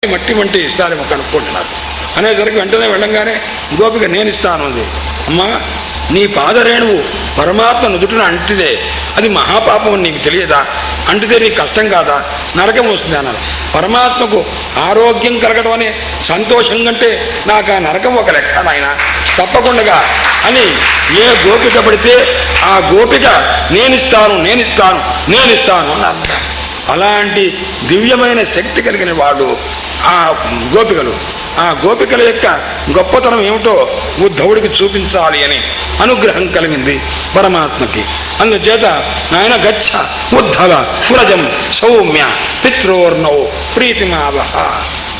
మట్టి వంటి ఇస్తారేమో కనుక్కోండి నాకు అనేసరికి వెంటనే వెళ్ళంగానే గోపిక నేను ఇస్తాను అంది. అమ్మా, నీ పాదరేణువు పరమాత్మ నుదుటిన అంటిదే, అది మహాపాపం నీకు తెలియదా? అంటితే నీకు కష్టం కాదా? నరకం వస్తుంది అన్నారు. పరమాత్మకు ఆరోగ్యం కలగడం అనే సంతోషం కంటే నాకు ఆ నరకం ఒక లెక్క నాయన, తప్పకుండా అని ఏ గోపిక పడితే ఆ గోపిక నేనిస్తాను నేనిస్తాను నేనిస్తాను అని అర్థం. అలాంటి దివ్యమైన శక్తి కలిగిన వాళ్ళు ఆ గోపికలు. ఆ గోపికల యొక్క గొప్పతనం ఏమిటో ఉద్ధవుడికి చూపించాలి అని అనుగ్రహం కలిగింది పరమాత్మకి. అందుచేత నాయన గచ్చ ఉద్ధవ వ్రజం సౌమ్య పిత్రోర్నౌ ప్రీతిమావహ.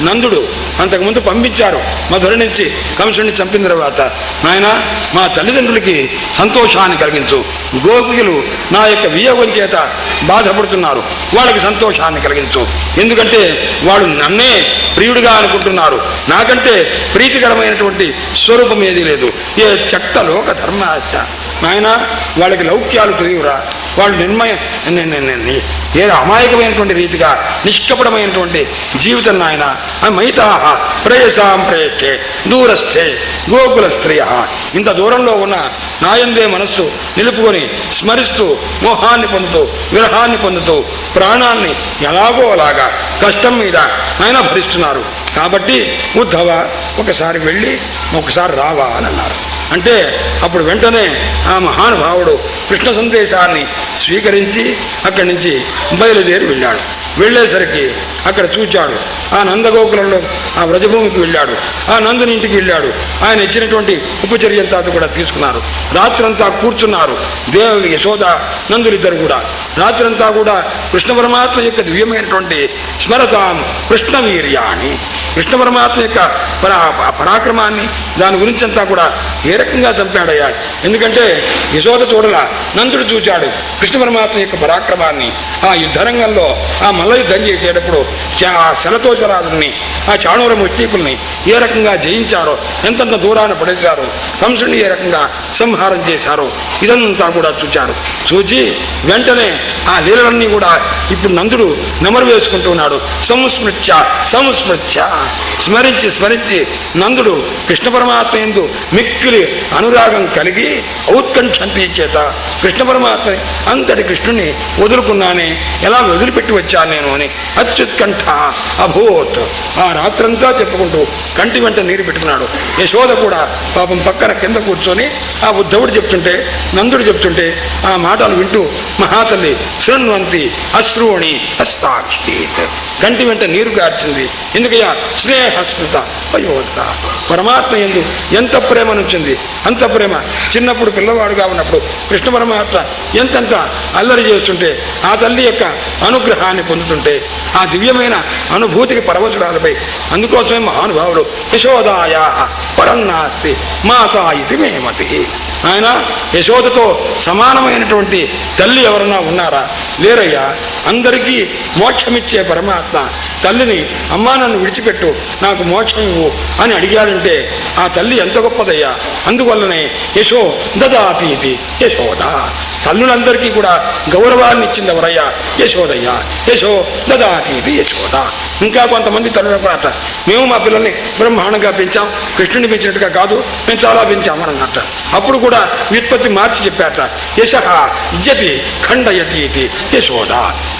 నందుడు అంతకుముందు పంపించారు మధుర నుంచి కంసుడిని చంపిన తర్వాత, నాయన మా తల్లిదండ్రులకి సంతోషాన్ని కలిగించు, గోపికలు నా యొక్క వియోగం చేత బాధపడుతున్నారు, వాళ్ళకి సంతోషాన్ని కలిగించు, ఎందుకంటే వాళ్ళు నన్నే ప్రియుడిగా అనుకుంటున్నారు, నాకంటే ప్రీతికరమైనటువంటి స్వరూపం ఏదీ లేదు. ఏ చక్త లోక ధర్మాచ. నాయన వాళ్ళకి లౌక్యాలు తెలియవురా, వాళ్ళు ఏ అమాయకమైనటువంటి రీతిగా నిష్కపటమైనటువంటి జీవితం నాయన. మైతాహ ప్రేయసాం ప్రేయకే దూరస్థే గోకుల స్త్రియ. ఇంత దూరంలో ఉన్న నాయందే మనస్సు నిలుపుకొని స్మరిస్తూ మోహాన్ని పొందుతూ విరహాన్ని పొందుతూ ప్రాణాన్ని ఎలాగో అలాగా కష్టం మీద నాయన భరిస్తున్నారు. కాబట్టి ఉద్ధవ ఒకసారి వెళ్ళి ఒకసారి రావా అని అన్నారు. అంటే అప్పుడు వెంటనే ఆ మహానుభావుడు కృష్ణ సందేశాన్ని స్వీకరించి అక్కడి నుంచి బయలుదేరి వెళ్ళాడు. వెళ్ళేసరికి అక్కడ చూచాడు, ఆ నందగోకులంలో ఆ వ్రజభూమికి వెళ్ళాడు, ఆ నందుని ఇంటికి వెళ్ళాడు. ఆయన ఇచ్చినటువంటి ఉపచర్యంతా కూడా తీసుకున్నారు. రాత్రంతా కూర్చున్నారు దేవి యశోద నందులిద్దరు కూడా. రాత్రంతా కూడా కృష్ణ పరమాత్మ యొక్క దివ్యమైనటువంటి స్మరతాం కృష్ణవీర్యాన్ని, కృష్ణ పరమాత్మ యొక్క పరాక్రమాన్ని దాని గురించి అంతా కూడా ఏ రకంగా చంపాడయ్యా. ఎందుకంటే యశోద చూడలా, నందుడు చూచాడు కృష్ణ పరమాత్మ యొక్క పరాక్రమాన్ని. ఆ యుద్ధరంగంలో ఆ మల్ల యుద్ధం చేసేటప్పుడు ఆ శలతోషరాజుల్ని ఆ చాణూర ముష్టికుల్ని ఏ రకంగా జయించారో, ఎంతంత దూరాన్ని పడేశారో, కంసుడిని ఏ రకంగా సంహారం చేశారో ఇదంతా కూడా చూచారు. చూచి వెంటనే ఆ లీలలన్నీ కూడా ఇప్పుడు నందుడు నెమరు వేసుకుంటూ ఉన్నాడు. సంస్మృత్య సంస్మృత్య, స్మరించి స్మరించి నందుడు కృష్ణ పరమాత్మ యందు మిక్కిలి అనురాగం కలిగి ఔత్కంఠంతి చేత కృష్ణ పరమాత్మని అంతటి కృష్ణుని వదులుకున్నానే, ఎలా వదిలిపెట్టి వచ్చాను నేను అని అత్యుత్కంఠ అభూత్. ఆ రాత్రంతా చెప్పుకుంటూ కంటి వెంట నీరు పెట్టుకున్నాడు. యశోద కూడా పాపం పక్కన కింద కూర్చొని ఆ ఉద్ధవుడు చెప్తుంటే నందుడు చెప్తుంటే ఆ మాటలు వింటూ మహాతల్లి శృణ్వంతి అశ్రూణి హస్తాక్షీత్, కంటి వెంట నీరు గార్చింది. ఎందుకయ్యా? స్నేహస్మృత వయోధ. పరమాత్మ యందు ఎంత ప్రేమ నుంచింది, అంత ప్రేమ. చిన్నప్పుడు పిల్లవాడుగా ఉన్నప్పుడు కృష్ణ పరమాత్మ ఎంతెంత అల్లరి చేస్తుంటే ఆ తల్లి యొక్క అనుగ్రహాన్ని పొందుతుంటే ఆ దివ్యమైన అనుభూతికి పరవశురాలపై. అందుకోసమే మహానుభావుడు యశోదాయా పరన్నాస్తి మాతా ఇది మే మతి. ఆయన యశోదతో సమానమైనటువంటి తల్లి ఎవరన్నా ఉన్నారా? లేరయ్యా. అందరికీ మోక్షమిచ్చే పరమాత్మ తల్లిని అమ్మా నన్ను విడిచిపెట్టు, నాకు మోక్షం ఇవ్వు అని అడిగాడంటే ఆ తల్లి ఎంత గొప్పదయ్యా. అందువల్లనే యశో దదాతీతి యశోద. తల్లులందరికీ కూడా గౌరవాన్ని ఇచ్చింది ఎవరయ్యా? యశోదయ్యా. యశో దదాతీతి యశోద. ఇంకా కొంతమంది తల్లులకు అట, మేము మా పిల్లల్ని బ్రహ్మాండంగా పెంచాం, కృష్ణుని పెంచినట్టుగా కాదు, మేము చాలా పెంచామని అన్నట్ట. అప్పుడు కూడా వ్యుత్పత్తి మార్చి చెప్పారట. యశ ఇజ్జతి ఖండయతి ఇది యశోద.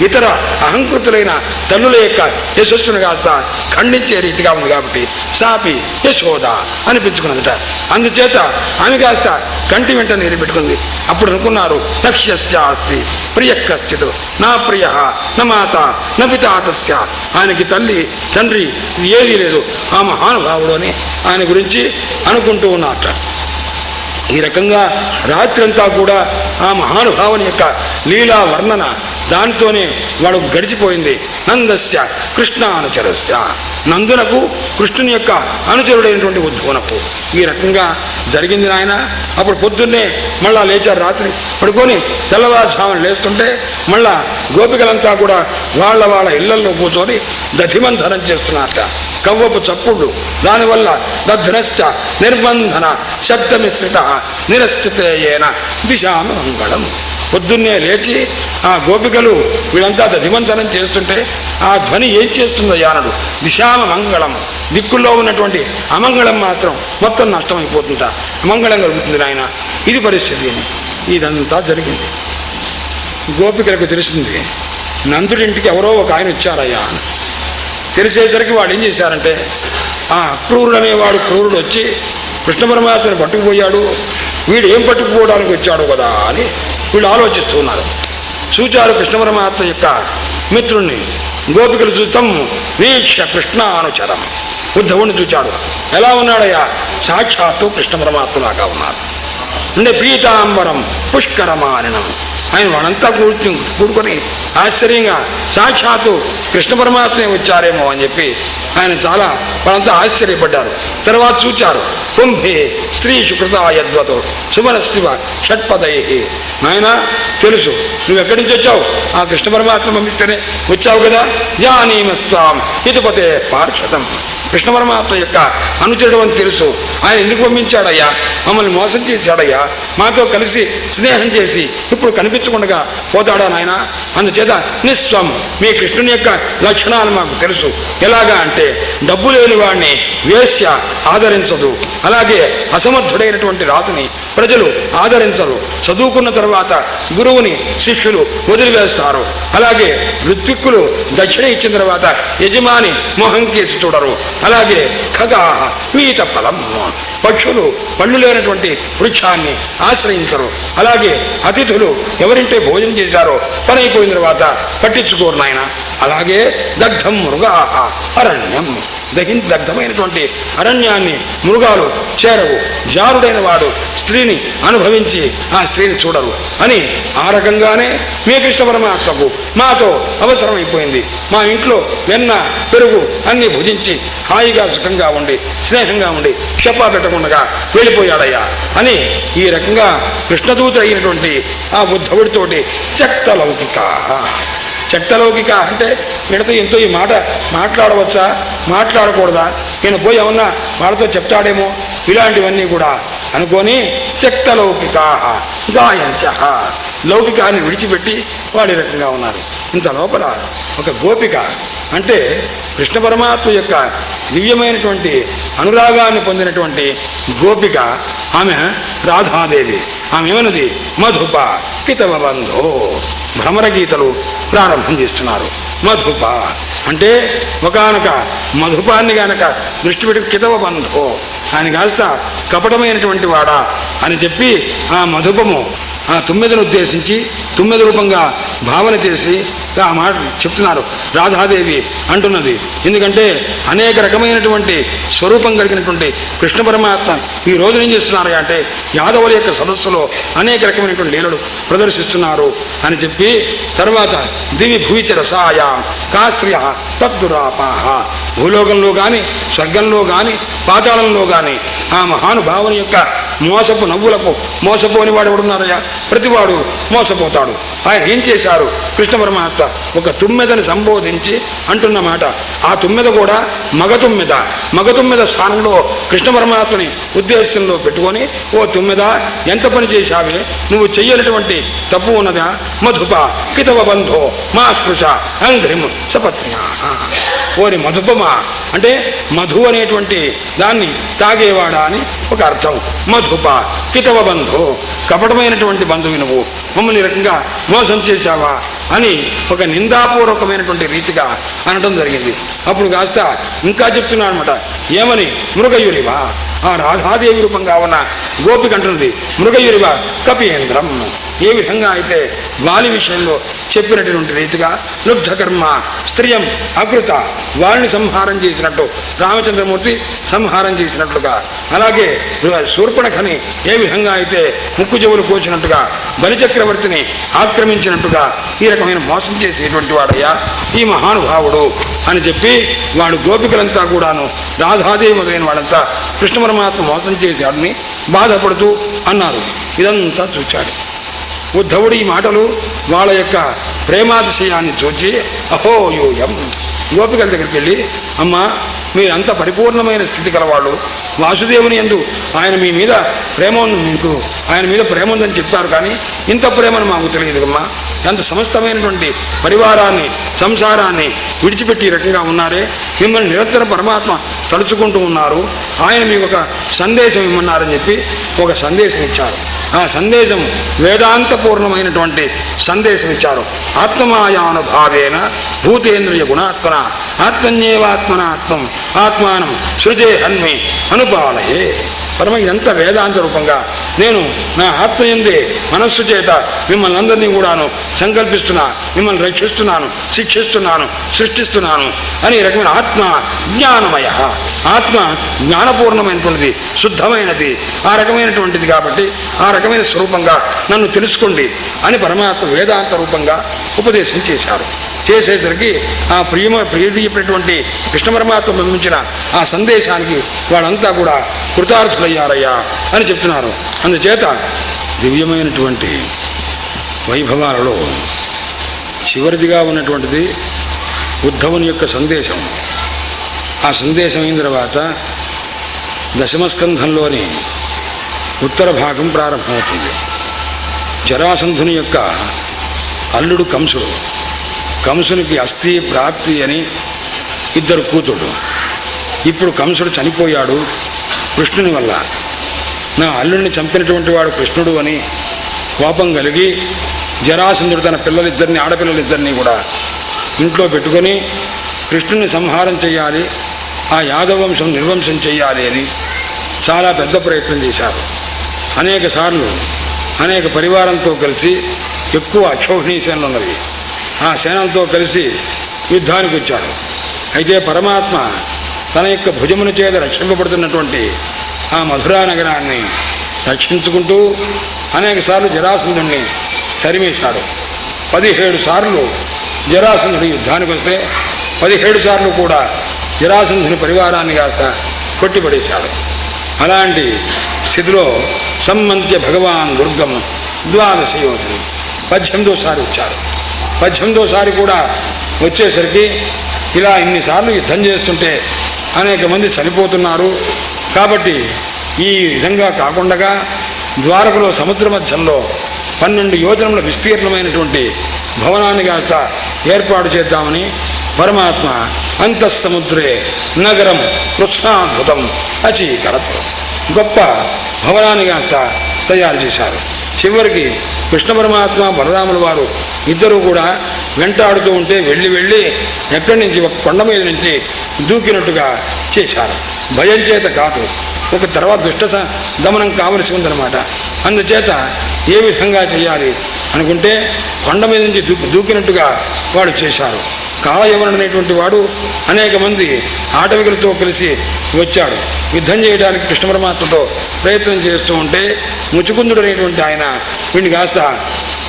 ఇతర అహంకృతులైన తల్లుల యొక్క యశస్సును కాస్త ఖండించే రీతిగా ఉంది కాబట్టి సాపి యశోద అనిపించుకున్నదట. అందుచేత ఆమె కాస్త కంటి వెంట నీరు పెట్టుకుంది. అప్పుడు అనుకున్నారు, లక్ష్యస్యాస్తి ప్రియ కశ్చిత్ నా ప్రియ నా మాత నా పితా తస్య. ఆయనకి తల్లి తండ్రి ఏదీ లేదు, ఆ మహానుభావుడు అని ఆయన గురించి అనుకుంటూ ఉన్నారట. ఈ రకంగా రాత్రంతా కూడా ఆ మహానుభావుని యొక్క లీలా వర్ణన దానితోనే వాడు గడిచిపోయింది. నందస్య కృష్ణ అనుచరస్య, నందునకు కృష్ణుని యొక్క అనుచరుడైనటువంటి ఉద్ధవునకు. ఈ రకంగా జరిగింది నాయన. అప్పుడు పొద్దున్నే మళ్ళా లేచారు. రాత్రి పడుకొని తెల్లవారుజామున లేస్తుంటే మళ్ళా గోపికలంతా కూడా వాళ్ళ వాళ్ళ ఇళ్లల్లో కూర్చొని దధిమంధనం చేస్తున్నారట. కవ్వపు చప్పుళ్ళు, దానివల్ల దధ్నశ్చ నిర్బంధన శబ్దమిశ్రిత నిరస్థితేన దిశామి మంగళం. పొద్దున్నే లేచి ఆ గోపికలు వీళ్ళంతా దధిమంతనం చేస్తుంటే ఆ ధ్వని ఏం చేస్తుందయ్యా అన్నాడు. దిశామ మంగళం, దిక్కుల్లో ఉన్నటువంటి అమంగళం మాత్రం మొత్తం నష్టమైపోతుంట, అమంగళం కలుగుతుంది నాయన. ఇది పరిస్థితి. ఇదంతా జరిగింది. గోపికలకు తెలిసింది నందుడింటికి ఎవరో ఒక ఆయన వచ్చారయ్యా. తెలిసేసరికి వాళ్ళు ఏం చేశారంటే, ఆ అక్రూరుడు అనేవాడు క్రూరుడు వచ్చి కృష్ణ పరమాత్మని పట్టుకుపోయాడు, వీడు ఏం పట్టుకుపోవడానికి వచ్చాడు కదా అని వీళ్ళు ఆలోచిస్తున్నారు. చూచారు కృష్ణ పరమాత్మ యొక్క మిత్రుణ్ణి. గోపికలు చూస్తాం వీక్ష కృష్ణ అనుచరం. ఉద్ధవుని చూచాడు. ఎలా ఉన్నాడయ్యా? సాక్షాత్తు కృష్ణ పరమాత్మలాగా ఉన్నారు. అంటే పీతాంబరం పుష్కరమానినం. ఆయన వాళ్ళంతా కూడుకొని ఆశ్చర్యంగా సాక్షాత్తు కృష్ణ పరమాత్మే వచ్చారేమో అని చెప్పి ఆయన చాలా వాళ్ళంతా ఆశ్చర్యపడ్డారు. తర్వాత చూచారు కుంభే స్త్రీ శుకృతాయద్వతో శుభనస్తివ షట్పదై. నాయన తెలుసు నువ్వు ఎక్కడి నుంచి వచ్చావు, ఆ కృష్ణ పరమాత్మ పంపిస్తేనే వచ్చావు కదా. యానీమస్తాం ఇటుపతే పార్షదం. కృష్ణ పరమాత్మ యొక్క అనుచరుడు అని తెలుసు. ఆయన ఎందుకు పంపించాడయ్యా? మమ్మల్ని మోసం చేశాడయ్యా, మాతో కలిసి స్నేహం చేసి ఇప్పుడు కనిపించకుండా పోతాడా నాయన? అందుచేత నిస్వం మీ కృష్ణుని యొక్క లక్షణాలు మాకు తెలుసు. ఎలాగా అంటే డబ్బు లేని వాడిని వేశ్య ఆదరించదు, అలాగే అసమర్థుడైనటువంటి రాజుని ప్రజలు ఆదరించరు, చదువుకున్న తర్వాత గురువుని శిష్యులు వదిలివేస్తారు, అలాగే ఋత్విక్కులు దక్షిణ ఇచ్చిన తర్వాత యజమాని మొహం కేసి చూడరు, అలాగే ఖగా వీత ఫలం పక్షులు పళ్ళు లేనటువంటి వృక్షాన్ని ఆశ్రయించరు, అలాగే అతిథులు ఎవరింటే భోజనం చేశారో పని అయిపోయిన తర్వాత పట్టించుకోరు నాయన. అలాగే దగ్ధం మృగా అరణ్యం, దగ్ధమైనటువంటి అరణ్యాన్ని మృగాలు చేరవు. జారుడైన వాడు స్త్రీని అనుభవించి ఆ స్త్రీని చూడరు అని ఆ రకంగానే మీ కృష్ణ పరమాత్మకు మాతో అవసరమైపోయింది. మా ఇంట్లో వెన్న పెరుగు అన్నీ భుజించి హాయిగా సుఖంగా ఉండి స్నేహంగా ఉండి చెప్పా పెట్టకుండా వెళ్ళిపోయాడయ్యా అని ఈ రకంగా కృష్ణదూత అయినటువంటి ఆ ఉద్ధవుడితోటి చక్తలౌకిక. చక్తలౌకిక అంటే వీళ్ళతో ఎంతో ఈ మాట మాట్లాడవచ్చా మాట్లాడకూడదా, ఈయన పోయి ఏమన్నా వాళ్ళతో చెప్తాడేమో, ఇలాంటివన్నీ కూడా అనుకొని చక్తలౌకిక గాయంచ లౌకికాన్ని విడిచిపెట్టి వాడి రకంగా ఉన్నారు. ఇంత లోపల ఒక గోపిక అంటే కృష్ణ పరమాత్మ యొక్క దివ్యమైనటువంటి అనురాగాన్ని పొందినటువంటి గోపిక ఆమె రాధాదేవి. ఆమె ఏమన్నది? మధుప కితవ బంధో. భ్రమర గీతలు ప్రారంభం చేస్తున్నారు. మధుప అంటే ఒకనొక మధుపాన్ని గనక దృష్టి పెట్టి కితవ బంధో, ఆయన కాస్త కపటమైనటువంటి వాడా అని చెప్పి ఆ మధుపము ఆ తుమ్మెదను ఉద్దేశించి తుమ్మెద రూపంగా భావన చేసి ఆ మాట చెప్తున్నారు. రాధాదేవి అంటున్నది. ఎందుకంటే అనేక రకమైనటువంటి స్వరూపం కలిగినటువంటి కృష్ణ పరమాత్మ ఈ రోజు ఏం చేస్తున్నారు అంటే యాదవుల యొక్క సదస్సులో అనేక రకమైనటువంటి లీలలు ప్రదర్శిస్తున్నారు అని చెప్పి తర్వాత దివి భూయిచ రసాయా కాస్త్రియ తద్దురాపాహ. భూలోకంలో కానీ స్వర్గంలో కానీ పాతాళంలో కానీ ఆ మహానుభావుని యొక్క మోసపు నవ్వులకు మోసపోని వాడు ఎవడున్నారయ్యా? ప్రతివాడు మోసపోతాడు. ఆయన ఏం చేశారు? కృష్ణ పరమాత్మ ఒక తుమ్మెదని సంబోధించి అంటున్నమాట. ఆ తుమ్మెద కూడా మగతుమ్మెద స్థానంలో కృష్ణ పరమాత్మని ఉద్దేశంలో పెట్టుకొని, ఓ తుమ్మెద ఎంత పని చేశావే, నువ్వు చెయ్యనటువంటి తప్పు ఉన్నదా? మధుప కితవ బంధో మా స్పృశ అంగ్రిం సపత్న్యా. ఓరి మధుపమా అంటే మధు అనేటువంటి దాన్ని తాగేవాడా అని ఒక అర్థం. మధుప కితవ బంధో, కపటమైనటువంటి బంధువు నువ్వు మమ్మల్ని రకంగా మోసం చేశావా అని ఒక నిందాపూర్వకమైనటువంటి రీతిగా అనడం జరిగింది. అప్పుడు కాస్త ఇంకా చెప్తున్నాను అనమాట. ఏమని? మృగయురివా, ఆ రాధాదేవి రూపంగా ఉన్న గోపిక అంటున్నది. మృగయురివా కపీంద్రం. ఏ విధంగా అయితే వాలి విషయంలో చెప్పినటువంటి రీతిగా లుబ్ధకర్మ స్త్రియం అకృత, వారిని సంహారం చేసినట్టు రామచంద్రమూర్తి సంహారం చేసినట్లుగా, అలాగే శూర్పణఖని ఏ విధంగా అయితే ముక్కు చెవులు కోసినట్టుగా బలిచక్రవర్తిని ఆక్రమించినట్టుగా ఈ రకమైన మోసం చేసేటువంటి వాడయ్యా ఈ మహానుభావుడు అని చెప్పి వాడు గోపికలంతా కూడాను రాధాదేవి మొదలైన వాళ్ళంతా కృష్ణ పరమాత్మ మోసం చేశాడని బాధపడుతూ అన్నారు. ఇదంతా చూచాడు ఉద్ధవుడు. ఈ మాటలు వాళ్ళ యొక్క ప్రేమాతిశయాన్ని చూచి అహో యూయం గోపికల దగ్గరికి వెళ్ళి, అమ్మా మీరంత పరిపూర్ణమైన స్థితి కలవాళ్ళు. వాసుదేవుని యందు ఆయన మీ మీద ప్రేమ మీకు ఆయన మీద ప్రేమ ఉందని చెప్పారు, కానీ ఇంత ప్రేమను మాకు తెలియదుమ్మా. ఎంత సమస్తమైనటువంటి పరివారాన్ని సంసారాన్ని విడిచిపెట్టి ఈ రకంగా ఉన్నారే, మిమ్మల్ని నిరంతరం పరమాత్మ తలుచుకుంటూ ఉన్నారు, ఆయన మీకు ఒక సందేశం ఇమ్మన్నారని చెప్పి ఒక సందేశం ఇచ్చారు. ఆ సందేశం వేదాంతపూర్ణమైనటువంటి సందేశం ఇచ్చారు. ఆత్మమాయానుభావేన భూతేంద్రియ గుణాత్మన ఆత్మన్యేవాత్మనాత్మం ఆత్మానం సృజే హన్మి అనుపాలయే. పరమ ఇదంతా వేదాంత రూపంగా నేను నా ఆత్మయందే మనస్సు చేత మిమ్మల్ని అందరినీ కూడాను సంకల్పిస్తున్నా, మిమ్మల్ని రక్షిస్తున్నాను, శిక్షిస్తున్నాను, సృష్టిస్తున్నాను అని రకమైన ఆత్మ జ్ఞానమయ. ఆత్మ జ్ఞానపూర్ణమైనటువంటిది, శుద్ధమైనది, ఆ రకమైనటువంటిది. కాబట్టి ఆ రకమైన స్వరూపంగా నన్ను తెలుసుకోండి అని పరమాత్మ వేదాంత రూపంగా ఉపదేశం చేశారు. చేసేసరికి ఆ ప్రియమైనటువంటి కృష్ణ పరమాత్మ పంపించిన ఆ సందేశానికి వాళ్ళంతా కూడా కృతార్థులయ్యారయ్యా అని చెప్తున్నారు. అందుచేత దివ్యమైనటువంటి వైభవాలలో చివరిదిగా ఉన్నటువంటిది ఉద్ధవుని యొక్క సందేశం. ఆ సందేశం అయిన తర్వాత దశమస్కంధంలోని ఉత్తర భాగం ప్రారంభమవుతుంది. జరాసంధుని యొక్క అల్లుడు కంసుడు. కంసునికి అస్థి ప్రాప్తి అని ఇద్దరు కూతుడు. ఇప్పుడు కంసుడు చనిపోయాడు కృష్ణుని వల్ల. నా అల్లుడిని చంపినటువంటి వాడు కృష్ణుడు అని కోపం కలిగి జరాసంధుడు తన పిల్లలిద్దరిని, ఆడపిల్లలిద్దరినీ కూడా ఇంట్లో పెట్టుకొని కృష్ణుని సంహారం చేయాలి, ఆ యాదవ వంశం నిర్వంశం చేయాలి అని చాలా పెద్ద ప్రయత్నం చేశారు. అనేక సార్లు అనేక పరివారంతో కలిసి, ఎక్కువ అక్షౌహిణీ సేనలు ఉన్నవి, ఆ సేనలతో కలిసి యుద్ధానికి వచ్చాడు. అయితే పరమాత్మ తన యొక్క భుజమున చేత రక్షింపబడుతున్నటువంటి ఆ మధురా నగరాన్ని రక్షించుకుంటూ అనేక సార్లు జరాసంధుడిని తరిమేశాడు. 17 సార్లు జరాసంధుడు యుద్ధానికి వస్తే 17 సార్లు కూడా జరాసంధుని పరివారాన్ని కాక కొట్టిపడేశాడు. అలాంటి స్థితిలో సంబంధించే భగవాన్ దుర్గం ద్వాదశయోధుని 18వ వచ్చారు. 18వ కూడా వచ్చేసరికి ఇలా ఇన్నిసార్లు యుద్ధం చేస్తుంటే అనేక మంది చనిపోతున్నారు. కాబట్టి ఈ విధంగా కాకుండా ద్వారకలో సముద్ర మధ్యంలో 12 యోజనముల విస్తీర్ణమైనటువంటి భవనాన్ని కాస్త ఏర్పాటు చేద్దామని పరమాత్మ అంతఃసముద్రే నగరం కృష్ణాద్భుతం అచీకరత్ గొప్ప భవనాన్ని కాస్త తయారు చేశారు. చివరికి కృష్ణ పరమాత్మ బలరాముల వారు ఇద్దరూ కూడా వెంటాడుతూ ఉంటే వెళ్ళి ఎక్కడి నుంచి ఒక కొండ మీద నుంచి దూకినట్టుగా చేశారు. భయం చేత కాదు, ఒక తర్వాత దుష్ట దమనం కావలసి ఉందన్నమాట. అందుచేత ఏ విధంగా చేయాలి అనుకుంటే కొండ మీద నుంచి దూకినట్టుగా వాడు చేశారు. కాలయవనుడు అనేటువంటి వాడు అనేక మంది ఆటవికులతో కలిసి వచ్చాడు. యుద్ధం చేయడానికి కృష్ణ పరమాత్మతో ప్రయత్నం చేస్తూ ఉంటే ముచుకుందుడు అనేటువంటి ఆయన వీడిని కాస్త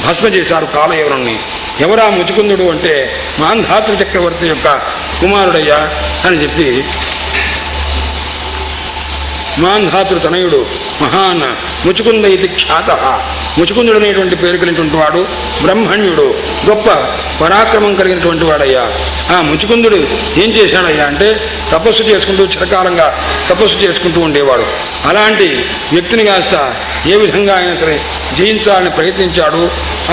భస్మ చేశారు కాలయవనుణ్ణి. ఎవరా ముచుకుందుడు అంటే మాంధాతృ చక్రవర్తి యొక్క కుమారుడయ్యా అని చెప్పి, మాంధాతృ తనయుడు మహాన్ ముచుకుంద ఇది ఖ్యాత. ముచుకుందుడు అనేటువంటి పేరు కలిగినటువంటి వాడు బ్రహ్మణ్యుడు, గొప్ప పరాక్రమం కలిగినటువంటి వాడయ్యా. ఆ ముచుకుందుడు ఏం చేశాడయ్యా అంటే తపస్సు చేసుకుంటూ చిరకాలంగా తపస్సు చేసుకుంటూ ఉండేవాడు. అలాంటి వ్యక్తిని కాస్త ఏ విధంగా అయినా సరే జయించాలని ప్రయత్నించాడు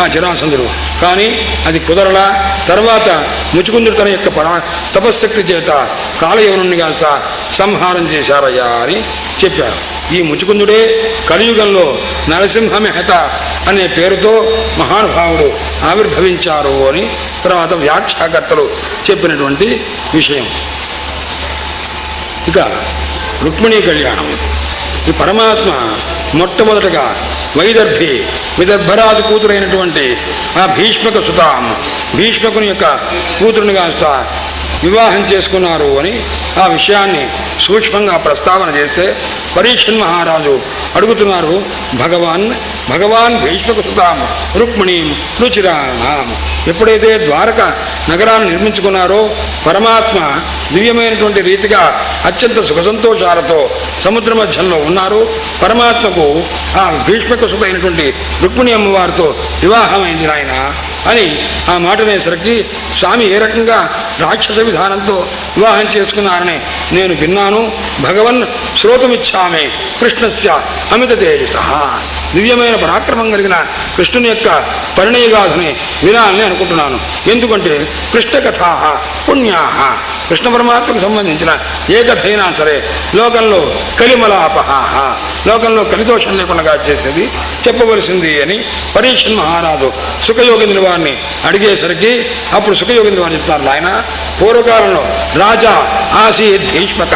ఆ జరాసంధుడు. కానీ అది కుదరలా. తర్వాత ముచుకుందుడు తన యొక్క తపశ్శక్తి చేత కాలయవనుణ్ణి కాస్త సంహారం చేశారయ్యా అని చెప్పారు. ఈ ముచుకుందుడే కలియుగంలో నరసింహ మెహత అనే పేరుతో మహానుభావుడు ఆవిర్భవించారు అని తర్వాత వ్యాఖ్యాకర్తలు చెప్పినటువంటి విషయం. ఇక రుక్మిణీ కళ్యాణం. ఈ పరమాత్మ మొట్టమొదటగా విదర్భరాజు కూతురైనటువంటి ఆ భీష్మక సుతాం, భీష్మకుని యొక్క కూతురుని కాస్త వివాహం చేసుకున్నారు అని ఆ విషయాన్ని సూక్ష్మంగా ప్రస్తావన చేస్తే పరీక్షన్ మహారాజు అడుగుతున్నారు, భగవాన్ భీష్మక సుతాం రుక్మిణీం రుచిరానాం. ఎప్పుడైతే ద్వారక నగరాన్ని నిర్మించుకున్నారో పరమాత్మ దివ్యమైనటువంటి రీతిగా అత్యంత సుఖ సంతోషాలతో సముద్ర మధ్యంలో ఉన్నారు. పరమాత్మకు ఆ భీష్మక సుఖైనటువంటి రుక్మిణి అమ్మవారితో వివాహమైంది నాయన అని ఆ మాటనేసరికి స్వామి ఏ రకంగా రాక్షస విధానంతో వివాహం చేసుకున్నారని నేను విన్నాను. భగవన్ శ్రోతమిచ్చామే కృష్ణస్య అమిత తేజస. దివ్యమైన పరాక్రమం కలిగిన కృష్ణుని యొక్క పరిణయగాథని వినాలని అనుకుంటున్నాను. ఎందుకంటే కృష్ణ కథా పుణ్యా, కృష్ణ పరమాత్మకు సంబంధించిన ఏ కథ అయినా సరే లోకంలో కలిమలాపహ, లోకంలో కలిదోషం లేకుండా చేసేది చెప్పవలసింది అని పరీక్షన్ మహారాజు సుఖయోగేంద్రుల వారిని అడిగేసరికి అప్పుడు సుఖయోగేంద్రుల వారు చెప్తారు, ఆయన పూర్వకాలంలో రాజా ఆసీద్ భీష్మక,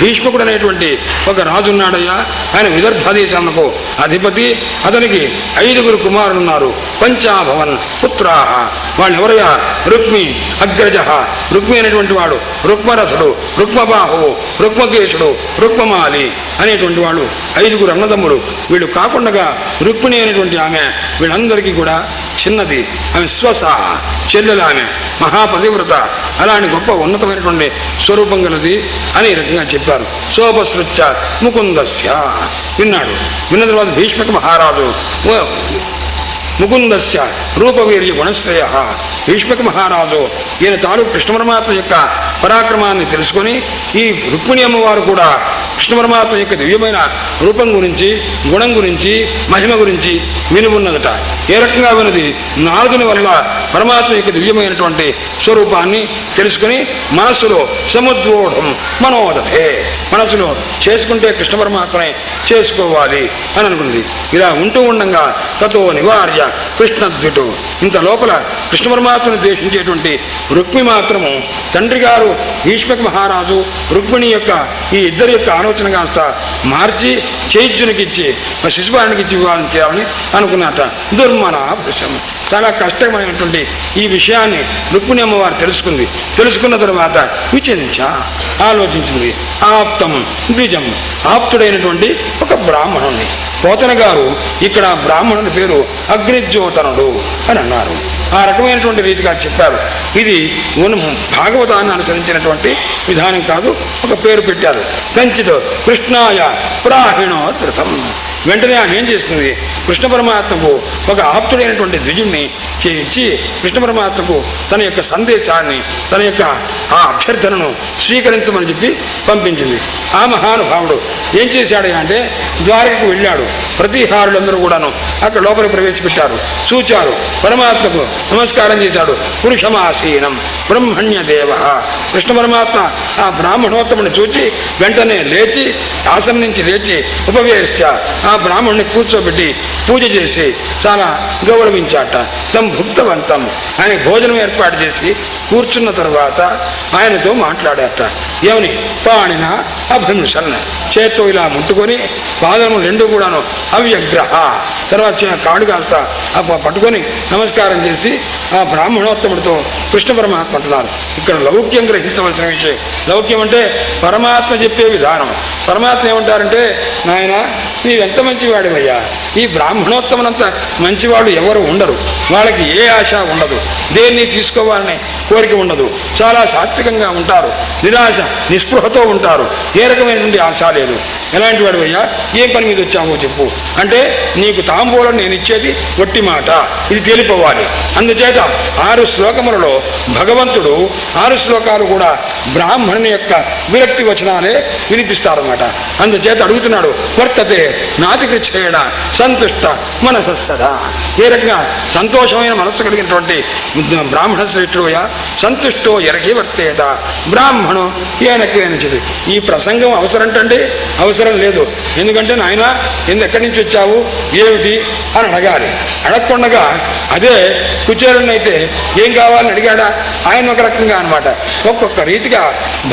భీష్మకుడు అనేటువంటి ఒక రాజు ఉన్నాడయ్యా. ఆయన విదర్భ దేశంకు అధిపతి. అతనికి 5 కుమారులున్నారు. పంచాభవన్ పుత్రాహ, వాళ్ళు ఎవరయ్యా? రుక్మి అగ్రజ, రుక్మి అనేటువంటి వాడు, రుక్మరథుడు, రుక్మబాహు, రుక్మకేశుడు, రుక్మమాలి అనేటువంటి వాడు 5 అన్నదమ్ములు. వీళ్ళు కాకుండా రుక్మిణి అనేటువంటి ఆమె వీళ్ళందరికీ కూడా చిన్నది. ఆమె స్వస చెల్లెలు, ఆమె మహాపతివ్రత, అలాంటి గొప్ప ఉన్నతమైనటువంటి స్వరూపం గలది అని ఈ రకంగా చెప్పారు. సోపసృత్య ముకుందస్య విన్నాడు. విన్న తర్వాత భీష్మక మహారాజు ముకుందస్య రూపవీర్య గుణశ్రయ, భీష్మక మహారాజు ఈయన తాలూకు కృష్ణ పరమాత్మ యొక్క పరాక్రమాన్ని తెలుసుకొని ఈ రుక్మిణి అమ్మవారు కూడా కృష్ణ పరమాత్మ యొక్క దివ్యమైన రూపం గురించి, గుణం గురించి, మహిమ గురించి విని ఉన్నదట. ఏ రకంగా విన్నది? నారదుని వల్ల పరమాత్మ యొక్క దివ్యమైనటువంటి స్వరూపాన్ని తెలుసుకుని మనస్సులో సముద్రోఢం మనోదతే, మనసులో చేసుకుంటే కృష్ణ పరమాత్మనే చేసుకోవాలి అని అనుకుంది. ఇలా ఉంటూ ఉండంగా తతో నివార్య కృష్ణద్విటు, ఇంత లోపల కృష్ణ పరమాత్మను ద్వేషించేటువంటి రుక్మి మాత్రము తండ్రి గారు భీష్మక మహారాజు రుక్మిణి యొక్క ఈ ఇద్దరి యొక్క ఆలోచన కాస్త మార్చి చైత్యునికి ఇచ్చి శిశుపానికి ఇచ్చి వివాహం చేయాలని అనుకున్నట. దుర్మన పురుషం, చాలా కష్టమైనటువంటి ఈ విషయాన్ని రుక్మిణి అమ్మవారు తెలుసుకుంది. తెలుసుకున్న తరువాత విచించ ఆలోచించింది. ఆప్తం ద్విజం, ఆప్తుడైనటువంటి ఒక బ్రాహ్మణుణ్ణి. పోతన గారు ఇక్కడ బ్రాహ్మణుని పేరు అగ్నిజ్యోతనుడు అని అన్నారు. ఆ రకమైనటువంటి రీతిగా చెప్పారు. ఇది భాగవతాన్ని అనుసరించినటువంటి విధానం కాదు, ఒక పేరు పెట్టారు. కంచితో కృష్ణాయ ప్రాహిణో ధృతం. వెంటనే ఆమె ఏం చేస్తుంది? కృష్ణ పరమాత్మకు ఒక ఆప్తుడైనటువంటి ద్విజుణ్ణి చేయించి కృష్ణ పరమాత్మకు తన యొక్క సందేశాన్ని, తన యొక్క ఆ అభ్యర్థనను స్వీకరించమని చెప్పి పంపించింది. ఆ మహానుభావుడు ఏం చేశాడు అంటే ద్వారకకు వెళ్ళాడు. ప్రతిహారులందరూ కూడాను అక్కడ లోపలికి ప్రవేశపెట్టారు, చూచారు, పరమాత్మకు నమస్కారం చేశాడు. పురుషమాసీనం బ్రహ్మణ్యదేవ, కృష్ణ పరమాత్మ ఆ బ్రాహ్మణోత్తముని చూచి వెంటనే లేచి ఆసనం నుంచి లేచి ఉపవేశ ఆ బ్రాహ్మణుని కూర్చోబెట్టి పూజ చేసి చాలా గౌరవించాట. తం భుక్తవంతం, ఆయన భోజనం ఏర్పాటు చేసి కూర్చున్న తర్వాత ఆయనతో మాట్లాడాట. ఏమని? పాణిన అభింసన్, చేత్తో ఇలా ముట్టుకొని పాదము 2 కూడాను అవ్యగ్రహ, తర్వాత కాడు కాస్త పట్టుకొని నమస్కారం చేసి ఆ బ్రాహ్మణోత్తముడితో కృష్ణ పరమాత్మ అంటున్నారు. ఇక్కడ లౌక్యం గ్రహించవలసిన విషయం. లౌక్యం అంటే పరమాత్మ చెప్పే విధానం. పరమాత్మ ఏమంటారంటే, నాయన నీవెంత మంచివాడివయ్యా, ఈ బ్రాహ్మణోత్తమనంత మంచివాడు ఎవరు ఉండరు, వాళ్ళకి ఏ ఆశ ఉండదు, దేన్ని తీసుకోవాలనే కోరిక ఉండదు, చాలా సాత్వికంగా ఉంటారు, నిరాశ నిస్పృహతో ఉంటారు, ఏ రకమైనటువంటి ఆశ లేదు. ఎలాంటి వాడు అయ్యా, ఏం పని మీద వచ్చావో చెప్పు అంటే, నీకు తాంబూలం నేను ఇచ్చేది ఒట్టి మాట, ఇది తేలిపోవాలి. అందుచేత 6 శ్లోకములలో భగవంతుడు 6 శ్లోకాలు కూడా బ్రాహ్మణుని యొక్క విరక్తి వచనాలే వినిపిస్తారన్నమాట. అందుచేత అడుగుతున్నాడు, వర్తతే నాతికృచ్ఛేణ సంతుష్ట మనసస్సదా. ఏ రకంగా సంతోషమైన మనస్సు కలిగినటువంటి బ్రాహ్మణ శ్రేష్ఠుడుయా, సంతుష్టో ఎరగి వర్తేత బ్రాహ్మణం ఏనకేనచిది. ఈ ప్రసంగం అవసరంటండి? అవసరం లేదు. ఎందుకంటే నాయన ఎక్కడి నుంచి వచ్చావు, ఏమిటి అని అడగాలి. అడగకుండగా అదే కుచేరుణ్ణైతే ఏం కావాలని అడిగాడా, ఆయన ఒక రకంగా అనమాట. ఒక్కొక్క రీతిగా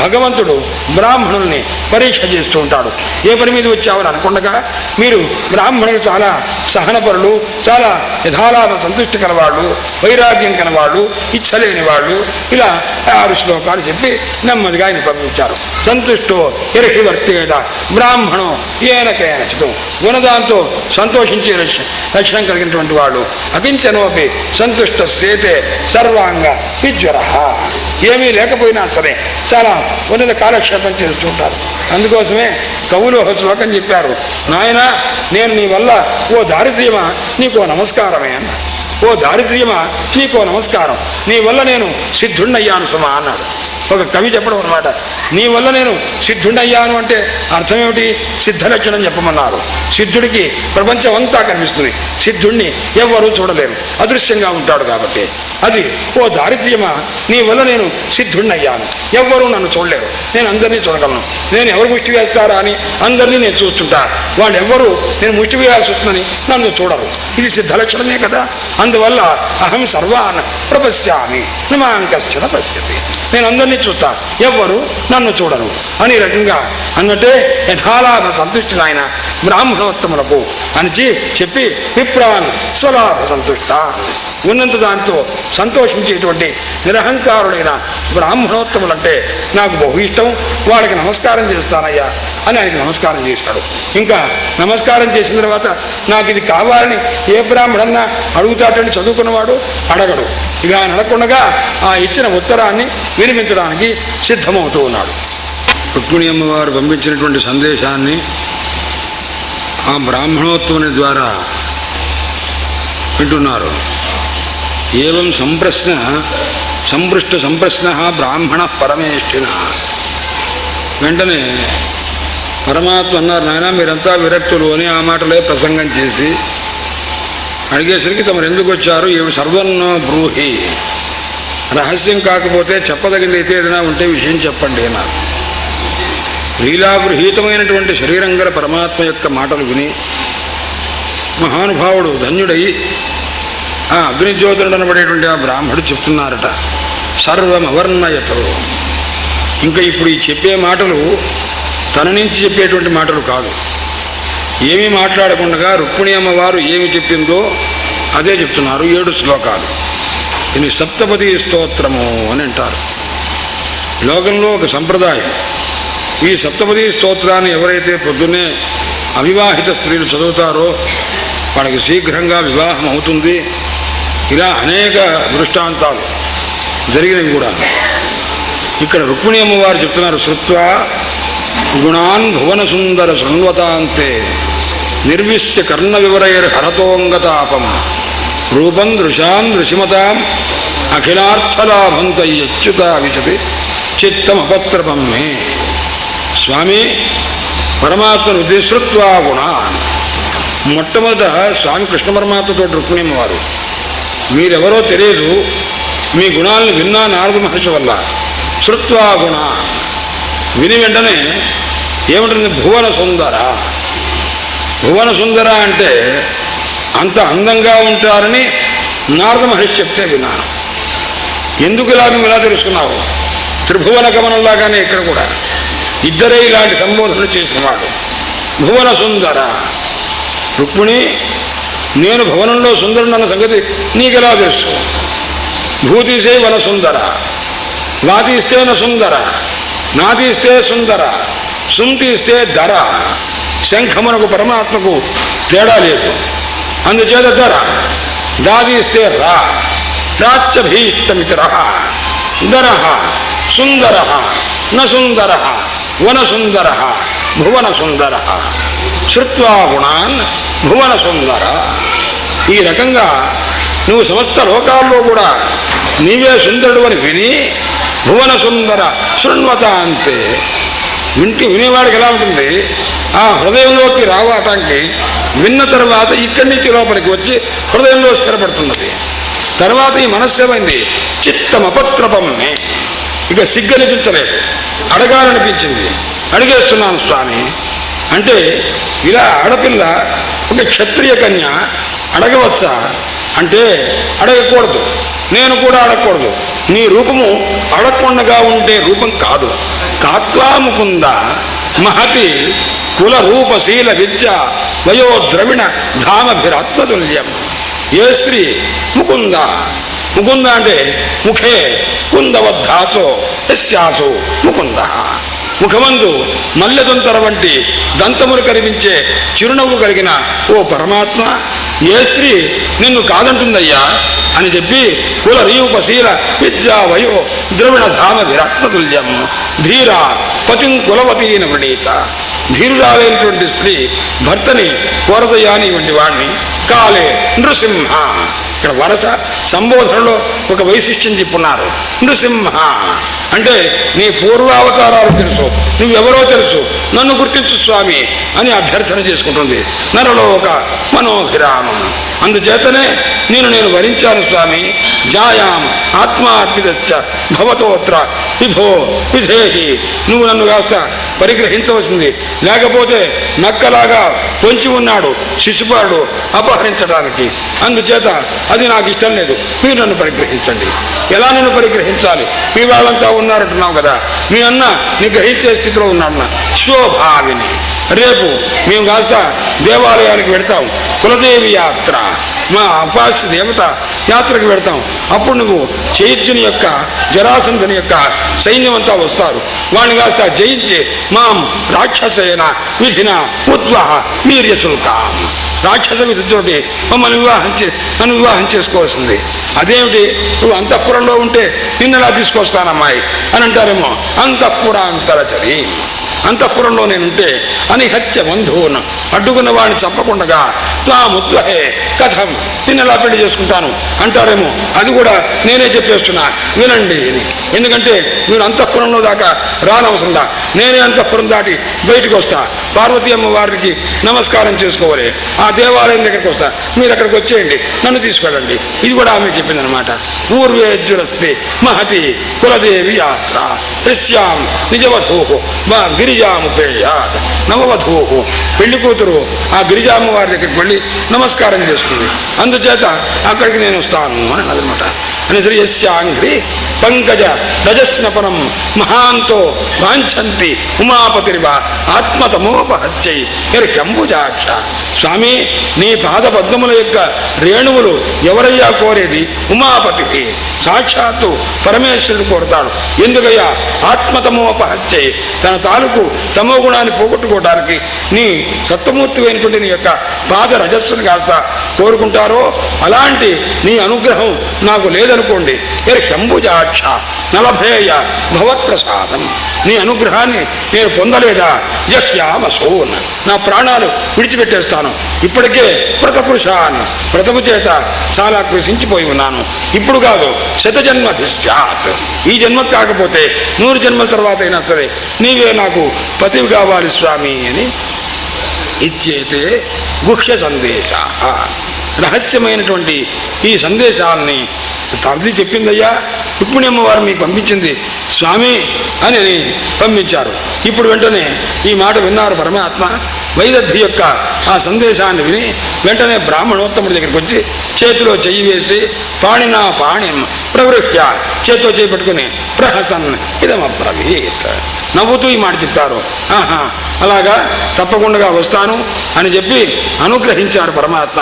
భగవంతుడు బ్రాహ్మణుల్ని పరీక్ష చేస్తూ ఉంటాడు. ఏ పని మీద వచ్చావని అనకుండగా మీరు బ్రాహ్మణులు చాలా సహనపరులు, చాలా యథాలాభ సంతుష్టి కలవాళ్ళు, వైరాగ్యం కలవాళ్ళు, ఇచ్చలేని వాళ్ళు, ఇలా 6 శ్లోకాలు చెప్పి నెమ్మదిగా ఆయన పంపించారు. సంతుష్టో ఎరహి వర్తేద బ్రాహ్మణో ఏనకైన చితం, గుణదాంతో సంతోషించే లక్షణం కలిగినటువంటి వాళ్ళు. అకించనోపి సంతుష్ట సేతే సర్వాంగ విజ్వర, ఏమీ లేకపోయినా సరే చాలా ఉన్నత కాలక్షేపం చేస్తుంటారు. అందుకోసమే కవులు ఒక శ్లోకం చెప్పారు, నాయన నేను నీ వల్ల ఓ దారిద్ర్యమా నీకో నమస్కారమే అన్న. ఓ దారిద్ర్యమా నీకో నమస్కారం, నీ వల్ల నేను సిద్ధుణ్ణయ్యాను సుమా అన్నాడు. ఒక కవి చెప్పడం అనమాట. నీ వల్ల నేను సిద్ధుడయ్యాను అంటే అర్థం ఏమిటి? సిద్ధలక్షణం చెప్పమన్నారు. సిద్ధుడికి ప్రపంచం అంతా కనిపిస్తుంది, సిద్ధుణ్ణి ఎవ్వరూ చూడలేరు, అదృశ్యంగా ఉంటాడు కాబట్టి. అది ఓ దారిద్ర్యమా నీ వల్ల నేను సిద్ధుణ్ణయ్యాను, ఎవ్వరూ నన్ను చూడలేరు, నేను అందరినీ చూడగలను. నేను ఎవరు ముష్టి వేస్తారా అని అందరినీ నేను చూస్తుంటా, వాళ్ళు ఎవ్వరూ నేను ముష్టి వేయాల్సి వస్తుందని నన్ను చూడరు. ఇది సిద్ధలక్షణమే కదా. అందువల్ల అహం సర్వాన్ ప్రపశ్యామి నమాంకశ్చన పశ్యతి, నేను అందరినీ చూస్తా, ఎవ్వరు నన్ను చూడరు అని రకంగా అన్నట్టే యథాలాభ సంతుష్టి ఆయన బ్రాహ్మణోత్తములకు అని చెప్పి విప్రాన్ స్వలాభ సంతుష్ట, ఉన్నంత దాంతో సంతోషించేటువంటి నిరహంకారుడైన బ్రాహ్మణోత్తములంటే నాకు బహు ఇష్టం, వాళ్ళకి నమస్కారం చేస్తానయ్యా అని ఆయనకి నమస్కారం చేశాడు. ఇంకా నమస్కారం చేసిన తర్వాత నాకు ఇది కావాలని ఏ బ్రాహ్మణన్నా అడుగుతాటని చదువుకున్నవాడు అడగడు. ఇక ఆయన అడగకుండా ఆ ఇచ్చిన ఉత్తరాన్ని వినిపించడానికి సిద్ధమవుతూ ఉన్నాడు. రుక్మిణి అమ్మవారు పంపించినటువంటి సందేశాన్ని ఆ బ్రాహ్మణోత్తముని ద్వారా వింటున్నారు. ఏవం సంపృష్ట సంప్రశ్న బ్రాహ్మణ పరమేష్ఠిన. వెంటనే పరమాత్మ అన్నారు, నాయన మీరంతా విరక్తులు అని ఆ మాటలే ప్రసంగం చేసి అడిగేసరికి తమరు ఎందుకు వచ్చారు, ఏమి సర్వన్నో బ్రూహి, రహస్యం కాకపోతే చెప్పదగింది అయితే ఏదైనా ఉంటే విషయం చెప్పండి అన్నారు. లీలాగృహీతమైనటువంటి శరీరం గల పరమాత్మ యొక్క మాటలు విని మహానుభావుడు ధన్యుడై ఆ అగ్నిజ్యోతుడు అనబడేటువంటి ఆ బ్రాహ్మడు చెప్తున్నారట, సర్వం అవర్ణయతో. ఇంకా ఇప్పుడు ఈ చెప్పే మాటలు తన నుంచి చెప్పేటువంటి మాటలు కాదు, ఏమీ మాట్లాడకుండా రుక్మిణి అమ్మవారు ఏమి చెప్పిందో అదే చెప్తున్నారు. 7 శ్లోకాలు. దీన్ని సప్తపది స్తోత్రము అని అంటారు. లోకంలో ఒక సంప్రదాయం, ఈ సప్తపది స్తోత్రాన్ని ఎవరైతే పొద్దున్నే అవివాహిత స్త్రీలు చదువుతారో వాళ్ళకి శీఘ్రంగా వివాహం అవుతుంది. ఇలా అనేక దృష్టాంతాలు జరిగినవి కూడా. ఇక్కడ రుక్మిణి అమ్మవారు చెప్తున్నారు, శృత్వా గుణాన్ భువన సుందర శృణ్వతాంతే నిర్విశ్య కర్ణ వివరైర్హరతోంగతాపం రూపం దృశాన్ దృశిమతాం అఖిలార్థలాభంత అచ్యుత విశతి చిత్తమపత్రపం మే. స్వామి పరమాత్మను ఉద్దేశృత్వా గుణాన్. మొట్టమొదట స్వామి కృష్ణ పరమాత్మతో రుక్మిణి అమ్మవారు, మీరెవరో తెలియదు, మీ గుణాలను విన్నా నారద మహర్షి వల్ల. శృత్వా గుణ, విని వెంటనే ఏమిటంది, భువన సుందర. భువన సుందర అంటే అంత అందంగా ఉంటారని నారద మహర్షి చెప్తే విన్నాను. ఎందుకు ఇలా నువ్వు ఇలా తెలుసుకున్నావు? త్రిభువన గమనంలాగానే ఇక్కడ కూడా ఇద్దరే ఇలాంటి సంబోధనలు చేసినవాడు. భువన సుందర. రుక్మిణి, నేను భవనంలో సుందరుడన్న సంగతి నీకెలా తెలుసు? భూతీసే వన సుందర, వాతీస్తే న సుందర, నాతీస్తే సుందర, సుంతీస్తే ధర. శంఖమునకు పరమాత్మకు తేడా లేదు, అందుచేత ధర. దాదీస్తే రా, రాచ్చభీష్టమితర. ధర సుందర న సుందర వన సుందర భువన సుందర. శ్రుత్వా గుణాన్ భువన సుందర. ఈ రకంగా నువ్వు సమస్త లోకాల్లో కూడా నీవే సుందరుడు అని విని భువన సుందర శృణ్వత అంతే. వినేవాడికి ఎలా ఉంటుంది, ఆ హృదయంలోకి రావటానికి విన్న తర్వాత ఇక్కడి నుంచి లోపలికి వచ్చి హృదయంలో స్థిరపడుతున్నది. తర్వాత ఈ మనస్సు ఏమైంది, చిత్తమపత్రపమ్మే. ఇక సిగ్గనిపించలేదు, అడగాలనిపించింది, అడిగేస్తున్నాను స్వామి అంటే. ఇలా ఆడపిల్ల ఒక క్షత్రియ కన్య అడగవచ్చా అంటే అడగకూడదు, నేను కూడా అడగకూడదు. నీ రూపము అడగకుండా ఉండే రూపం కాదు. కాత్వాముకుంద మహతి కుల రూపశీల విద్య వయో ద్రవిణ ధామభిరాత్మతుల్యం. ఏ స్త్రీ ముకుంద, ముకుంద అంటే ముఖే కుందవద్ధాసో యస్యాసో ముకుంద, ముఖమందు మల్లెదొంతర వంటి దంతములు కనిపించే చిరునవ్వు కలిగిన ఓ పరమాత్మ, ఏ స్త్రీ నిన్ను కాదంటుందయ్యా అని చెప్పి కుల రూపశీల విద్యా వయో ద్రవిణ ధామ విరక్తతుల్యం ధీర పతిం కులవతీన ప్రణీత. ధీరురాలైనటువంటి స్త్రీ భర్తని కోరదయాని వంటి వాణ్ణి కాలే నృసింహ. ఇక్కడ వరస సంబోధనలో ఒక వైశిష్ట్యం చెప్పున్నారు. నృసింహ అంటే నీ పూర్వావతారాలు తెలుసు, నువ్వెవరో తెలుసు, నన్ను గుర్తించు స్వామి అని అభ్యర్థన చేసుకుంటుంది. నరలోక మనోభిరామం. అందుచేతనే నేను వరించాను స్వామి. జాయాం ఆత్మార్పిత భవతోత్ర విభో విధేహి. నువ్వు నన్ను కాస్త పరిగ్రహించవలసింది, లేకపోతే నక్కలాగా పొంచి ఉన్నాడు శిశుపాలుడు అపహరించడానికి. అందుచేత అది నాకు ఇష్టం లేదు, మీరు నన్ను పరిగ్రహించండి. ఎలా నన్ను పరిగ్రహించాలి? మీ వాళ్ళంతా ఉన్నారంటున్నావు కదా, మీ అన్న నీ గ్రహించే స్థితిలో ఉన్నాడు. శోభావిని. రేపు మేము కాస్త దేవాలయానికి వెడతాం, కులదేవి యాత్ర, మా అపాస్య దేవత యాత్రకు వెడతాం. అప్పుడు నువ్వు చైత్యుని యొక్క జరాసంధుని యొక్క సైన్యం అంతా వస్తారు. వాడిని కాస్త జయించి మాం రాక్షసేన విధిన ఉద్వహ వీర్యశుల్కాం. రాక్షస విధితోటి మమ్మల్ని నన్ను వివాహం చేసుకోవాల్సింది. అదేమిటి, నువ్వు అంతఃపురంలో ఉంటే నిన్నలా తీసుకొస్తానమ్మాయి అని అంటారేమో. అంతఃపురాంతరచరి, అంతఃపురంలో నేనుంటే అనిహత్య బంధువును అడ్డుకున్న వాడిని చంపకుండా త్వాముద్వహే కథం నిన్నలా పెళ్లి చేసుకుంటాను అంటారేమో. అది కూడా నేనే చెప్పేస్తున్నా, వినండి అని. ఎందుకంటే మీరు అంతఃపురంలో దాకా రానవసరంలా, నేనే అంతఃపురం దాటి బయటకు వస్తా. పార్వతీ అమ్మ వారికి నమస్కారం చేసుకోవాలి, ఆ దేవాలయం దగ్గరికి వస్తా, మీరు అక్కడికి వచ్చేయండి, నన్ను తీసుకెళ్ళండి. ఇది కూడా ఆమె చెప్పిందనమాట. పూర్వేజ్జురస్తి మహతి కులదేవి యాత్ర యస్యాం నిజవధూ గిరిజాముపేయాత్. నవవధూ పెళ్లి కూతురు ఆ గిరిజామ్మ వారి దగ్గరికి వెళ్ళి నమస్కారం చేస్తుంది. అందుచేత అక్కడికి నేను వస్తాను అని అన్నదనమాట. అనేసరి యస్యాంఘ్రి పంకజ రజస్నపనం మహాంతో వాంఛంతి ఉమాపతిరివ ఆత్మతమోపహత్యై హిర్హ్యంబుజాక్ష. స్వామి, నీ పాద పద్మముల యొక్క రేణువులు ఎవరయ్యా కోరేది? ఉమాపతి, సాక్షాత్తు పరమేశ్వరుడు కోరుతాడు. ఎందుకయ్యా? ఆత్మతమోపహత్యై, తన తాలూకు తమో గుణాన్ని పోగొట్టుకోవడానికి నీ సత్వమూర్తి అయినటువంటి నీ యొక్క పాద రజస్సును కాస్త కోరుకుంటారో అలాంటి నీ అనుగ్రహం నాకు లేదనుకోండి. శంభుజాక్ష నలభేయ భవత్ప్రసాదం. నీ అనుగ్రహాన్ని నేను పొందలేదా? జహ్యామసోన్, నా ప్రాణాలు విడిచిపెట్టేస్తాను. ఇప్పటికే వ్రతపురుషాన్, వ్రతము చేత చాలా కృషించిపోయి ఉన్నాను. ఇప్పుడు కాదు, శతజన్మభిస్యాత్. ఈ జన్మ కాకపోతే 100 జన్మల తర్వాత అయినా సరే నీవే నాకు పతివి కావాలి స్వామి అని ఇచ్చేతే గుహ్య సందేశ. రహస్యమైనటువంటి ఈ సందేశాలని తల్లి చెప్పిందయ్యా, రుక్మిణి అమ్మవారు మీకు పంపించింది స్వామి అని పంపించారు. ఇప్పుడు వెంటనే ఈ మాట విన్నారు పరమాత్మ. వైదగ్ధి యొక్క ఆ సందేశాన్ని విని వెంటనే బ్రాహ్మణోత్తముడి దగ్గరికి వచ్చి చేతిలో చెయ్యి వేసి పాణినా పాణిం ప్రగృహ్య, చేతితో చేపట్టుకుని ప్రహసన్ ఇదమబ్రవీత్, నవ్వుతూ ఈ మాట చెప్తారు. ఆహా, అలాగా తప్పకుండా వస్తాను అని చెప్పి అనుగ్రహించారు పరమాత్మ.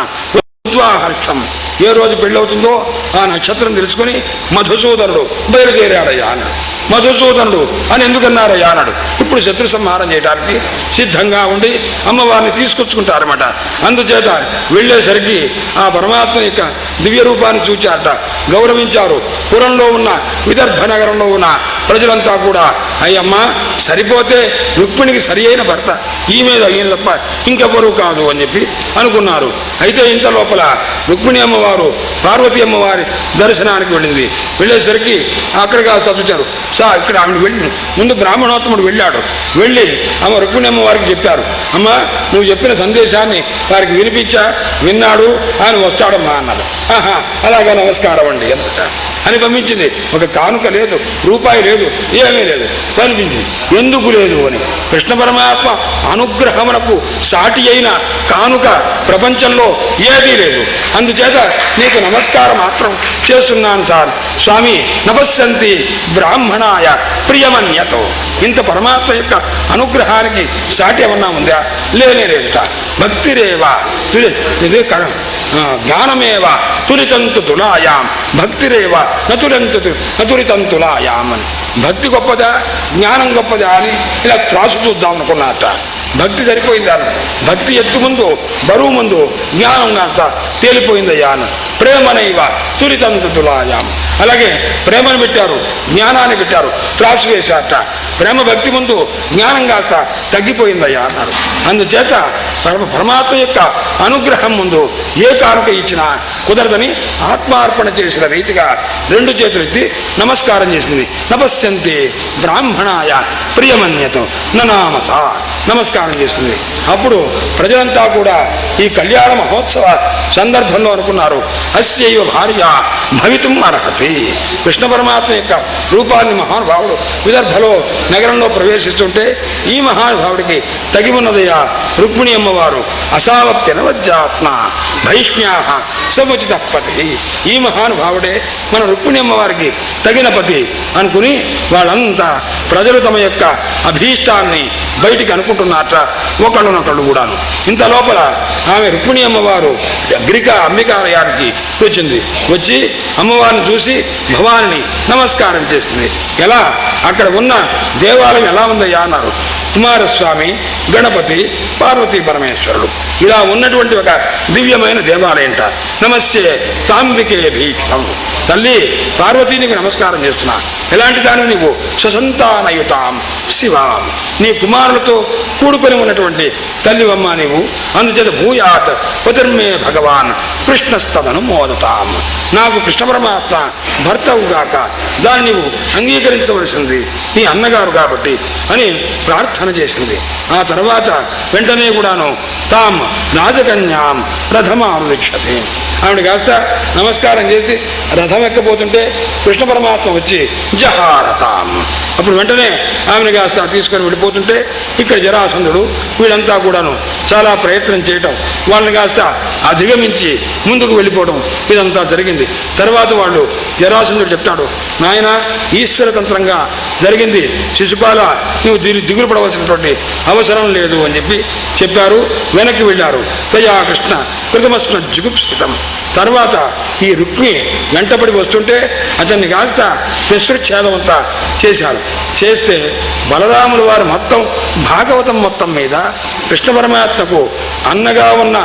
హర్షం, ఏ రోజు పెళ్ళవుతుందో ఆ నక్షత్రం తెలుసుకుని మధుసూదనుడు బయలుదేరాడయ్యా అన్నాడు. మధుసూదనుడు అని ఎందుకన్నారయ్యా అన్నాడు. ఇప్పుడు శత్రు సంహారం చేయడానికి సిద్ధంగా ఉండి అమ్మవారిని తీసుకొచ్చుకుంటారన్నమాట. అందుచేత వెళ్ళేసరికి ఆ పరమాత్మ యొక్క దివ్య రూపాన్ని చూచారట, గౌరవించారు. పురంలో ఉన్న విదర్భ నగరంలో ఉన్న ప్రజలంతా కూడా అయ్యమ్మ సరిపోతే రుక్మిణికి సరి అయిన భర్త ఈమె ఈయన తప్ప ఇంకెవరూ కాదు అని చెప్పి అనుకున్నారు. అయితే ఇంత లోపల రుక్మిణి అమ్మవారు పార్వతీ అమ్మవారి దర్శనానికి వెళ్ళింది. వెళ్ళేసరికి అక్కడికి చదువుతారు. ఇక్కడ ఆమె వెళ్ళి ముందు బ్రాహ్మణోత్తముడు వెళ్ళాడు. వెళ్ళి ఆమె రుక్మిణి అమ్మవారికి చెప్పారు, అమ్మ నువ్వు చెప్పిన సందేశాన్ని వారికి వినిపించా, విన్నాడు, ఆయన వస్తాడమ్మా అన్నారు. ఆహా, అలాగా నమస్కారం అండి అన్నట. అని పంపించింది. ఒక కానుక లేదు, రూపాయి లేదు, ఏమీ లేదు పంపించింది. ఎందుకు లేదు అని, కృష్ణ పరమాత్మ అనుగ్రహమునకు సాటి అయిన కానుక ప్రపంచంలో ఏదీ లేదు. అందుచేత నీకు నమస్కారం మాత్రం చేస్తున్నాను సార్. స్వామి నపశ్యంతి బ్రాహ్మణాయ ప్రియమన్యతో. ఇంత పరమాత్మ యొక్క అనుగ్రహానికి సాటి ఏమన్నా ఉందా? లేనే లేదుట. భక్తిరేవా ఇది జ్ఞానమేవ తులితంతు తులాయాం భక్తిరేవ నతులితంతు తులాయాం అని. భక్తి గొప్పదా జ్ఞానం గొప్పదా అని ఇలా త్రాసు చూద్దాం అనుకున్నట్ట. భక్తి సరిపోయిందా? భక్తి ఎత్తు ముందు బరువు ముందు జ్ఞానం అంత తేలిపోయిందయ్యా అని. ప్రేమనైవ తులితంతు తులాయాం. అలాగే ప్రేమను పెట్టారు, జ్ఞానాన్ని పెట్టారు, త్రాసు వేశారట. ప్రేమ భక్తి ముందు జ్ఞానం కాస్త తగ్గిపోయిందయ్యా అన్నారు. అందుచేత పరమాత్మ యొక్క అనుగ్రహం ముందు ఏ కానుక ఇచ్చినా కుదరదని ఆత్మార్పణ చేసిన రీతిగా రెండు చేతులు ఎత్తి నమస్కారం చేసింది. నపశ్యంతి బ్రాహ్మణాయ ప్రియమన్యతో ననామస నమస్కారం చేసింది. అప్పుడు ప్రజలంతా కూడా ఈ కళ్యాణ మహోత్సవ సందర్భంలో అనుకున్నారు, అస్యైవ భార్య భవితుం అర్హతి. కృష్ణ పరమాత్మ యొక్క రూపాన్ని మహానుభావుడు విదర్భలో నగరంలో ప్రవేశిస్తుంటే ఈ మహానుభావుడికి తగి ఉన్నదయ్యా రుక్మిణి అమ్మవారు. అసావప్తినవజ్జాత్మ భైష్మ్యా సముచిత పతి. ఈ మహానుభావుడే మన రుక్మిణి అమ్మవారికి తగిన పతి అనుకుని వాళ్ళంతా ప్రజలు తమ యొక్క అభీష్టాన్ని బయటికి అనుకుంటున్నారట ఒకళ్ళనొకళ్ళు కూడాను. ఇంత లోపల ఆమె రుక్మిణి అమ్మవారు అంబికాలయానికి వచ్చింది. వచ్చి అమ్మవారిని చూసి భవానిని నమస్కారం చేసింది. ఎలా అక్కడ ఉన్న దేవాలయం ఎలా ఉందయ్యా అన్నారు. కుమారస్వామి, గణపతి, పార్వతీ పరమేశ్వరుడు ఇలా ఉన్నటువంటి ఒక దివ్యమైన దేవాలయంట. నమస్తే సాంబికే భీక్షం. తల్లి పార్వతీనికి నమస్కారం చేస్తున్నా. ఎలాంటి దానివి నీవు? స్వసంతానయుతాం శివాం. నీ కుమారులతో కూడుకొని ఉన్నటువంటి తల్లివమ్మ నీవు. అందుచేత భూయాత్ పతిర్మే భగవాన్ కృష్ణస్తదను మోదతాం. నాకు కృష్ణ పరమాత్మ భర్తవుగాక, దాన్ని నీవు అంగీకరించవలసింది నీ అన్నగారు కాబట్టి అని ప్రార్థన చేసింది. ఆ తర్వాత వెంటనే కూడాను తాం రాజకన్యాం రథమానుక్షతే. ఆవిడ కాస్త నమస్కారం చేసి రథం ఎక్కబోతుంటే కృష్ణ పరమాత్మ వచ్చి జహారతాం. అప్పుడు వెంటనే ఆమెను కాస్త తీసుకొని వెళ్ళిపోతుంటే ఇక్కడ జరాసంధుడు వీళ్ళంతా కూడాను చాలా ప్రయత్నం చేయటం, వాళ్ళని కాస్త అధిగమించి ముందుకు వెళ్ళిపోవడం ఇదంతా జరిగింది. తర్వాత వాళ్ళు జరాసంధుడు చెప్తాడు, నాయన ఈశ్వరతంత్రంగా జరిగింది, శిశుపాల నువ్వు దిగులు పడవలసినటువంటి అవసరం లేదు అని చెప్పారు. వెనక్కి వెళ్ళారు. తయా కృష్ణ కృతమస్మ జుగుప్సితం. తర్వాత ఈ రుక్మి వెంటబడి వస్తుంటే అతన్ని కాస్త శస్త్రఛేదం అంతా చేశారు. చేస్తే బలరాములు వారు మొత్తం భాగవతం మొత్తం మీద కృష్ణ పరమాత్మకు అన్నగా ఉన్న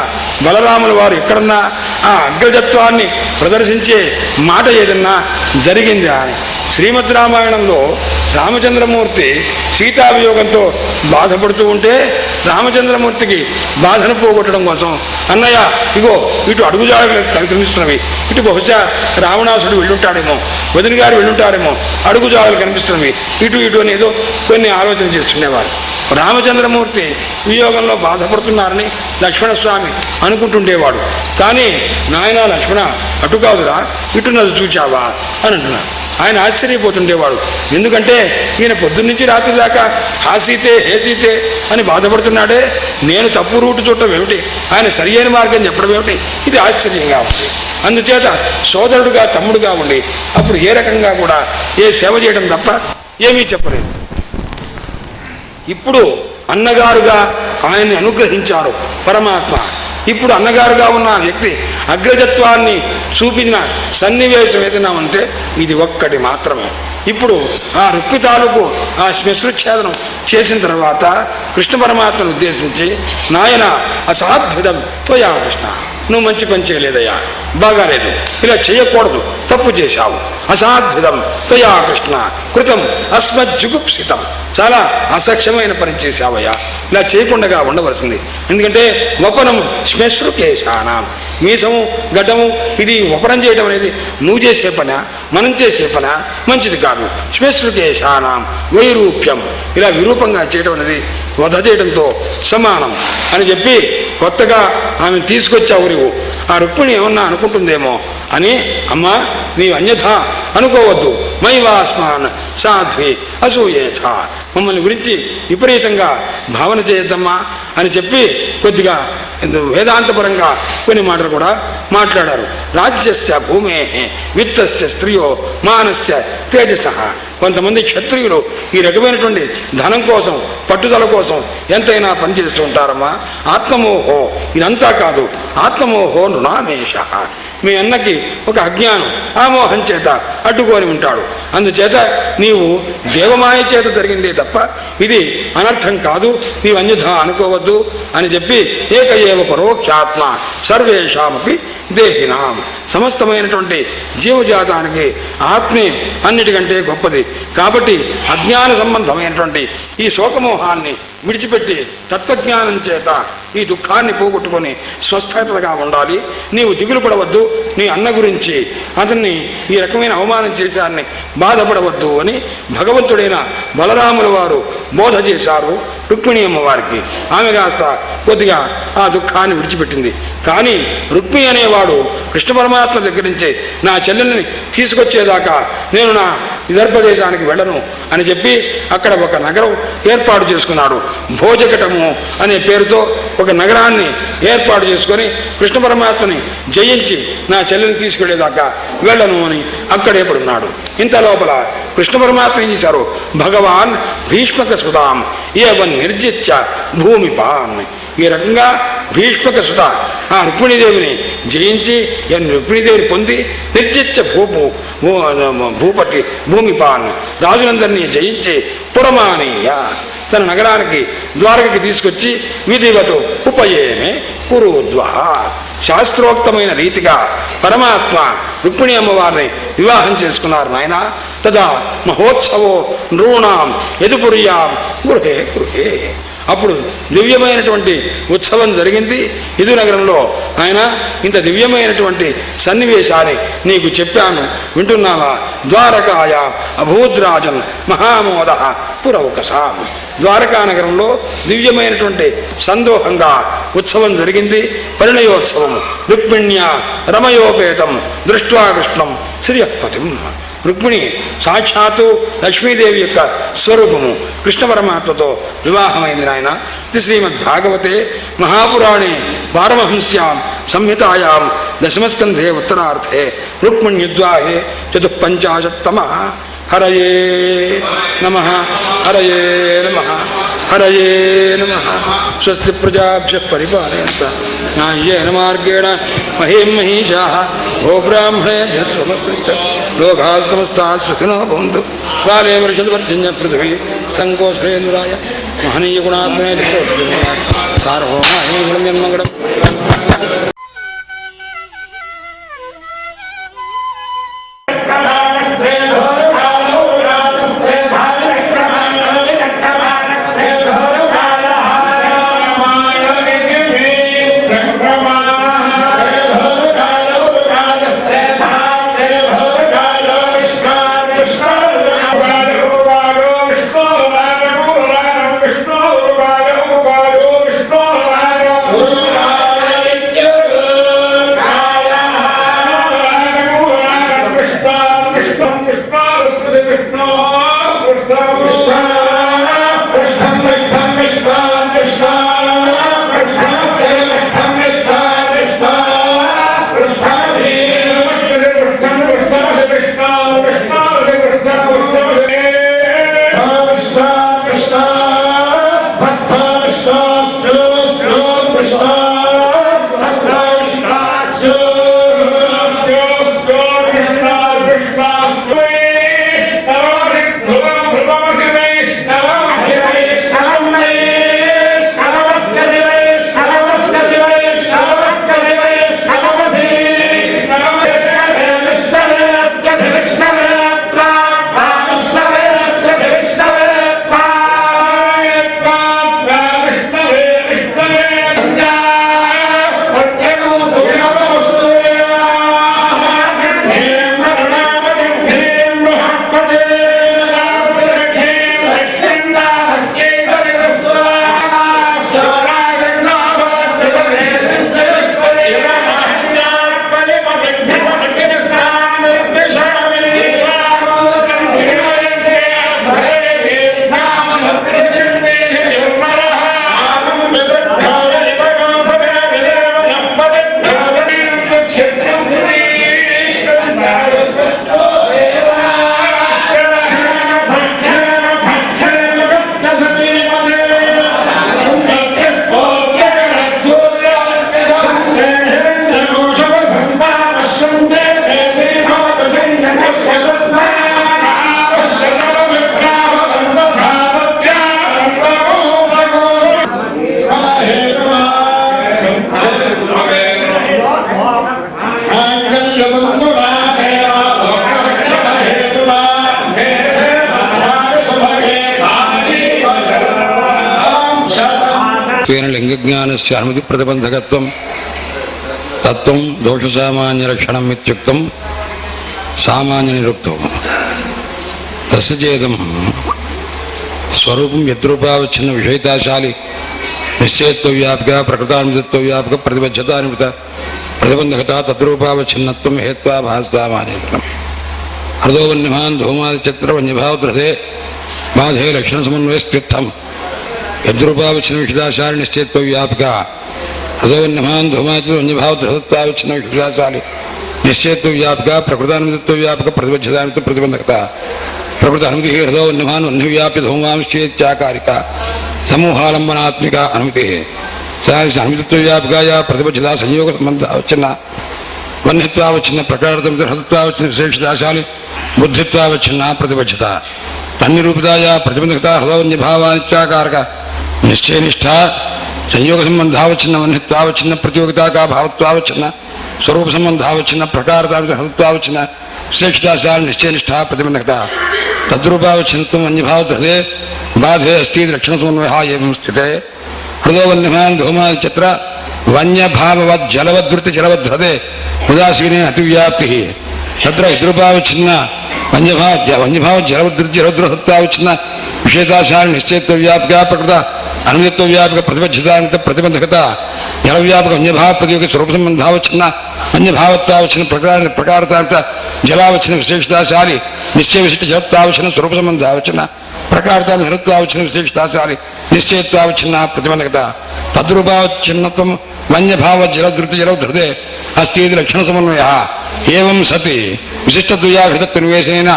బలరాముల వారు ఎక్కడన్నా ఆ అగ్రజత్వాన్ని ప్రదర్శించే మాట ఏదన్నా జరిగిందా అని. శ్రీమద్ రామాయణంలో రామచంద్రమూర్తి సీతావియోగంతో బాధపడుతూ ఉంటే రామచంద్రమూర్తికి బాధను పోగొట్టడం కోసం అన్నయ్య ఇగో ఇటు అడుగుజాడలు కనిపిస్తున్నవి, ఇటు బహుశా రావణాసుడు వెళ్ళుంటాడేమో, వదిన గారు వెళ్ళుంటారేమో, అడుగుజాడలు కనిపిస్తున్నవి, ఇటు ఇటు అని ఏదో కొన్ని ఆలోచన చేస్తుండేవారు. రామచంద్రమూర్తి వియోగంలో బాధపడుతున్నారని లక్ష్మణస్వామి అనుకుంటుండేవాడు. కానీ నాయన లక్ష్మణ అటు కాదురా ఇటున్నది చూచావా అని అంటున్నారు. ఆయన ఆశ్చర్యపోతుండేవాడు. ఎందుకంటే ఈయన పొద్దున్నుంచి రాత్రి దాకా హాసీతే హేసీతే అని బాధపడుతున్నాడే, నేను తప్పు రూటు చూడటం ఏమిటి, ఆయన సరి అయిన మార్గం చెప్పడం ఏమిటి, ఇది ఆశ్చర్యంగా ఉంది. అందుచేత సోదరుడుగా తమ్ముడుగా ఉండి అప్పుడు ఏ రకంగా కూడా ఏ సేవ చేయడం తప్ప ఏమీ చెప్పలేదు. ఇప్పుడు అన్నగారుగా ఆయన్ని అనుగ్రహించారు పరమాత్మ. ఇప్పుడు అన్నగారుగా ఉన్న వ్యక్తి అగ్రజత్వాన్ని చూపిన సన్నివేశం ఏదైనా ఉంటే ఇది ఒక్కటి మాత్రమే. ఇప్పుడు ఆ రుక్మి తాలూకు ఆ శ్మశ్రుచ్ఛేదనం చేసిన తర్వాత కృష్ణ పరమాత్మను ఉద్దేశించి, నాయన అసాధ్యుతం త్వయా కృష్ణ, నువ్వు మంచి పని చేయలేదయ్యా, బాగాలేదు, ఇలా చేయకూడదు, తప్పు చేశావు. అసాధ్యుతం త్వయా కృష్ణ కృతం అస్మజ్జుగుప్సితం, చాలా అసఖ్యమైన పని చేశావయ్యా, ఇలా చేయకుండా ఉండవలసింది. ఎందుకంటే వపనము శ్మశ్రుకేశానాం, మీసము గడ్డము ఇది వపనం చేయడం అనేది నువ్వు చేసే పనా మనం చేసే పనా, మంచిది కాదు. శ్మశ్రుకేశానాం వైరూప్యం, ఇలా విరూపంగా చేయడం అనేది వధ చేయడంతో సమానం అని చెప్పి కొత్తగా ఆమెను తీసుకొచ్చావు. నువ్వు ఆ రుక్మిణి ఏమన్నా అనుకుంటుందేమో అని అమ్మా నీవు అన్యథా అనుకోవద్దు, మైవాస్మాన్ సాధ్వి అసూయేథ, మమ్మల్ని గురించి విపరీతంగా భావన చేయొద్దమ్మా అని చెప్పి కొద్దిగా వేదాంతపరంగా కొన్ని మాటలు కూడా మాట్లాడారు. రాజ్యస్య భూమే విత్తస్య స్త్రియో మానస్య తేజస. కొంతమంది క్షత్రియులు ఈ రకమైనటువంటి ధనం కోసం, పట్టుదల కోసం ఎంతైనా పనిచేస్తూ ఉంటారమ్మా. ఆత్మమోహో ఇదంతా కాదు, ఆత్మమోహో నృణామేష. మీ అన్నకి ఒక అజ్ఞానం, ఆ మోహం చేత అడ్డుకొని ఉంటాడు. అందుచేత నీవు దేవమాయ చేత జరిగిందే తప్ప ఇది అనర్థం కాదు, నీవు అన్యథా అనుకోవద్దు అని చెప్పి ఏక ఏవ పరోక్షాత్మ సర్వేషామపి దేహినాం, సమస్తమైనటువంటి జీవజాతానికి ఆత్మే అన్నిటికంటే గొప్పది. కాబట్టి అజ్ఞాన సంబంధమైనటువంటి ఈ శోకమోహాన్ని విడిచిపెట్టి తత్వజ్ఞానం చేత ఈ దుఃఖాన్ని పోగొట్టుకొని స్వస్థతగా ఉండాలి. నీవు దిగులు పడవద్దు, నీ అన్న గురించి అతన్ని ఈ రకమైన అవమానం చేశారని బాధపడవద్దు అని భగవంతుడైన బలరాముల వారు బోధ చేశారు రుక్మిణి అమ్మవారికి. ఆమె కాస్త కొద్దిగా ఆ దుఃఖాన్ని విడిచిపెట్టింది. కానీ రుక్మిణి అనేవాడు కృష్ణ పరమాత్మ దగ్గర నుంచి నా చెల్లెల్ని తీసుకొచ్చేదాకా నేను నా విదర్భదేశానికి వెళ్ళను అని చెప్పి అక్కడ ఒక నగరం ఏర్పాటు చేసుకున్నాడు. భోజకటము అనే పేరుతో ఒక నగరాన్ని ఏర్పాటు చేసుకొని కృష్ణ పరమాత్మని జయించి నా చెల్లెల్ని తీసుకెళ్లేదాకా వెళ్ళను అని అక్కడే పడున్నాడు. ఇంత లోపల కృష్ణ పరమాత్మ ఏం చేశారు, భగవాన్ భీష్మక సుతాం ఏవన్ నిర్జిత్య భూమిపాన్. ఈ రకంగా భీష్మక సుత ఆ రుక్మిణీదేవిని జయించి రుక్మిణీదేవిని పొంది నిర్జిత్య భూపతి భూమిపాన్, రాజులందరినీ జయించి పురమానీయ తన నగరానికి ద్వారకకి తీసుకొచ్చి విధివతో ఉపయేమే కురుద్వ. శాస్త్రోక్తమైన రీతిగా పరమాత్మ రుక్మిణి అమ్మవారిని వివాహం చేసుకున్నారు నాయన. తదా మహోత్సవో నృణాం యదుపుర్యాం గృహే గృహే. అప్పుడు దివ్యమైనటువంటి ఉత్సవం జరిగింది యదునగరంలో. ఆయన ఇంత దివ్యమైనటువంటి సన్నివేశాన్ని నీకు చెప్పాను, వింటున్నావా? ద్వారకాయా అభూద్రాజన్ మహామోద పురౌకసాం. ద్వారకా నగరంలో దివ్యమైనటువంటి సందోహంగా ఉత్సవం జరిగింది, పరిణయోత్సవం. రుక్మిణ్యా రమయోపేతం దృష్ట్వా కృష్ణం శ్రియపతిం. రుక్మిణి సాక్షాత్తు లక్ష్మీదేవి యొక్క స్వరూపము కృష్ణ పరమాత్మతో వివాహమైంది నాయన. ఇది శ్రీమద్భాగవతే మహాపురాణే పారమహంస్యాం సంహితాయాం దశమస్కంధే ఉత్తరార్థే రుక్మిణ్యుద్వాహే చతుఃపంచాశత్తమ. హరయే నమః, హరయే నమః, హరయే నమః. స్వస్తి ప్రజాభ్యః పరిపాలయంత న్యాయేన మార్గేణ మహీం మహీషాః గోబ్రాహ్మణేభ్యः శుభమస్తు. లోకాः సమస్తాः సుఖినో భవంతు. కాలే వర్షద్వర్జన్య పృథివీ సంకోచరేంద్రాయ మహనీయ గుణాత్మనే సార్వభౌమాయ మంగళం జన్మంగళం. Viष्nu నిశ్చయత్వేన లింగజ్ఞానస్య అనుమతి ప్రతిబంధకత్వం తత్వం దోషసామాన్యరక్షణం ఇత్యుక్తం సామాన్య నిరుక్తం. తస్య చేదం స్వరూపం యద్రూపావచ్ఛిన్న విషయితాశాలి నిశ్చయత్వ వ్యాపక ప్రకృతానుమితత్వ వ్యాపక ప్రతిబద్ధతానుమిత ప్రతిబంధకత తద్రూపావచ్ఛిన్నత్వం హేత్వా భాసామాన్యకరం. హృదోవన్యమాన్ ధూమాదిచత్ర వన్యభావద్రథే బాధే లక్షణ సమన్వయస్త్యుత్థం యద్రూపావచ్ఛిన్న విషితాశాలి నిశ్చయత్వ వ్యాపక హృదోవన్యమాన్ ధూమాదిచత్ర వన్యభావద్రథత్వావచ్ఛిన్న విషితాశాలి నిశ్చయత్వ వ్యాపక ప్రకృతానుమితత్వ వ్యాపక ప్రతిబద్ధతానుమిత ప్రతిబంధకత ప్రకృత అనుమతి హృదోవన్యమాన్ వన్యవ్యాప్య ధూమాంశ్చేత్యాకారిక సమూహాలంబనాత్మిక అనుమతి అనుమితత్వ వ్యాపకాయ ప్రతిబద్ధత సంయోగ సంబంధావచ్ఛిన్న వన్యత్వావచ్ఛిన్న ప్రకారతం హృదత్వావచ్ఛిన్న విశేషదాశాలి బుద్ధిత్వావచ్ఛిన్న ప్రతిబద్ధత తన్నిరూపితాయ ప్రతిబంధకత హృదోన్యభావానిత్యాకారక నిశ్చయనిష్ట సంయోగ సంబంధావచ్ఛిన్న వన్యత్వావచ్ఛిన్న ప్రతియోగితాకా భావత్వావచ్ఛిన్న స్వరూప సంబంధావచ్ఛిన్న ప్రకారతావిత హృదత్వావచ్ఛిన్న విశేషదాశాలి నిశ్చయనిష్ట ప్రతిబంధకత తద్రూపావచ్ఛిన్నత్వం వన్యభావధే బాధే అస్తి లక్షణ సమన్వయ ఏం స్థితే హృదోవన్యమాన్ ధూమాదిచత్ర వన్యభావవద్ జలవద్వృత్తి జలవద్హృదే ఉదాసీనే అతివ్యాప్తి తత్ర ఇతరూపావచ్ఛిన్న వన్యభావ జలవద్వృత్తి జలవద్హత్వావచ్ఛిన్న విషేదాశాలి నిశ్చయత్వ వ్యాపక ప్రకృత అనుమితత్వ వ్యాపక ప్రతిబద్ధతానిమిత ప్రతిబంధకత జలవ్యాపక వన్యభావ ప్రతియోగి స్వరూప సంబంధావచ్ఛిన్న వన్యభావత్వావచ్ఛిన్న ప్రకారతానిమిత జలావచ్ఛిన్న విశేషదాశాలి నిశ్చయ విశిష్ట జలత్వావచ్ఛిన్న స్వరూప సంబంధావచ్ఛిన్న ప్రకారతాన్ని హృత్వావచ్ఛిన్న విశేషదాశాలి నిశ్చయత్వావచ్ఛిన్న ప్రతిబంధకత తద్రూపావచ్ఛిన్నత్వం వన్యభావ జలధృతి జలధృతే అస్తి లక్షణ సమన్వయ ఏం సతి విశిష్టద్వయాఘృతత్వనివేశనేన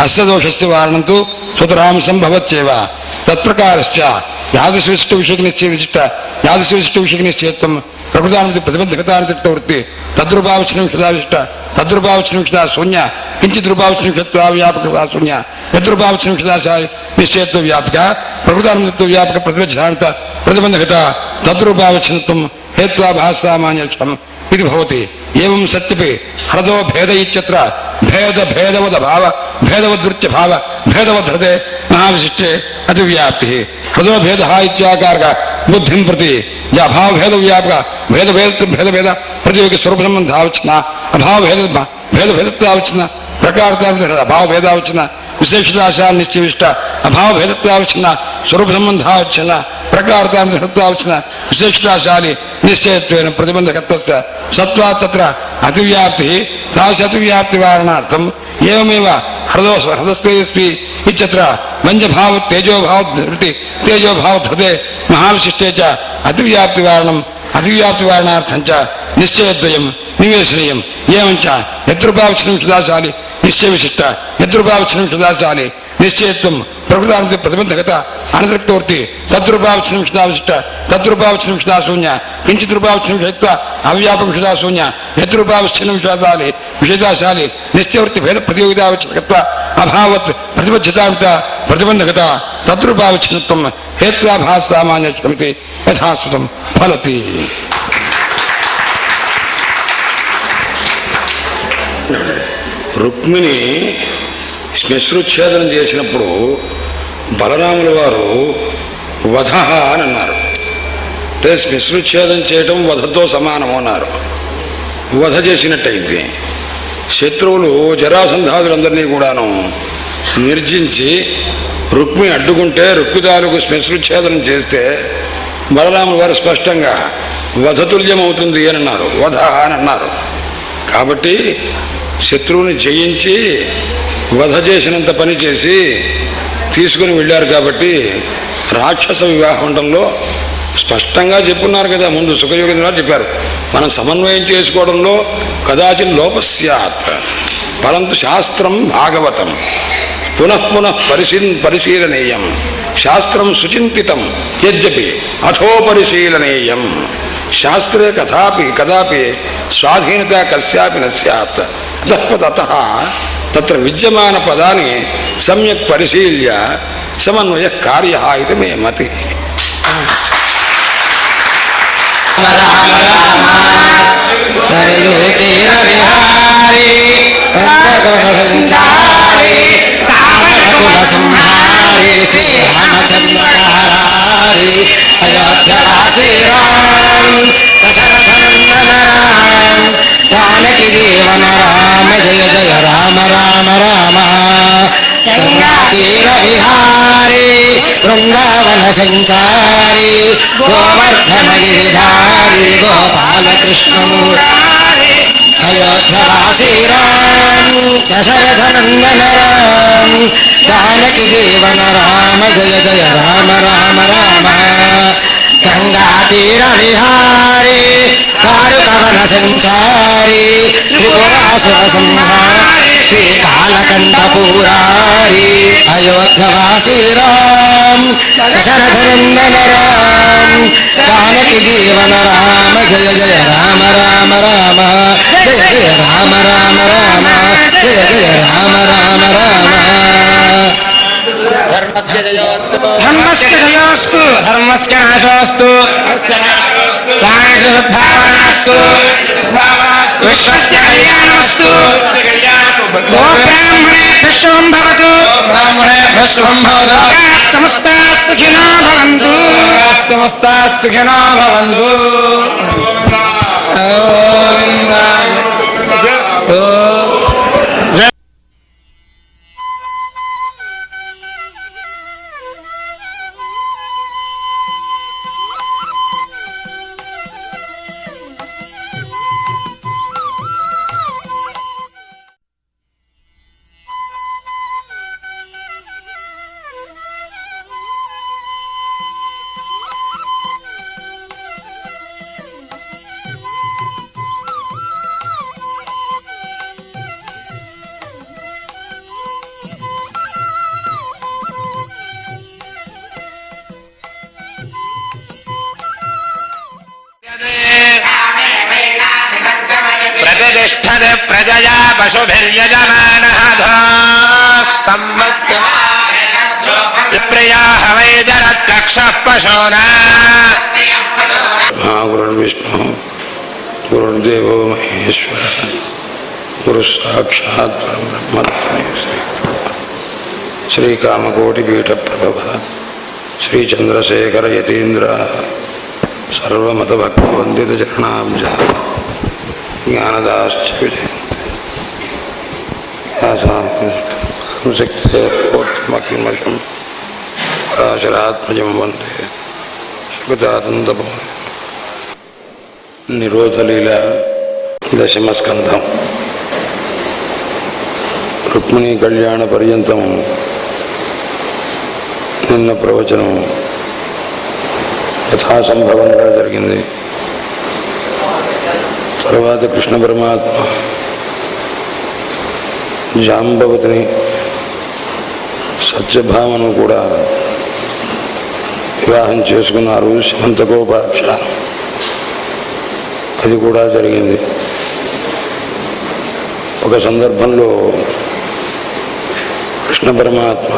అస్య దోషస్య వారణంతు సుతరాంశం భవత్యేవ తత్ప్రకారశ్చ యాదృశవిశిష్ట విషయనిశ్చయ విశిష్ట యాదృశవిశిష్ట విషయనిశ్చయత్వం ప్రకృతానుమతి ప్రతిబంధకతానువృత్తి తద్రూపావచ్ఛిన్న విషదావిశిష్ట తద్రూపావచ్ఛిన్న విషదా శూన్య కించిత్ రూపావచ్ఛిన్న విషత్వా వ్యాపక శూన్య యద్రూపావచ్ఛిన్న విషదా నిశ్చయత్వ వ్యాపక ప్రకృతానుమితత్వ వ్యాపక ప్రతిబద్ధత ప్రతిబంధకత తద్రూపావచ్ఛిన్నత్వం హేత్వా భాసామాన్యక్షం ఇది భవతి. ఏం సత్యపి హృదో భేద ఇత్యత్ర భేద భేదవద భావ భేదవద్వృత్య భావ భేదవద్ధతే మహావిశిష్టే అతివ్యాప్తి హృదో భేద ఇత్యాకారక బుద్ధిం ప్రతి అభావ భేద వ్యాపక భేద భేద భేద భేద ప్రతియోగి స్వరూప సంబంధావచ్ఛిన్న అభావ భేద భేద భేదత్వావచ్ఛిన్న ప్రకారతానిమిత అభావ భేదావచ్ఛిన్న విశేషదాశాలి నిశ్చయవిష్ట అభావ భేదత్వావచ్ఛిన్న స్వరూప సంబంధావచ్ఛిన్న ప్రకారతానిమిత హృత్వావచ్ఛిన్న విశేషదాశాలి నిశ్చయత్వేన ప్రతిబంధకత్వస్య సత్వా తత్ర అతివ్యాప్తి తాసి అతివ్యాప్తి వారణార్థం ఏమేవ హృదస్పేస్వి ఇత్యత్ర వంజభావ తేజోభావధృతి తేజోభావధృతే మహావిశిష్టే చ అతివ్యాప్తి వారణం అతివ్యాప్తి వారణార్థం చ నిశ్చయద్వయం నివేశనీయం. ఏమంచ యద్రూపావచ్ఛిన్న విశదాశాలి నిశ్చయ విశిష్ట యద్రూపావచ్ఛిన్న విశదాశాలి నిశ్చయత్వం ప్రకృతానుమతి ప్రతిబంధకత అనతిరిక్తవృత్తి తద్రూపావచ్ఛిన్న విశదావిశిష్ట తద్రూపావచ్ఛిన్న విశదాశూన్య కించిత్ రూపావచ్ఛిన్న విషయత్వ అవ్యాపక విషదాశూన్య యద్రూపావచ్ఛిన్న విషదాలి విషదాశాలి నిశ్చయవృత్తి భేద ప్రతియోగితావచ్ఛిన్నకత్వ అభావత్ ప్రతిబద్ధతామిత ప్రతిబంధకత తద్రూపావచ్ఛిన్నత్వం హేత్వా భాసామాన్యక్షమితి యథాశ్రుతం ఫలతి. రుక్మిణి శ్మశ్రుచ్ఛేదనం చేసినప్పుడు బలరాముల వారు వధ అని అన్నారు. అంటే శ్మశ్రుచ్ఛేదం చేయటం వధతో సమానము అన్నారు. వధ చేసినట్టయింది. శత్రువులు జరాసంధాదులందరినీ కూడాను నిర్జించి రుక్మి అడ్డుకుంటే రుక్మిదాలకు శ్మశ్రుచ్ఛేదనం చేస్తే బలరాముల వారు స్పష్టంగా వధతుల్యమవుతుంది అని అన్నారు. వధ అని అన్నారు. కాబట్టి శత్రువుని జయించి వధ చేసినంత పని చేసి తీసుకుని వెళ్ళారు. కాబట్టి రాక్షస వివాహంలో స్పష్టంగా చెప్పున్నారు కదా. ముందు సుఖయోగేంద్ర చెప్పారు, మనం సమన్వయం చేసుకోవడంలో కదాచిన్ లోపస్యాత్ పరంతు శాస్త్రం భాగవతం పునః పునః పరిశీలనేయం శాస్త్రం సుచింతితం యద్యపి అథో పరిశీలనేయం శాస్త్రే కదాపి స్వాధీనత కస్యాపి న స్యాత్ తత్పదతః తత్ర విద్యమాన పదాన్ని సమ్యక్ పరిశీల్య సమన్వయ కార్య ఇది మే మతి. శ్రీ రామచంద్రహారి అయోధ్యవాసి జయ జయ రామ రామ రామ గంగాతీర విహారీ బృందావన సంచారీ గోవర్ధన గిరిధారీ గోపాలకృష్ణ మురారీ అయోధ్యవాసీ రామ్ దశరథ నందన రామ్ జానకి జీవన రామ జయ జయ రామ రామ రామ గంగాతీర విహారీ దారుకవన సంచారీ త్రిపురాసుర సంహారీ శ్రీకాళకంఠపురారీ అయోధ్యవాసీ రామ్ దశరథ నందన రామ్ జానకి జీవన రామ జయ జయ రామ రామ రామ జయ జయ రామ రామ రామ జయ జయ రామ రామ రామ ధర్మస్య జయోస్తు ధర్మస్య నాశోస్తు ప్రాణశుద్ధావనాస్తు విశ్వస్య కళ్యాణమస్తు గోబ్రాహ్మణేభ్యః శుభం భవతు బ్రాహ్మణేభ్యః శుభం భవతు సమస్తాః సుఖినో భవంతు సమస్తాః సుఖినో భవంతు ప్రతిష్టద ప్రజయా పశుభిర్యజమానః ధోస్తమ్మస్య విప్రయాః వై జరత్కక్షః పశూనా గురుర్విష్ణు గురుర్దేవో మహేశ్వరః గురు సాక్షాత్ పరబ్రహ్మ తస్మై శ్రీకామకోటిపీఠ ప్రభవ శ్రీచంద్రశేఖర యతీంద్ర సర్వమత భక్త వందిత చరణాబ్జ జ్ఞానదాశ్చ విజయంతిశక్తిమకిల్మషం పరాశరాత్మజం వందే సుగతానందపౌర్ణమి. నిరోధలీల దశమస్కంధం. రుక్మిణీ కళ్యాణ పర్యంతం నిన్న ప్రవచనం యథాసంభవంగా జరిగింది. తర్వాత కృష్ణ పరమాత్మ జాంబవతిని సత్యభామను కూడా వివాహం చేసుకున్నారు. శమంతకోపాఖ్యానం అది కూడా జరిగింది. ఒక సందర్భంలో కృష్ణ పరమాత్మ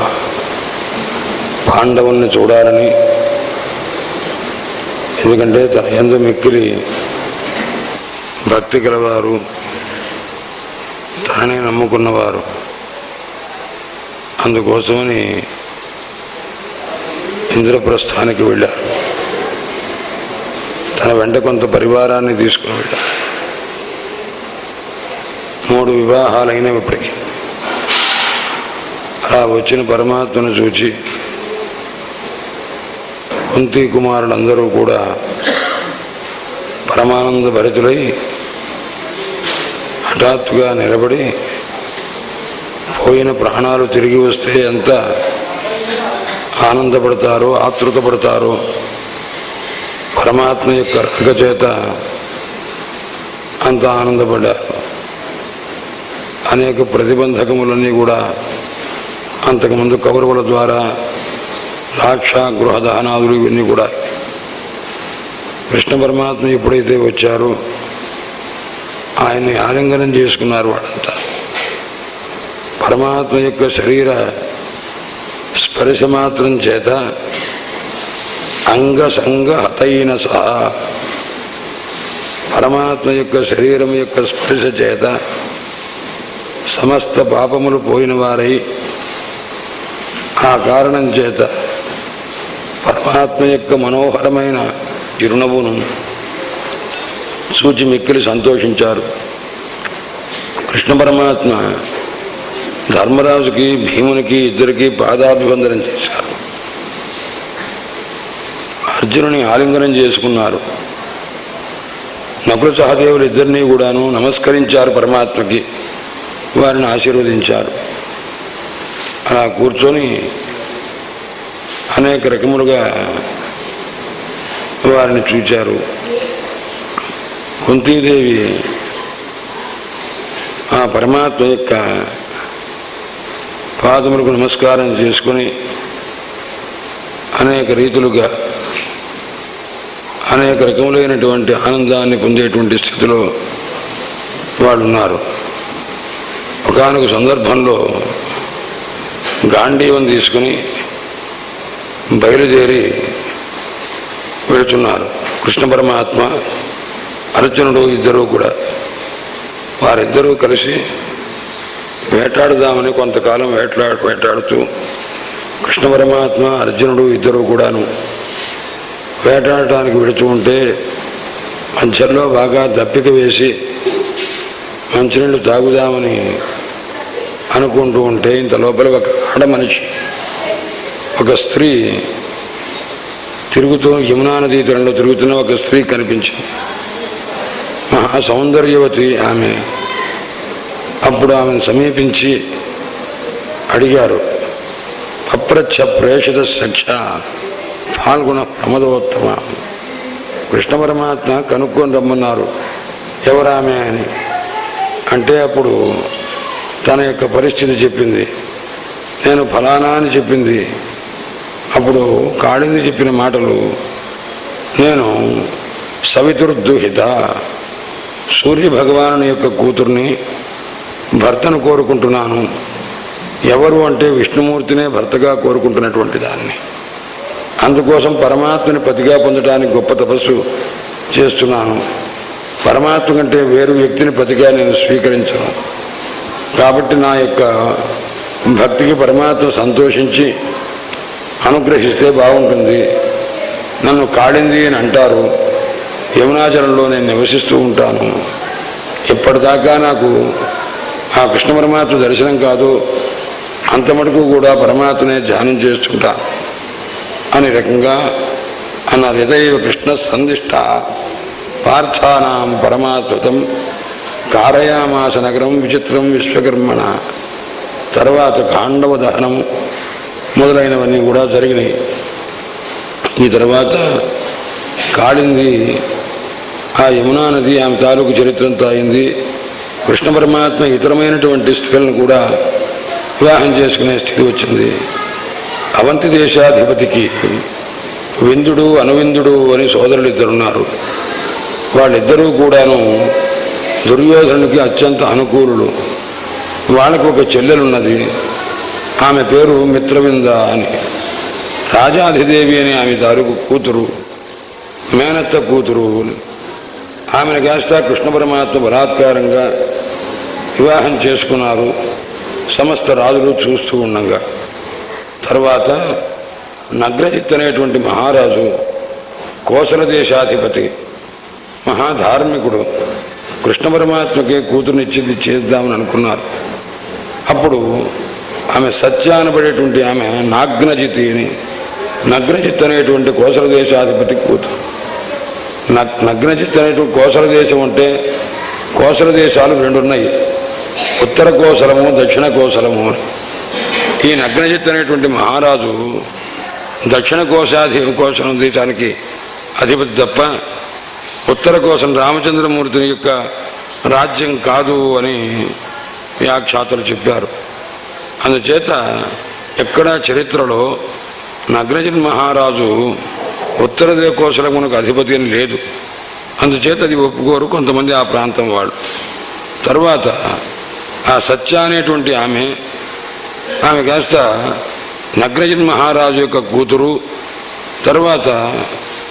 పాండవుల్ని చూడాలని, ఎందుకంటే తన యందు మిక్కిలి భక్తి గలవారు, తనని నమ్ముకున్నవారు, అందుకోసమని ఇంద్రప్రస్థానికి వెళ్ళారు. తన వెంట కొంత పరివారాన్ని తీసుకుని వెళ్ళారు. 3 వివాహాలైనవి ఇప్పటికీ. అలా వచ్చిన పరమాత్మను చూచి కుంతి కుమారులందరూ కూడా పరమానంద భరితులై హఠాత్తుగా నిలబడి పోయిన ప్రాణాలు తిరిగి వస్తే ఎంత ఆనందపడతారో, ఆతృతపడతారో, పరమాత్మ యొక్క రాక చేత అంత ఆనందపడ్డారు. అనేక ప్రతిబంధకములన్నీ కూడా అంతకుముందు కౌరవుల ద్వారా లాక్ష గృహ దహనాదులు ఇవన్నీ కూడా కృష్ణ పరమాత్మ ఎప్పుడైతే వచ్చారో ఆయన్ని ఆలింగనం చేసుకున్నారు వాళ్ళంతా. పరమాత్మ యొక్క శరీర స్పర్శ మాత్రం చేత అంగసంగ హతైన సహా, పరమాత్మ యొక్క శరీరం యొక్క స్పర్శ చేత సమస్త పాపములు పోయిన వారై, ఆ కారణం చేత పరమాత్మ యొక్క మనోహరమైన చిరునవ్వును చూచి మిక్కిలి సంతోషించారు. కృష్ణ పరమాత్మ ధర్మరాజుకి భీమునికి ఇద్దరికి పాదాభివందనం చేశారు. అర్జునుని ఆలింగనం చేసుకున్నారు. నకుల సహదేవులు ఇద్దరినీ కూడాను నమస్కరించారు పరమాత్మకి, వారిని ఆశీర్వదించారు. అలా కూర్చొని అనేక రకములుగా వారిని చూచారు. కుంతీదేవి ఆ పరమాత్మ యొక్క పాదములకు నమస్కారం చేసుకుని అనేక రీతులుగా అనేక రకములైనటువంటి ఆనందాన్ని పొందేటువంటి స్థితిలో వాళ్ళు ఉన్నారు. ఒకానొక సందర్భంలో గాంధీవం తీసుకుని బయలుదేరి వెళుతున్నారు. కృష్ణ పరమాత్మ అర్జునుడు ఇద్దరూ కూడా. వారిద్దరూ కలిసి వేటాడుదామని కొంతకాలం వేటాడుతూ కృష్ణ పరమాత్మ అర్జునుడు ఇద్దరూ కూడాను వేటాడటానికి వెళుతూ ఉంటే మధ్యలో బాగా దప్పిక వేసి మంచినీళ్ళు తాగుదామని అనుకుంటూ ఉంటే ఇంత లోపల ఒక ఆడ మనిషి, ఒక స్త్రీ తిరుగుతూ యమునా నదీ తీరంలో తిరుగుతున్న ఒక స్త్రీ కనిపించింది. మహా సౌందర్యవతి ఆమె. అప్పుడు ఆమెను సమీపించి అడిగారు, పప్రచ్ఛ ప్రేషిత సఖ్య ఫాల్గుణ ప్రమదోత్తమ. కృష్ణ పరమాత్మ కనుక్కొని రమ్మన్నారు ఎవరామె అని. అంటే అప్పుడు తన యొక్క పరిస్థితి చెప్పింది. నేను ఫలానా అని చెప్పింది. అప్పుడు కాళింది చెప్పిన మాటలు, నేను సవితుర్దుహిత, సూర్యభగవాను యొక్క కూతుర్ని భర్తను కోరుకుంటున్నాను. ఎవరు అంటే విష్ణుమూర్తినే భర్తగా కోరుకుంటున్నటువంటి దాన్ని. అందుకోసం పరమాత్మని పతిగా పొందడానికి గొప్ప తపస్సు చేస్తున్నాను. పరమాత్మ కంటే వేరు వ్యక్తిని పతిగా నేను స్వీకరించను. కాబట్టి నా యొక్క భక్తికి పరమాత్మ సంతోషించి అనుగ్రహిస్తే బాగుంటుంది. నన్ను కాళింది అని అంటారు. యమునాచలంలో నేను నివసిస్తూ ఉంటాను. ఇప్పటిదాకా నాకు ఆ కృష్ణ పరమాత్మ దర్శనం కాదు, అంత మటుకు కూడా పరమాత్మనే ధ్యానం చేస్తుంటాను అని రకంగా అన్నారు. యదైవ కృష్ణ సందిష్ట పార్థానాం పరమాత్మతం కారయామాస నగరం విచిత్రం విశ్వకర్మణ. తర్వాత ఖాండవ దహనం మొదలైనవన్నీ కూడా జరిగినాయి. ఈ తర్వాత కాళింది ఆ యమునా నది ఆమె తాలూకు చరిత్రంతో అయింది. కృష్ణ పరమాత్మ ఇతరమైనటువంటి స్త్రీలను కూడా వివాహం చేసుకునే స్థితి వచ్చింది. అవంతి దేశాధిపతికి విందుడు అనువిందుడు అని సోదరులు ఇద్దరున్నారు. వాళ్ళిద్దరూ కూడాను దుర్యోధనునికి అత్యంత అనుకూలులు. వాళ్ళకు ఒక చెల్లెలున్నది. ఆమె పేరు మిత్రవింద అని. రాజాధిదేవి అని ఆమె తాలూకు కూతురు, మేనత్త కూతురు. ఆమెను కాస్త కృష్ణ పరమాత్మ బలాత్కారంగా వివాహం చేసుకున్నారు. సమస్త రాజులు చూస్తూ ఉండగా తర్వాత నగ్రజిత్ అనేటువంటి మహారాజు, కోసల దేశాధిపతి, మహాధార్మికుడు, కృష్ణ పరమాత్మకే కూతురునిచ్చింది చేద్దామని అనుకున్నారు. అప్పుడు ఆమె సత్య అనబడేటువంటి ఆమె నాగ్నజిత్ అని, నగ్నజిత్ అనేటువంటి కోసల దేశాధిపతి కూతురు. నగ్నజిత్ అనేటువంటి కోసల దేశం అంటే కోసల దేశాలు రెండు ఉన్నాయి, ఉత్తర కోసలము దక్షిణ కోసలము అని. ఈ నగ్నజిత్ అనేటువంటి మహారాజు దక్షిణ కోసల దేశానికి అధిపతి తప్ప ఉత్తర కోసం రామచంద్రమూర్తిని యొక్క రాజ్యం కాదు అని వ్యాఖ్యాతలు చెప్పారు. అందుచేత ఎక్కడా చరిత్రలో నగ్నజిత్ మహారాజు ఉత్తర కోసలమునకు అధిపతి అని లేదు. అందుచేత అది ఒప్పుకోరు కొంతమంది ఆ ప్రాంతం వాళ్ళు. తర్వాత ఆ సత్య అనేటువంటి ఆమె కాస్త నగ్నజిత్ మహారాజు యొక్క కూతురు. తర్వాత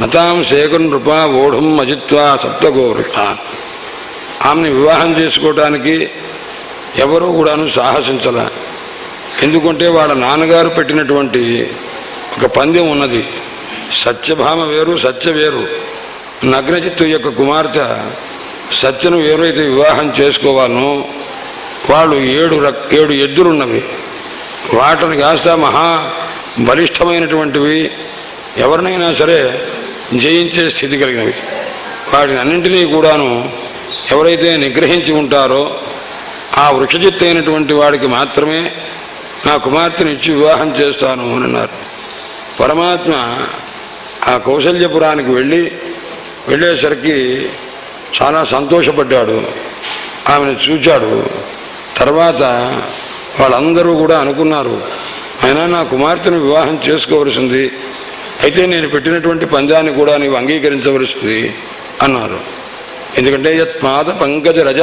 నతాం శేఖర్ నృపా ఓఢం అజిత్వా సప్తగోవృషాన్. ఆమెను వివాహం చేసుకోవడానికి ఎవరూ కూడాను సాహసించాల. ఎందుకంటే వాళ్ళ నాన్నగారు పెట్టినటువంటి ఒక పందెం ఉన్నది. సత్యభామ వేరు, సత్య వేరు. నగ్నజిత్తు యొక్క కుమార్తె సత్యను ఎవరైతే వివాహం చేసుకోవాలనో వాళ్ళు 7 ఎద్దులున్నవి. వాటిని కాస్త మహా బలిష్టమైనటువంటివి, ఎవరినైనా సరే జయించే స్థితి కలిగినవి. వాటిని అన్నింటినీ కూడాను ఎవరైతే నిగ్రహించి ఉంటారో ఆ వృషజిత్ అయినటువంటి వాడికి మాత్రమే నా కుమార్తెని ఇచ్చి వివాహం చేస్తాను అని అన్నారు. పరమాత్మ ఆ కౌసల్యపురానికి వెళ్ళేసరికి చాలా సంతోషపడ్డాడు. ఆమెను చూచాడు. తర్వాత వాళ్ళందరూ కూడా అనుకున్నారు, అయినా నా కుమార్తెను వివాహం చేసుకోవలసింది, అయితే నేను పెట్టినటువంటి పందాన్ని కూడా నీవు అంగీకరించవలసింది అన్నారు. ఎందుకంటే యత్మాద పంకజ రజ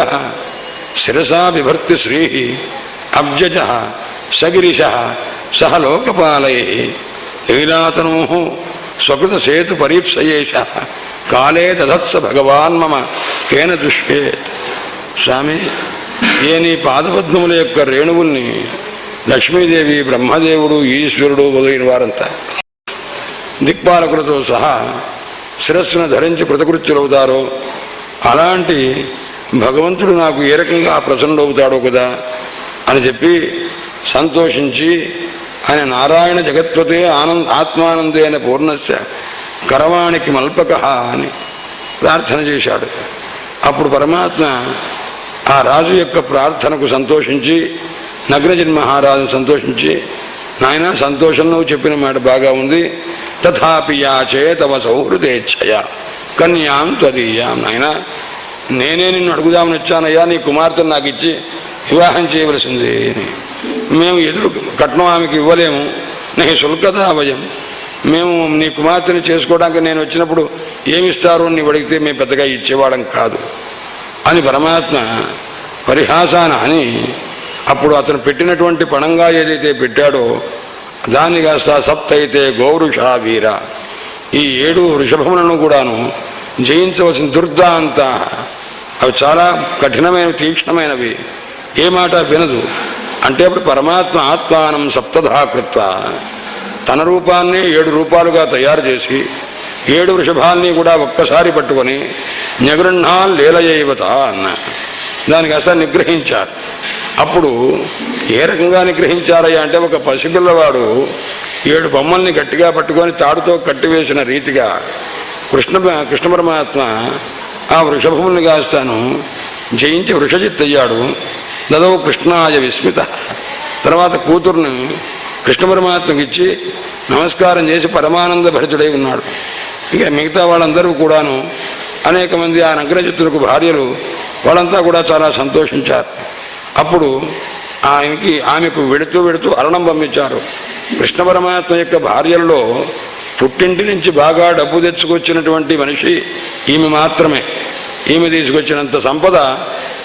శిరసా బిభర్తి శ్రీ అబ్జజ సగిరిశ సహ లోకపాలై లీలాతనూ స్వకృత సేతు పరీప్సయేష కాలే దధత్స భగవాన్ మమ కేన దుష్యేత్. స్వామి, ఏ నీ పాదపద్మముల యొక్క రేణువుల్ని లక్ష్మీదేవి, బ్రహ్మదేవుడు, ఈశ్వరుడు మొదలైన వారంతా దిక్పాలకులతో సహా శిరస్సును ధరించి కృతకృత్యులవుతారో అలాంటి భగవంతుడు నాకు ఏ రకంగా ప్రసన్నుడవుతాడో కదా అని చెప్పి సంతోషించి ఆయన నారాయణ జగత్వతే ఆత్మానందేన పూర్ణస్య కరవాణికి మల్పక అని ప్రార్థన చేశాడు. అప్పుడు పరమాత్మ ఆ రాజు యొక్క ప్రార్థనకు సంతోషించి, నగ్నజిన్ మహారాజును సంతోషించి, నాయన సంతోషం నువ్వు చెప్పిన మాట బాగా ఉంది, తథాపి యాచే తవ సౌహృదేచ్ఛయ కన్యాం త్వదీయాం. నాయన నేనే నిన్ను అడుగుదామని వచ్చానయ్యా, నీ కుమార్తెను నాకు ఇచ్చి వివాహం చేయవలసింది. మేము ఎదురు కట్నం ఆమెకి ఇవ్వలేము, నీ శుల్కతా భయం. మేము నీ కుమార్తెను చేసుకోవడానికి నేను వచ్చినప్పుడు ఏమిస్తారు నీవు అడిగితే మేము పెద్దగా ఇచ్చేవాళ్ళం కాదు అని పరమాత్మ పరిహాసాన అని అప్పుడు అతను పెట్టినటువంటి పణంగా ఏదైతే పెట్టాడో దాన్ని కాస్త సప్తైతే గౌరుషా వీర, ఈ 7 వృషభములను కూడాను జయించవలసిన దుర్దాంత, అవి చాలా కఠినమైనవి, తీక్ష్ణమైనవి, ఏ మాట వినదు. అంటే అప్పుడు పరమాత్మ ఆత్మానం సప్తధా కృత్వ తన రూపాన్ని 7 రూపాలుగా తయారు చేసి 7 వృషభాల్ని కూడా ఒక్కసారి పట్టుకొని న్యగృహ్ణాన్ లీలయైవత అన్న దానికి అసలు నిగ్రహించారు. అప్పుడు ఏ రకంగా నిగ్రహించారయ్యా అంటే, ఒక పసిపిల్లవాడు 7 బొమ్మల్ని గట్టిగా పట్టుకొని తాడుతో కట్టివేసిన రీతిగా కృష్ణ పరమాత్మ ఆ వృషభముని కాస్తాను జయించి వృషజిత్ అయ్యాడు. దదౌ కృష్ణాయ విస్మిత. తర్వాత కూతుర్ని కృష్ణ పరమాత్మకి ఇచ్చి నమస్కారం చేసి పరమానంద భరితుడై ఉన్నాడు. ఇక మిగతా వాళ్ళందరూ కూడాను అనేక మంది ఆ నగ్నజిత్తులకు భార్యలు వాళ్ళంతా కూడా చాలా సంతోషించారు. అప్పుడు ఆమెకు వెడుతూ అరణం పంపించారు. కృష్ణ పరమాత్మ యొక్క భార్యల్లో పుట్టింటి నుంచి బాగా డబ్బు తెచ్చుకొచ్చినటువంటి మనిషి ఈమె మాత్రమే. ఈమె తీసుకొచ్చినంత సంపద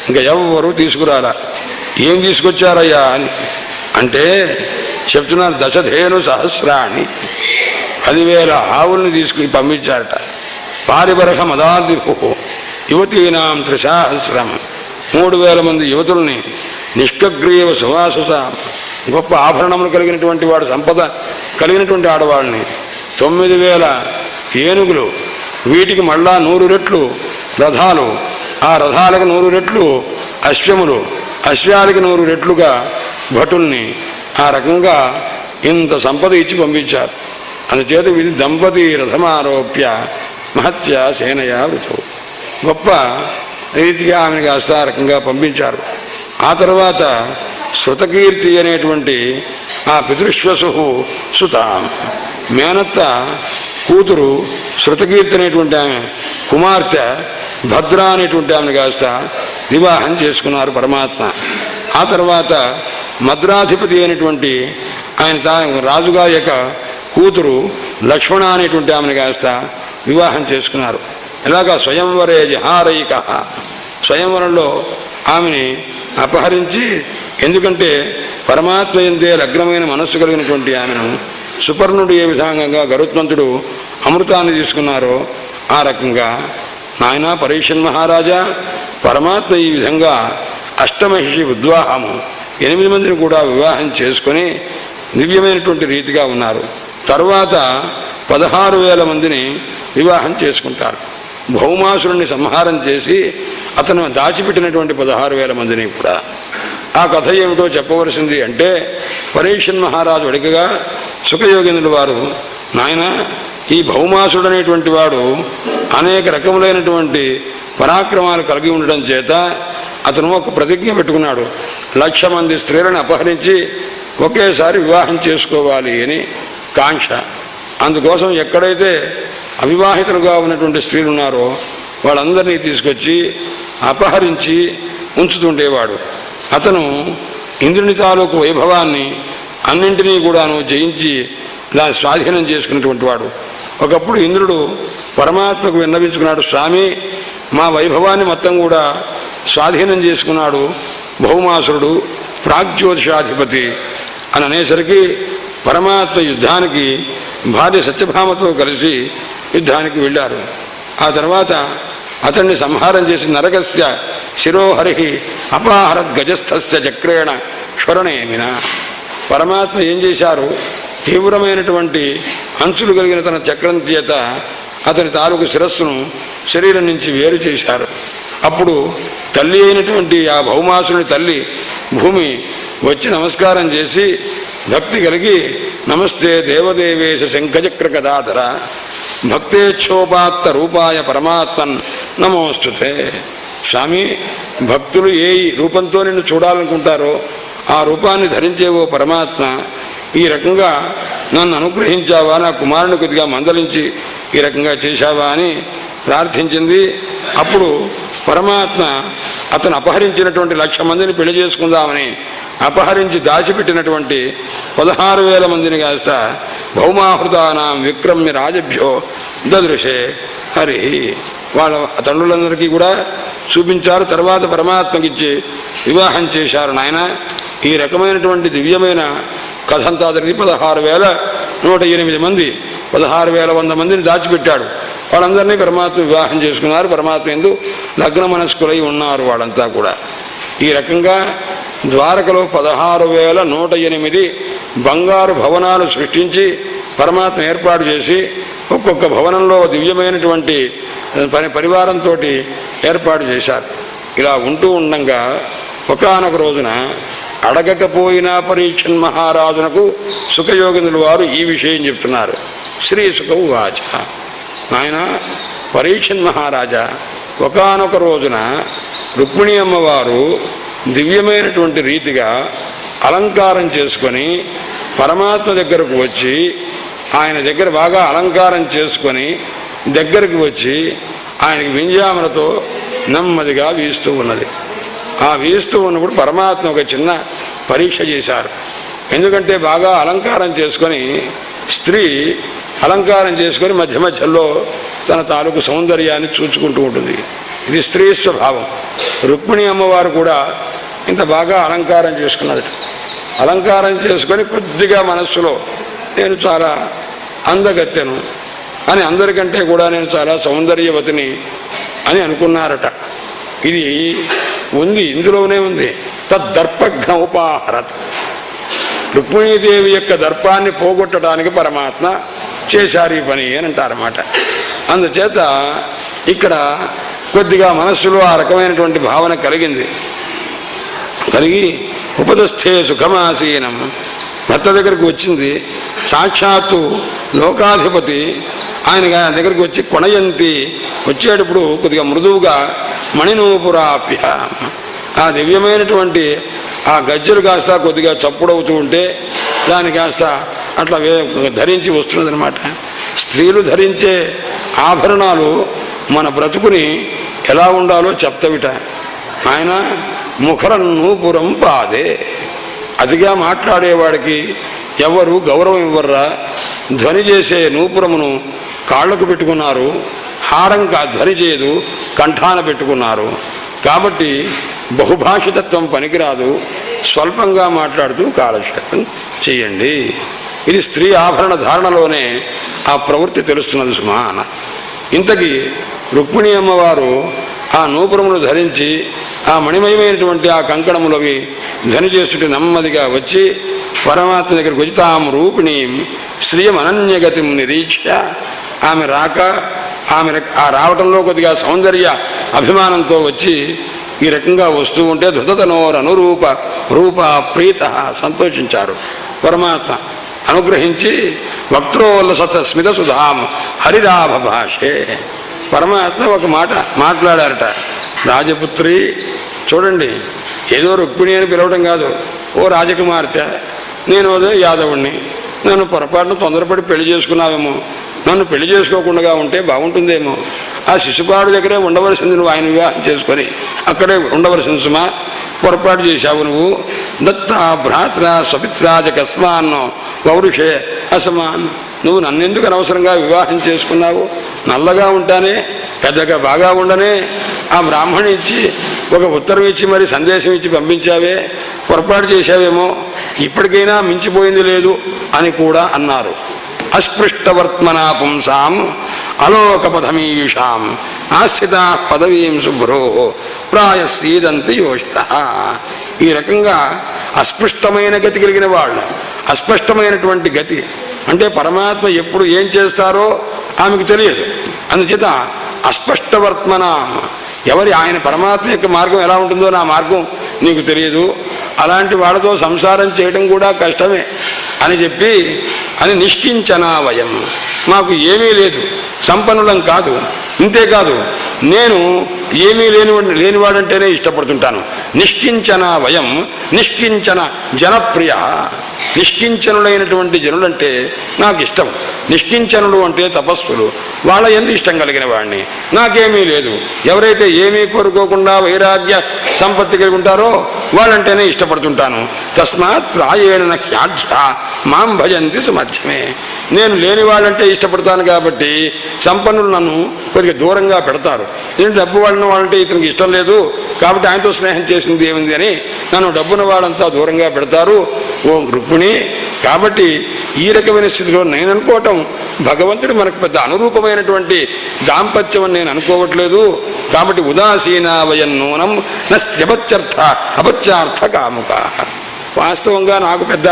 ఇంకా ఎవరు తీసుకురాలా. ఏం తీసుకొచ్చారయ్యా అని అంటే చెప్తున్నారు, దశధేను సహస్రాన్ని 10,000 ఆవుల్ని తీసుకుని పంపించారట. పారిబరహ మదాదిభు యువతీనాం 3,000 3,000 మంది యువతుల్ని నిష్కగ్రీవ సువాసస గొప్ప ఆభరణములు కలిగినటువంటి వాడు, సంపద కలిగినటువంటి ఆడవాళ్ళని 9,000 ఏనుగులు, వీటికి మళ్ళా 100 రెట్లు రథాలు, ఆ రథాలకు 100 రెట్లు అశ్వములు, అశ్వాలకి 100 రెట్లుగా భటుల్ని, ఆ రకంగా ఇంత సంపద ఇచ్చి పంపించారు. అందుచేత ఇది దంపతి రథమారోప్య మహత్య సేనయా వృతవు. గొప్ప రీతిగా ఆమెను కాస్త ఆ రకంగా పంపించారు. ఆ తర్వాత శృతకీర్తి అనేటువంటి ఆ పితృశ్వసు సుత మేనత్త కూతురు శృతకీర్తి అనేటువంటి ఆమె కుమార్తె భద్ర అనేటువంటి ఆమెను కాస్త వివాహం చేసుకున్నారు పరమాత్మ. ఆ తర్వాత మద్రాధిపతి అయినటువంటి ఆయన రాజుగారి యొక్క కూతురు లక్ష్మణ అనేటువంటి ఆమెను కాస్త వివాహం చేసుకున్నారు. ఇలాగా స్వయంవరే జహారైక, స్వయంవరంలో ఆమెని అపహరించి, ఎందుకంటే పరమాత్మ ఎందే లగ్నమైన మనస్సు కలిగినటువంటి ఆమెను సుపర్ణుడు ఏ విధంగా గరుత్మంతుడు అమృతాన్ని తీసుకున్నారో ఆ రకంగా నాయన పరీక్షన్ మహారాజా, పరమాత్మ ఈ విధంగా అష్టమహిషి ఉద్వాహము 8 మందిని కూడా వివాహం చేసుకొని దివ్యమైనటువంటి రీతిగా ఉన్నారు. తరువాత 16,000 మందిని వివాహం చేసుకుంటారు. భౌమాసురుణ్ణి సంహారం చేసి అతను దాచిపెట్టినటువంటి 16,000 మందిని కూడా ఆ కథ ఏమిటో చెప్పవలసింది అంటే పరీక్షన్ మహారాజు అడిగగా సుఖయోగేంద్రుల వారు, నాయన, ఈ భౌమాసుడు అనేటువంటి వాడు అనేక రకములైనటువంటి పరాక్రమాలు కలిగి ఉండడం చేత అతను ఒక ప్రతిజ్ఞ పెట్టుకున్నాడు. 1,00,000 మంది స్త్రీలను అపహరించి ఒకేసారి వివాహం చేసుకోవాలి అని కాంక్ష. అందుకోసం ఎక్కడైతే అవివాహితులుగా ఉన్నటువంటి స్త్రీలు ఉన్నారో వాళ్ళందరినీ తీసుకొచ్చి అపహరించి ఉంచుతుండేవాడు. అతను ఇంద్రుని తాలూకు వైభవాన్ని అన్నింటినీ కూడాను జయించి దాన్ని స్వాధీనం చేసుకున్నటువంటి వాడు. ఒకప్పుడు ఇంద్రుడు పరమాత్మకు విన్నవించుకున్నాడు, స్వామి, మా వైభవాన్ని మొత్తం కూడా స్వాధీనం చేసుకున్నాడు భౌమాసురుడు, ప్రాగ్జ్యోతిషాధిపతి అని అనేసరికి పరమాత్మ యుద్ధానికి భార్య సత్యభామతో కలిసి యుద్ధానికి వెళ్ళారు. ఆ తర్వాత అతన్ని సంహారం చేసి నరకస్య శిరోహరి అపాహరద్గజస్థస్య చక్రేణ క్షురణేమిన. పరమాత్మ ఏం చేశారు, తీవ్రమైనటువంటి అంచులు కలిగిన తన చక్రం చేత అతని తాలూకు శిరస్సును శరీరం నుంచి వేరు చేశారు. అప్పుడు తల్లి అయినటువంటి ఆ భౌమాసుని తల్లి భూమి వచ్చి నమస్కారం చేసి భక్తి కలిగి, నమస్తే దేవదేవేశ శంఖచక్ర కదాధర భక్తేచ్ఛోపాత్త రూపాయ పరమాత్మన్ నమోస్తుతే. స్వామి, భక్తులు ఏ రూపంతో నిన్ను చూడాలనుకుంటారో ఆ రూపాన్ని ధరించేవో పరమాత్మ, ఈ రకంగా నన్ను అనుగ్రహించావా, నా కుమారుని కొద్దిగా మందలించి ఈ రకంగా చేశావా అని ప్రార్థించింది. అప్పుడు పరమాత్మ అతను అపహరించినటువంటి 1,00,000 మందిని పెళ్లి చేసుకుందామని అపహరించి దాచిపెట్టినటువంటి 16,000 మందిని కాస్త భౌమాహృతానాం విక్రమ్య రాజభ్యో దదృశే హరి వాళ్ళ తండ్రులందరికీ కూడా చూపించారు. తర్వాత పరమాత్మకిచ్చి వివాహం చేశారు. నాయన, ఈ రకమైనటువంటి దివ్యమైన కథ అంతా జరిగి 16,108 మంది 16,100 మందిని దాచిపెట్టాడు. వాళ్ళందరినీ పరమాత్మ వివాహం చేసుకున్నారు. పరమాత్మ యందు లగ్న మనస్కులై ఉన్నారు వాళ్ళంతా కూడా. ఈ రకంగా ద్వారకలో 16,108 బంగారు భవనాలు సృష్టించి పరమాత్మ ఏర్పాటు చేసి ఒక్కొక్క భవనంలో దివ్యమైనటువంటి పరివారంతో ఏర్పాటు చేశారు. ఇలా ఉంటూ ఉండగా ఒకానొక రోజున అడగకపోయినా పరీక్షన్ మహారాజునకు సుఖయోగేంద్రుల వారు ఈ విషయం చెప్తున్నారు. శ్రీ సుఖ ఉవాచ, నాయన పరీక్షన్ మహారాజా, ఒకానొక రోజున రుక్మిణి అమ్మవారు దివ్యమైనటువంటి రీతిగా అలంకారం చేసుకొని పరమాత్మ దగ్గరకు వచ్చి ఆయన దగ్గర బాగా అలంకారం చేసుకొని దగ్గరికి వచ్చి ఆయనకి వింజామరతో నెమ్మదిగా వీస్తూ ఉన్నది. ఆ వీస్తూ ఉన్నప్పుడు పరమాత్మ ఒక చిన్న పరీక్ష చేశారు. ఎందుకంటే బాగా అలంకారం చేసుకొని స్త్రీ అలంకారం చేసుకొని మధ్య మధ్యలో తన తాలూకు సౌందర్యాన్ని చూచుకుంటూ ఉంటుంది. ఇది స్త్రీ స్వభావం. రుక్మిణి అమ్మవారు కూడా ఇంత బాగా అలంకారం చేసుకున్నది. అలంకారం చేసుకొని కొద్దిగా మనస్సులో నేను చాలా అందగత్తెను అని, అందరికంటే కూడా నేను చాలా సౌందర్యవతిని అని అనుకున్నారట. ఇది ఉంది, ఇందులోనే ఉంది. తద్దర్పఘ్న ఉపాహరత్. రుక్మిణీదేవి యొక్క దర్పాన్ని పోగొట్టడానికి పరమాత్మ చేశారు ఈ పని అని అంటారన్నమాట. అందుచేత ఇక్కడ కొద్దిగా మనస్సులో ఆ రకమైనటువంటి భావన కలిగింది. కలిగి ఉపదస్థే సుఖమాసీనం, భర్త దగ్గరికి వచ్చింది. సాక్షాత్తు లోకాధిపతి ఆయన దగ్గరికి వచ్చి కొణయంతి వచ్చేటప్పుడు కొద్దిగా మృదువుగా మణినూపురాభ్య, ఆ దివ్యమైనటువంటి ఆ గజ్జలు కాస్త కొద్దిగా చప్పుడవుతూ ఉంటే దాన్ని కాస్త అట్లా ధరించి వస్తున్నదనమాట. స్త్రీలు ధరించే ఆభరణాలు మన బ్రతుకుని ఎలా ఉండాలో చెప్తవిట. ఆయన ముఖరం నూపురం పాదే. అతిగా మాట్లాడేవాడికి ఎవరు గౌరవం ఇవ్వర్రా. ధ్వని చేసే నూపురమును కాళ్లకు పెట్టుకున్నారు, హారం ధ్వని చేయదు, కంఠాన పెట్టుకున్నారు. కాబట్టి బహుభాషితత్వం పనికిరాదు, స్వల్పంగా మాట్లాడుతూ కాలక్షేపం చెయ్యండి. ఇది స్త్రీ ఆభరణ ధారణలోనే ఆ ప్రవృత్తి తెలుస్తున్నది సుమా అన్నారు. ఇంతకీ రుక్మిణి అమ్మవారు ఆ నూపురమును ధరించి ఆ మణిమయమైనటువంటి ఆ కంకణములవి ధ్వని చేస్తుంటే నెమ్మదిగా వచ్చి పరమాత్మ దగ్గరికి వచ్చి తాం రూపిణీం శ్రియం అనన్యగతిం నిరీక్ష్య, ఆమె రాక ఆమె ఆ రావటంలో కొద్దిగా సౌందర్య అభిమానంతో వచ్చి ఈ రకంగా వస్తూ ఉంటే ధృతతనోరనురూప రూప ప్రీత సంతోషించారు. పరమాత్మ అనుగ్రహించి వక్త్రోల్లసత స్మిత సుధాం హరిరాభ భాషే పరమాత్మ ఒక మాట మాట్లాడారట. రాజపుత్రి చూడండి, ఏదో రుక్మిణి అని పిలవడం కాదు, ఓ రాజకుమార్తె, నేను అదే యాదవుణ్ణి, నన్ను పొరపాటును తొందరపడి పెళ్లి చేసుకున్నావేమో, నన్ను పెళ్లి చేసుకోకుండా ఉంటే బాగుంటుందేమో, ఆ శిశుపాడు దగ్గరే ఉండవలసింది, నువ్వు ఆయన వివాహం చేసుకొని అక్కడే ఉండవలసింది సుమా, పొరపాటు చేశావు నువ్వు. దత్త భ్రాత్ర సపిత్రాజ కస్మాన్నో పౌరుషే అసమాన్, నువ్వు నన్నెందుకు అనవసరంగా వివాహం చేసుకున్నావు? నల్లగా ఉంటానే, పెద్దగా బాగా ఉండనే ఆ బ్రాహ్మణి ఇచ్చి ఒక ఉత్తరం ఇచ్చి మరి సందేశం ఇచ్చి పంపించావే, పొరపాటు చేశావేమో, ఇప్పటికైనా మించిపోయింది లేదు అని కూడా అన్నారు. అస్పృష్టవర్త్మనా పుంసాం అలోకపథమీషాం ఆశ్రితా పదవీం శుభ్రో ప్రాయస్సీదంతి యోషిత. ఈ రకంగా అస్పృష్టమైన గతి కలిగిన వాళ్ళు, అస్పష్టమైనటువంటి గతి అంటే పరమాత్మ ఎప్పుడు ఏం చేస్తారో ఆమెకు తెలియదు. అందుచేత అస్పష్టవర్త్మన, ఎవరి ఆయన పరమాత్మ యొక్క మార్గం ఎలా ఉంటుందో నా మార్గం నీకు తెలియదు, అలాంటి వాళ్ళతో సంసారం చేయడం కూడా కష్టమే అని చెప్పి అని నిష్కించనా వయం, మాకు ఏమీ లేదు, సంపన్నులం కాదు, ఇంతేకాదు నేను ఏమీ లేనివాడంటేనే ఇష్టపడుతుంటాను. నిష్కించన వయం, నిష్కించన జనప్రియ, నిష్కించనులైనటువంటి జనులంటే నాకు ఇష్టం. నిష్కించనుడు అంటే తపస్సులు, వాళ్ళ ఎందు ఇష్టం కలిగిన వాడిని. నాకేమీ లేదు, ఎవరైతే ఏమీ కోరుకోకుండా వైరాగ్య సంపత్తి కలిగి ఉంటారో వాళ్ళంటేనే ఇష్టపడుతుంటాను. తస్మాత్ రాయేణ హ్యాఢ్య మాం భజంతి సుమధ్యమే, నేను లేని వాళ్ళంటే ఇష్టపడతాను కాబట్టి సంపన్నులు నన్ను కొద్దిగా దూరంగా పెడతారు. నేను డబ్బు వాడిన వాళ్ళంటే ఇతనికి ఇష్టం లేదు కాబట్టి ఆయనతో స్నేహం చేసింది ఏమింది అని నన్ను డబ్బున వాళ్ళంతా దూరంగా పెడతారు. ఓ రుక్మిణి, కాబట్టి ఈ రకమైన స్థితిలో నేను అనుకోవటం భగవంతుడు మనకు పెద్ద అనురూపమైనటువంటి దాంపత్యం అని నేను అనుకోవట్లేదు. కాబట్టి ఉదాసీనా వయం నూనం నస్త్యపత్యర్థ అపత్యార్థ కాముక. వాస్తవంగా నాకు పెద్ద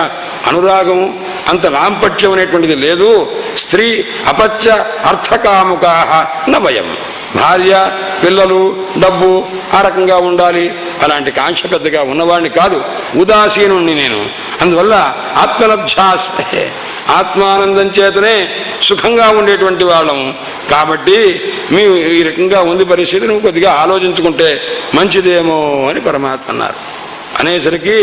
అనురాగము అంత లాంపట్యం అనేటువంటిది లేదు. స్త్రీ అపత్య అర్థకాముకా నవయం, భార్య పిల్లలు డబ్బు ఆ రకంగా ఉండాలి అలాంటి కాంక్ష పెద్దగా ఉన్నవాడిని కాదు, ఉదాసీనుణ్ణి నేను. అందువల్ల ఆత్మలబ్ధ్యాస్మహే, ఆత్మానందం చేతనే సుఖంగా ఉండేటువంటి వాళ్ళము. కాబట్టి మీ ఈ రకంగా ఉంది పరిస్థితి, నువ్వు కొద్దిగా ఆలోచించుకుంటే మంచిదేమో అని పరమాత్మ అన్నారు. అనేసరికి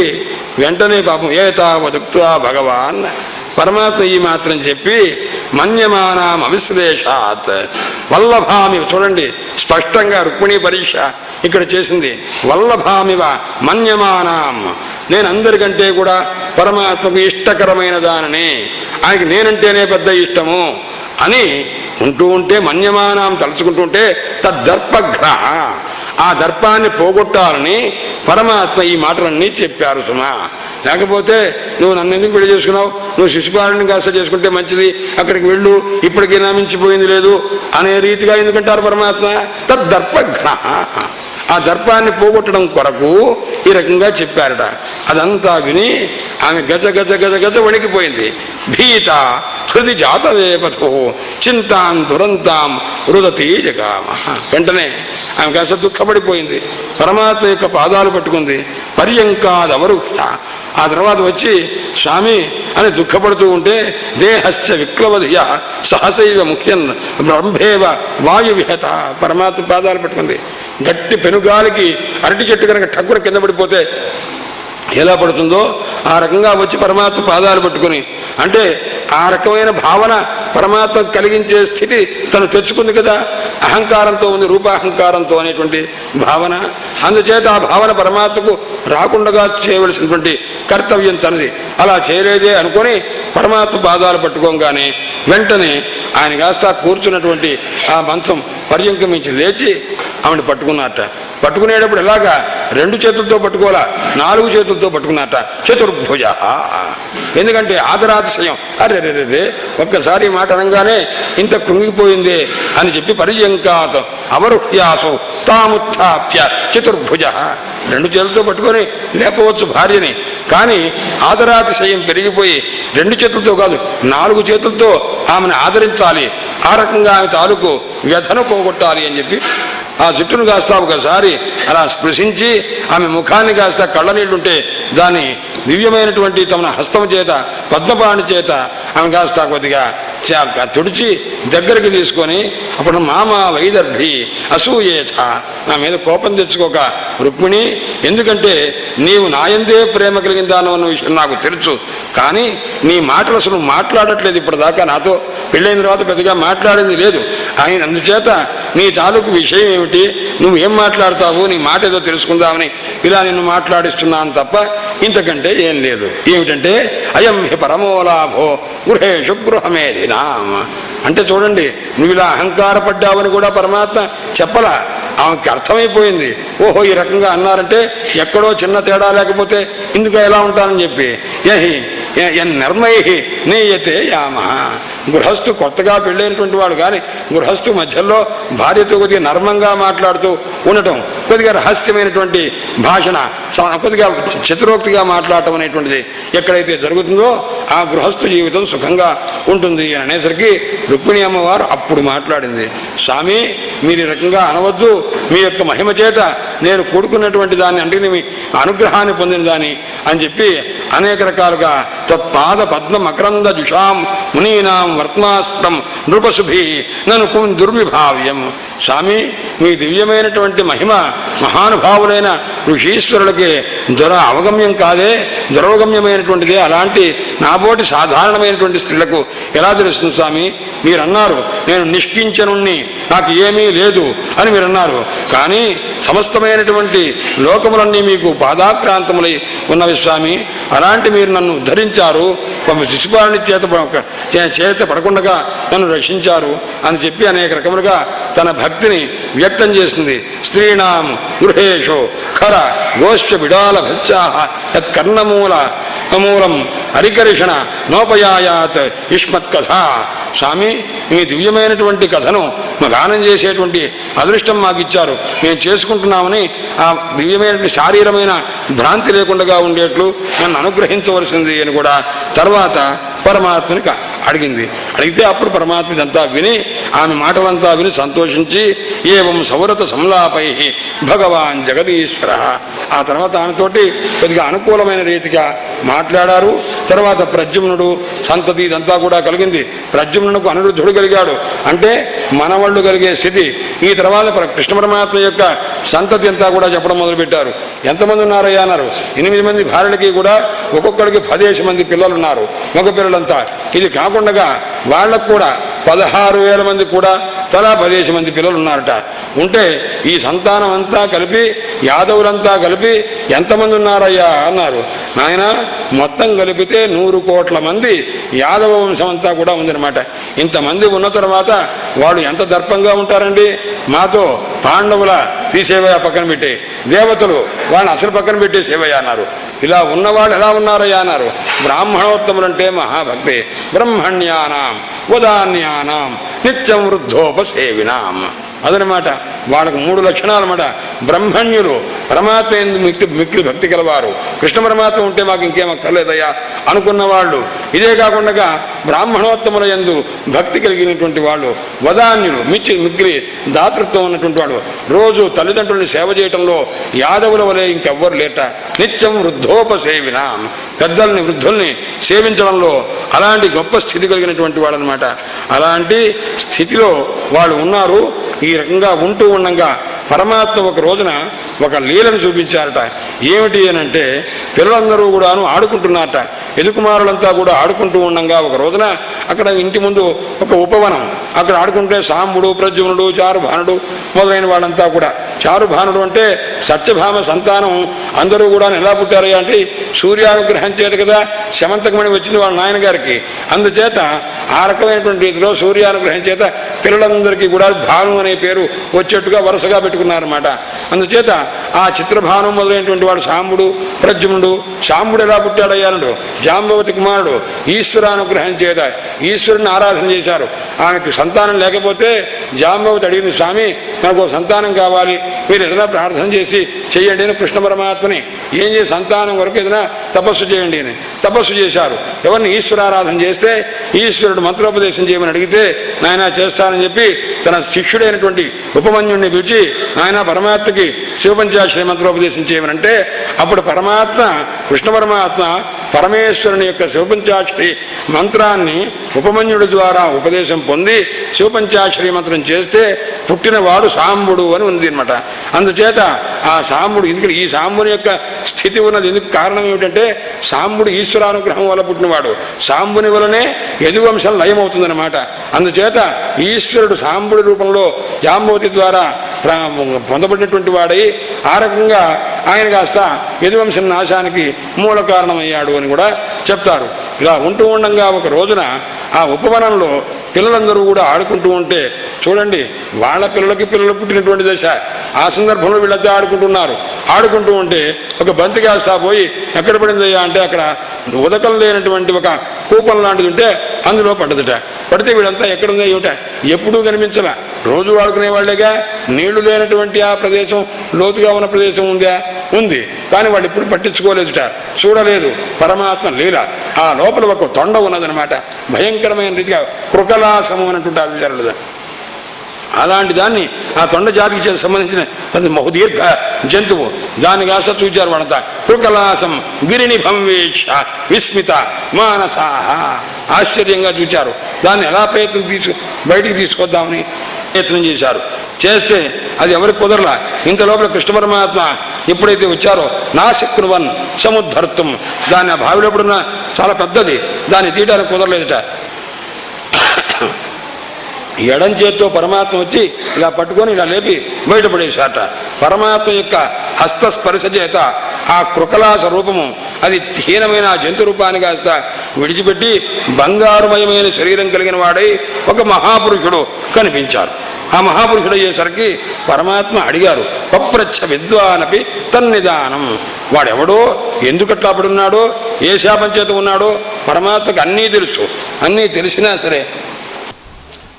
వెంటనే పాపం ఏతావదుక్త్వా భగవాన్, పరమాత్మ ఈ మాత్రం చెప్పి మన్యమానాం అవిశ్లేషాత్ వల్లభామి, చూడండి స్పష్టంగా రుక్మిణీ పరీక్ష ఇక్కడ చేసింది. వల్లభామివ మన్యమానాం, నేను అందరికంటే కూడా పరమాత్మకు ఇష్టకరమైన దానిని, ఆయనకి నేనంటేనే పెద్ద ఇష్టము అని ఉంటూ ఉంటే, మన్యమానాం తలుచుకుంటుంటే తద్దర్పగ్రహ, ఆ దర్పాన్ని పోగొట్టాలని పరమాత్మ ఈ మాటలన్నీ చెప్పారు సుమా. లేకపోతే నువ్వు నన్ను ఎందుకు పెళ్లి చేసుకున్నావు, నువ్వు శిశుపాలుని కాస్త చేసుకుంటే మంచిది, అక్కడికి వెళ్ళు, ఇప్పటికైనా మించిపోయింది లేదు అనే రీతిగా ఎందుకంటారు పరమాత్మ. తద్దర్పగ్రహ, ఆ దర్పాన్ని పోగొట్టడం కొరకు ఈ రకంగా చెప్పారట. అదంతా విని ఆమె గజ గజ గజ గజ వణికిపోయింది. భీత హృది జాతవేపథో చింతాం దురంతాం రుదతి జగామ. వెంటనే ఆమె కాస్త దుఃఖపడిపోయింది, పరమాత్మ యొక్క పాదాలు పట్టుకుంది. పర్యంకాదవరుహ్య, ఆ తర్వాత వచ్చి స్వామి అని దుఃఖపడుతూ ఉంటే దేహశ్చ విక్లవధియ సహసైవ ముఖ్యం బ్రహ్మేవ వాయు విహత, పరమాత్మ పాదాలు పట్టుకుంది. గట్టి పెనుగాలికి అరటి చెట్టు కనుక ఠక్కున కింద పడిపోతే ఎలా పడుతుందో ఆ రకంగా వచ్చి పరమాత్మ పాదాలు పట్టుకుని, అంటే ఆ రకమైన భావన పరమాత్మ కలిగించే స్థితి తను తెచ్చుకుంది కదా. అహంకారంతో ఉంది, రూపాహంకారంతో అనేటువంటి భావన. అందుచేత ఆ భావన పరమాత్మకు రాకుండా చేయవలసినటువంటి కర్తవ్యం తనది. అలా చేయలేదే అనుకొని పరమాత్మ పాదాలు పట్టుకోగానే వెంటనే ఆయన కాస్త కూర్చున్నటువంటి ఆ మంచం పర్యంకమించి లేచి ఆమెను పట్టుకున్నట్ట. పట్టుకునేటప్పుడు ఎలాగా, 2 చేతులతో పట్టుకోవాలా, 4 చేతులతో పట్టుకున్నట్ట. చతుర్భుజ, ఎందుకంటే ఆదరాతిశయం. అరే రే ఒక్కసారి మాట అనగానే ఇంత కృంగిపోయిందే అని చెప్పి పర్యంకాత్ అవరుహ్యాసు తాముత్థాప్య చతుర్భుజ, 2 చేతులతో పట్టుకొని లేపవచ్చు భార్యని, కానీ ఆదరాతిశయం పెరిగిపోయి 2 చేతులతో కాదు 4 చేతులతో ఆమెను ఆదరించాలి, ఆ రకంగా ఆమె తాలూకు వ్యధను పోగొట్టాలి అని చెప్పి ఆ జుట్టును కాస్త ఒకసారి అలా స్పృశించి ఆమె ముఖాన్ని కాస్త కళ్ళనీళ్ళుంటే దాన్ని దివ్యమైనటువంటి తమ హస్తం చేత పద్మపాణి చేత ఆమె కాస్త కొద్దిగా తుడిచి దగ్గరికి తీసుకొని అప్పుడు మామ వైదర్భి అసూయేత, నా మీద కోపం తెచ్చుకోక రుక్మిణి, ఎందుకంటే నీవు నాయందే ప్రేమ కలిగిందానన్న విషయం నాకు తెలుసు, కానీ నీ మాటలు అసలు మాట్లాడట్లేదు ఇప్పటిదాకా, నాతో పెళ్ళైన తర్వాత పెద్దగా మాట్లాడింది లేదు. ఆయన అందుచేత నీ తాలూకు విషయం ఏమిటి, నువ్వు ఏం మాట్లాడతావు, నీ మాట ఏదో తెలుసుకుందామని ఇలా నిన్ను మాట్లాడిస్తున్నాను తప్ప ఇంతకంటే ఏం లేదు. ఏమిటంటే అయం హి పరమోలాభో గృహేషు గృహమేధినాం అంటే చూడండి, నువ్వు ఇలా అహంకారపడ్డావని కూడా పరమాత్మ చెప్పలా, ఆమెకి అర్థమైపోయింది. ఓహో ఈ రకంగా అన్నారంటే ఎక్కడో చిన్న తేడా లేకపోతే ఇందుకు ఎలా ఉంటానని చెప్పి నిర్మై నేయతే యామ. గృహస్థు కొత్తగా పెళ్ళైనటువంటి వాడు కానీ గృహస్థు మధ్యలో భార్యతో కొద్దిగా నర్మంగా మాట్లాడుతూ ఉండటం, కొద్దిగా రహస్యమైనటువంటి భాషణ, కొద్దిగా చతురోక్తిగా మాట్లాడటం అనేటువంటిది ఎక్కడైతే జరుగుతుందో ఆ గృహస్థు జీవితం సుఖంగా ఉంటుంది అని అనేసరికి రుక్మిణి అమ్మవారు అప్పుడు మాట్లాడింది, స్వామి మీరు ఈ రకంగా అనవద్దు, మీ యొక్క మహిమ చేత నేను కూడుకున్నటువంటి దాన్ని అంటే మీ అనుగ్రహాన్ని పొందిన దాన్ని అని చెప్పి అనేక రకాలుగా తత్పాద పద్మ మకరంద జుషాం మునీనాం వర్త్మాస్పదం నృపశుభి నను కుం దుర్విభావ్యం. స్వామి మీ దివ్యమైనటువంటి మహిమ మహానుభావులైన ఋషీశ్వరులకి అవగమ్యం కాదే, దురవగమ్యమైనటువంటిదే. అలాంటి నాబోటి సాధారణమైనటువంటి స్త్రీలకు ఎలా తెలుస్తుంది స్వామి? మీరన్నారు నేను నిష్కించనుణ్ణి, నాకు ఏమీ లేదు అని మీరు అన్నారు, కానీ సమస్తమైనటువంటి లోకములన్నీ మీకు పాదాక్రాంతములై ఉన్నవి స్వామి. అలాంటి మీరు నన్ను ఉద్ధరించారు, శిశుపాలుని చేత పడకుండా నన్ను రక్షించారు అని చెప్పి అనేక రకములుగా తన భక్తిని వ్యక్తం చేసింది. స్త్రీణాం గృహేషు ఖర గోష్ఠ బిడాల భత్సాహ యత్ కర్ణమూలం హరికరిషణ నోపయాయాత్ యుష్మత్ కథ. స్వామి మీ దివ్యమైనటువంటి కథను మా గానం చేసేటువంటి అదృష్టం మాకు ఇచ్చారు, మేము చేసుకుంటున్నామని ఆ దివ్యమైనటువంటి శారీరమైన భ్రాంతి లేకుండా ఉండేట్లు నన్ను అనుగ్రహించవలసింది అని కూడా తర్వాత పరమాత్మని అడిగింది. అడిగితే అప్పుడు పరమాత్మ ఇదంతా విని ఆమె మాటలంతా విని సంతోషించి ఏవం సౌరత సంలాపై భగవాన్ జగదీశ్వర. ఆ తర్వాత ఆమెతోటి కొద్దిగా అనుకూలమైన రీతిగా మాట్లాడారు. తర్వాత ప్రద్యుమ్నుడు సంతతి ఇదంతా కూడా కలిగింది. ప్రద్యుమ్నుకు అనిరుద్ధుడు కలిగాడు, అంటే మనవళ్ళు కలిగే స్థితి. ఈ తర్వాత కృష్ణ పరమాత్మ యొక్క సంతతి అంతా కూడా చెప్పడం మొదలుపెట్టారు. ఎంతమంది ఉన్నారయ్యా అన్నారు. 8 మంది భార్యలకి కూడా ఒక్కొక్కడికి 10 మంది పిల్లలు ఉన్నారు, మగ పిల్లలంతా. ఇది కాకుండా వాళ్ళకు కూడా 16,000 మంది కూడా తలా 10 మంది పిల్లలు ఉన్నారట. ఉంటే ఈ సంతానం అంతా కలిపి యాదవులంతా కలిపి ఎంతమంది ఉన్నారయ్యా అన్నారు. నాయన మొత్తం కలిపితే 100 కోట్ల మంది యాదవ వంశం అంతా కూడా ఉందన్నమాట. ఇంతమంది ఉన్న తర్వాత వాళ్ళు ఎంత దర్పంగా ఉంటారండి. మాతో పాండవుల తీసేవయ్యా పక్కన పెట్టి, దేవతలు వాళ్ళని అసలు పక్కన పెట్టి సేవయ్యా అన్నారు. ఇలా ఉన్నవాళ్ళు ఎలా ఉన్నారయ్యా అన్నారు. బ్రాహ్మణోత్తములంటే మహాభక్తి, బ్రహ్మణ్యానాం వదాన్యానాం నిత్యం వృద్ధోపసేవినాం. అదనమాట వాళ్ళకు 3 లక్షణాలు అన్నమాట. బ్రహ్మణ్యులు, పరమాత్మ మిక్కిలి భక్తి కలవారు, కృష్ణ పరమాత్మ ఉంటే మాకు ఇంకేం అక్కర్లేదయ్యా అనుకున్న వాళ్ళు. ఇదే కాకుండా బ్రాహ్మణోత్తముల యందు భక్తి కలిగినటువంటి వాళ్ళు, వదాన్యులు మిక్కిలి దాతృత్వం ఉన్నటువంటి వాడు, రోజు తల్లిదండ్రుల్ని సేవ చేయటంలో యాదవుల వలె ఇంకెవ్వరు లేట. నిత్యం వృద్ధోపసేవినాం, పెద్దల్ని వృద్ధుల్ని సేవించడంలో అలాంటి గొప్ప స్థితి కలిగినటువంటి వాడు అనమాట. అలాంటి స్థితిలో వాళ్ళు ఉన్నారు. ఈ రకంగా ఉంటూ ఉండగా పరమాత్మ ఒక రోజున ఒక లీలను చూపించారట. ఏమిటి అనంటే పిల్లలందరూ కూడాను ఆడుకుంటున్నారట. ఎదుకుమారులంతా కూడా ఆడుకుంటూ ఉండగా ఒక రోజున అక్కడ ఇంటి ముందు ఒక ఉపవనం, అక్కడ ఆడుకుంటే సాంబుడు, ప్రద్యుమ్నుడు, చారుభానుడు మొదలైన వాళ్ళంతా కూడా. చారుభానుడు అంటే సత్యభామ సంతానం. అందరూ కూడా ఎలా పుట్టారయ్యా అంటే సూర్యానుగ్రహం చేత కదా శమంతకమణి వచ్చింది వాళ్ళ నాయనగారికి. అందుచేత ఆ రకమైనటువంటి రీతిలో సూర్యానుగ్రహం చేత పిల్లలందరికీ కూడా భాను అనే పేరు వచ్చేట్టుగా వరుసగా పెట్టుకున్నారన్నమాట. అందుచేత ఆ చిత్రభాను మొదలైనటువంటి వాడు సాంబుడు, ప్రద్యుమ్నుడు. సాంబుడు ఎలా పుట్టాడయ్యానుడు జాంబవతి కుమారుడు. ఈశ్వరానుగ్రహం చేత ఈశ్వరుని ఆరాధన చేశారు. ఆమెకు సంతానం లేకపోతే జాంబవతి అడిగింది, స్వామి నాకు సంతానం కావాలి, మీరు ఏదైనా ప్రార్థన చేసి చెయ్యండి అని కృష్ణ పరమాత్మని ఏం చేసి సంతానం కొరకు ఏదైనా తపస్సు చేయండి అని తపస్సు చేశారు. ఎవరిని ఈశ్వరారాధన చేస్తే ఈశ్వరుడు మంత్రోపదేశం చేయమని అడిగితే నాయన చేస్తానని చెప్పి తన శిష్యుడైనటువంటి ఉపమన్యుడిని పిలిచి నాయన పరమాత్మకి శివపంచాక్షరి మంత్రోపదేశం చేయమనంటే అప్పుడు పరమాత్మ కృష్ణ పరమాత్మ పరమేశ్వరుని యొక్క శివపంచాక్షరి మంత్రాన్ని ఉపమన్యుడి ద్వారా ఉపదేశం పొంది శివపంచాక్షరి మంత్రం చేస్తే పుట్టినవాడు సాంబుడు అని ఉంది అనమాట. అందుచేత ఆ సాంబుడు ఎందుకంటే ఈ సాంబుని యొక్క స్థితి ఉన్నది ఎందుకు కారణం ఏమిటంటే సాంబుడు ఈశ్వరానుగ్రహం వల్ల పుట్టినవాడు. సాంబుని వలనే యదువంశం లయమవుతుందన్నమాట. అందుచేత ఈశ్వరుడు సాంబుడి రూపంలో జాంబవతి ద్వారా పొందబడినటువంటి వాడై ఆ రకంగా ఆయన కాస్త యదువంశం నాశానికి మూల కారణమయ్యాడు అని కూడా చెప్తారు. ఇలా ఉంటూ ఉండగా ఒక రోజున ఆ ఉపవనంలో పిల్లలందరూ కూడా ఆడుకుంటూ ఉంటే చూడండి, వాళ్ళ పిల్లలకి పిల్లలు పుట్టినటువంటి దశ. ఆ సందర్భంలో వీళ్ళంతా ఆడుకుంటూ ఉంటే ఒక బంతి కాస్తా పోయి ఎక్కడ పడిందయ్యా అంటే అక్కడ ఉదకం లేనటువంటి ఒక కూపం లాంటిది ఉంటే అందులో పడ్డదట. పడితే వీళ్ళంతా ఎక్కడుందా ఏమిట ఎప్పుడూ కనిపించలా. రోజు ఆడుకునే వాళ్ళేగా. నీళ్లు లేనటువంటి ఆ ప్రదేశం, లోతుగా ఉన్న ప్రదేశం ఉంది, కానీ వాళ్ళు ఎప్పుడు పట్టించుకోలేదుట, చూడలేదు. పరమాత్మ లీల. ఆ లోపల ఒక తొండ ఉన్నదనమాట. భయంకరమైన రీతిగా కృకలాసము అన్నటువంటి విచారులు. అలాంటి దాన్ని ఆ తొండ జాతికి సంబంధించిన బహుదీర్ఘ జంతువు దాన్ని కాస్త చూచారు వాళ్ళంతా. కృకలాసం గిరిని భంవేక్ష విస్మిత మానసాహ. ఆశ్చర్యంగా చూచారు. దాన్ని ఎలా బయటికి తీసుకొద్దామని ప్రయత్నం చేశారు. చేస్తే అది ఎవరికి కుదరలా. ఇంత లోపల కృష్ణ పరమాత్మ ఎప్పుడైతే వచ్చారో నాశక్నువన్ సముద్ధర్తం, దాన్ని ఆ బావిలోపడున్న చాలా పెద్దది, దాన్ని తీయడానికి కుదరలేదుట. ఎడం చేత్తో పరమాత్మ వచ్చి ఇలా పట్టుకొని ఇలా లేపి బయటపడేశాట. పరమాత్మ యొక్క హస్తస్పర్శ చేత ఆ కృకలాస రూపము అది హీనమైన జంతు రూపాన్ని కాస్త విడిచిపెట్టి బంగారుమయమైన శరీరం కలిగిన వాడై ఒక మహాపురుషుడు కనిపించారు. ఆ మహాపురుషుడు అయ్యేసరికి పరమాత్మ అడిగారు, పప్రచ్ఛ విద్వానపి తన్నిదానం. వాడెవడో, ఎందుకట్లా పడున్నాడో, ఏ శాపం చేత ఉన్నాడో పరమాత్మకు అన్నీ తెలుసు. అన్నీ తెలిసినా సరే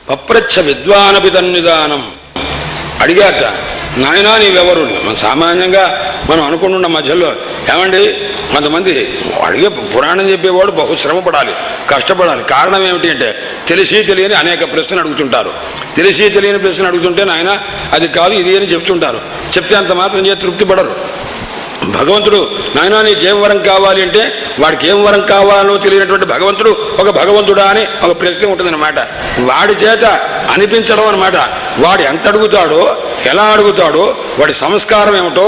పప్రచ్ఛ విద్వానపి తన్నిదానం అడిగాక, నాయనా నీవెవరు? సామాన్యంగా మనం అనుకుంటున్న మధ్యలో ఏమండి కొంతమంది అడిగే పురాణం చెప్పేవాడు బహు శ్రమపడాలి, కష్టపడాలి. కారణం ఏమిటి అంటే తెలిసి తెలియని అనేక ప్రశ్నలు అడుగుతుంటారు. తెలిసి తెలియని ప్రశ్నలు అడుగుతుంటే నాయన అది కాదు ఇది అని చెప్తుంటారు. చెప్తే అంత మాత్రం చేసి తృప్తి పడరు. భగవంతుడు నాయనా నీకేం వరం కావాలి అంటే వాడికి ఏం వరం కావాలో తెలియనటువంటి భగవంతుడు ఒక భగవంతుడా అని ఒక ప్రశ్న ఉంటుందన్నమాట. వాడి చేత అనిపించడం అనమాట. వాడు ఎంత అడుగుతాడో, ఎలా అడుగుతాడో, వాడి సంస్కారం ఏమిటో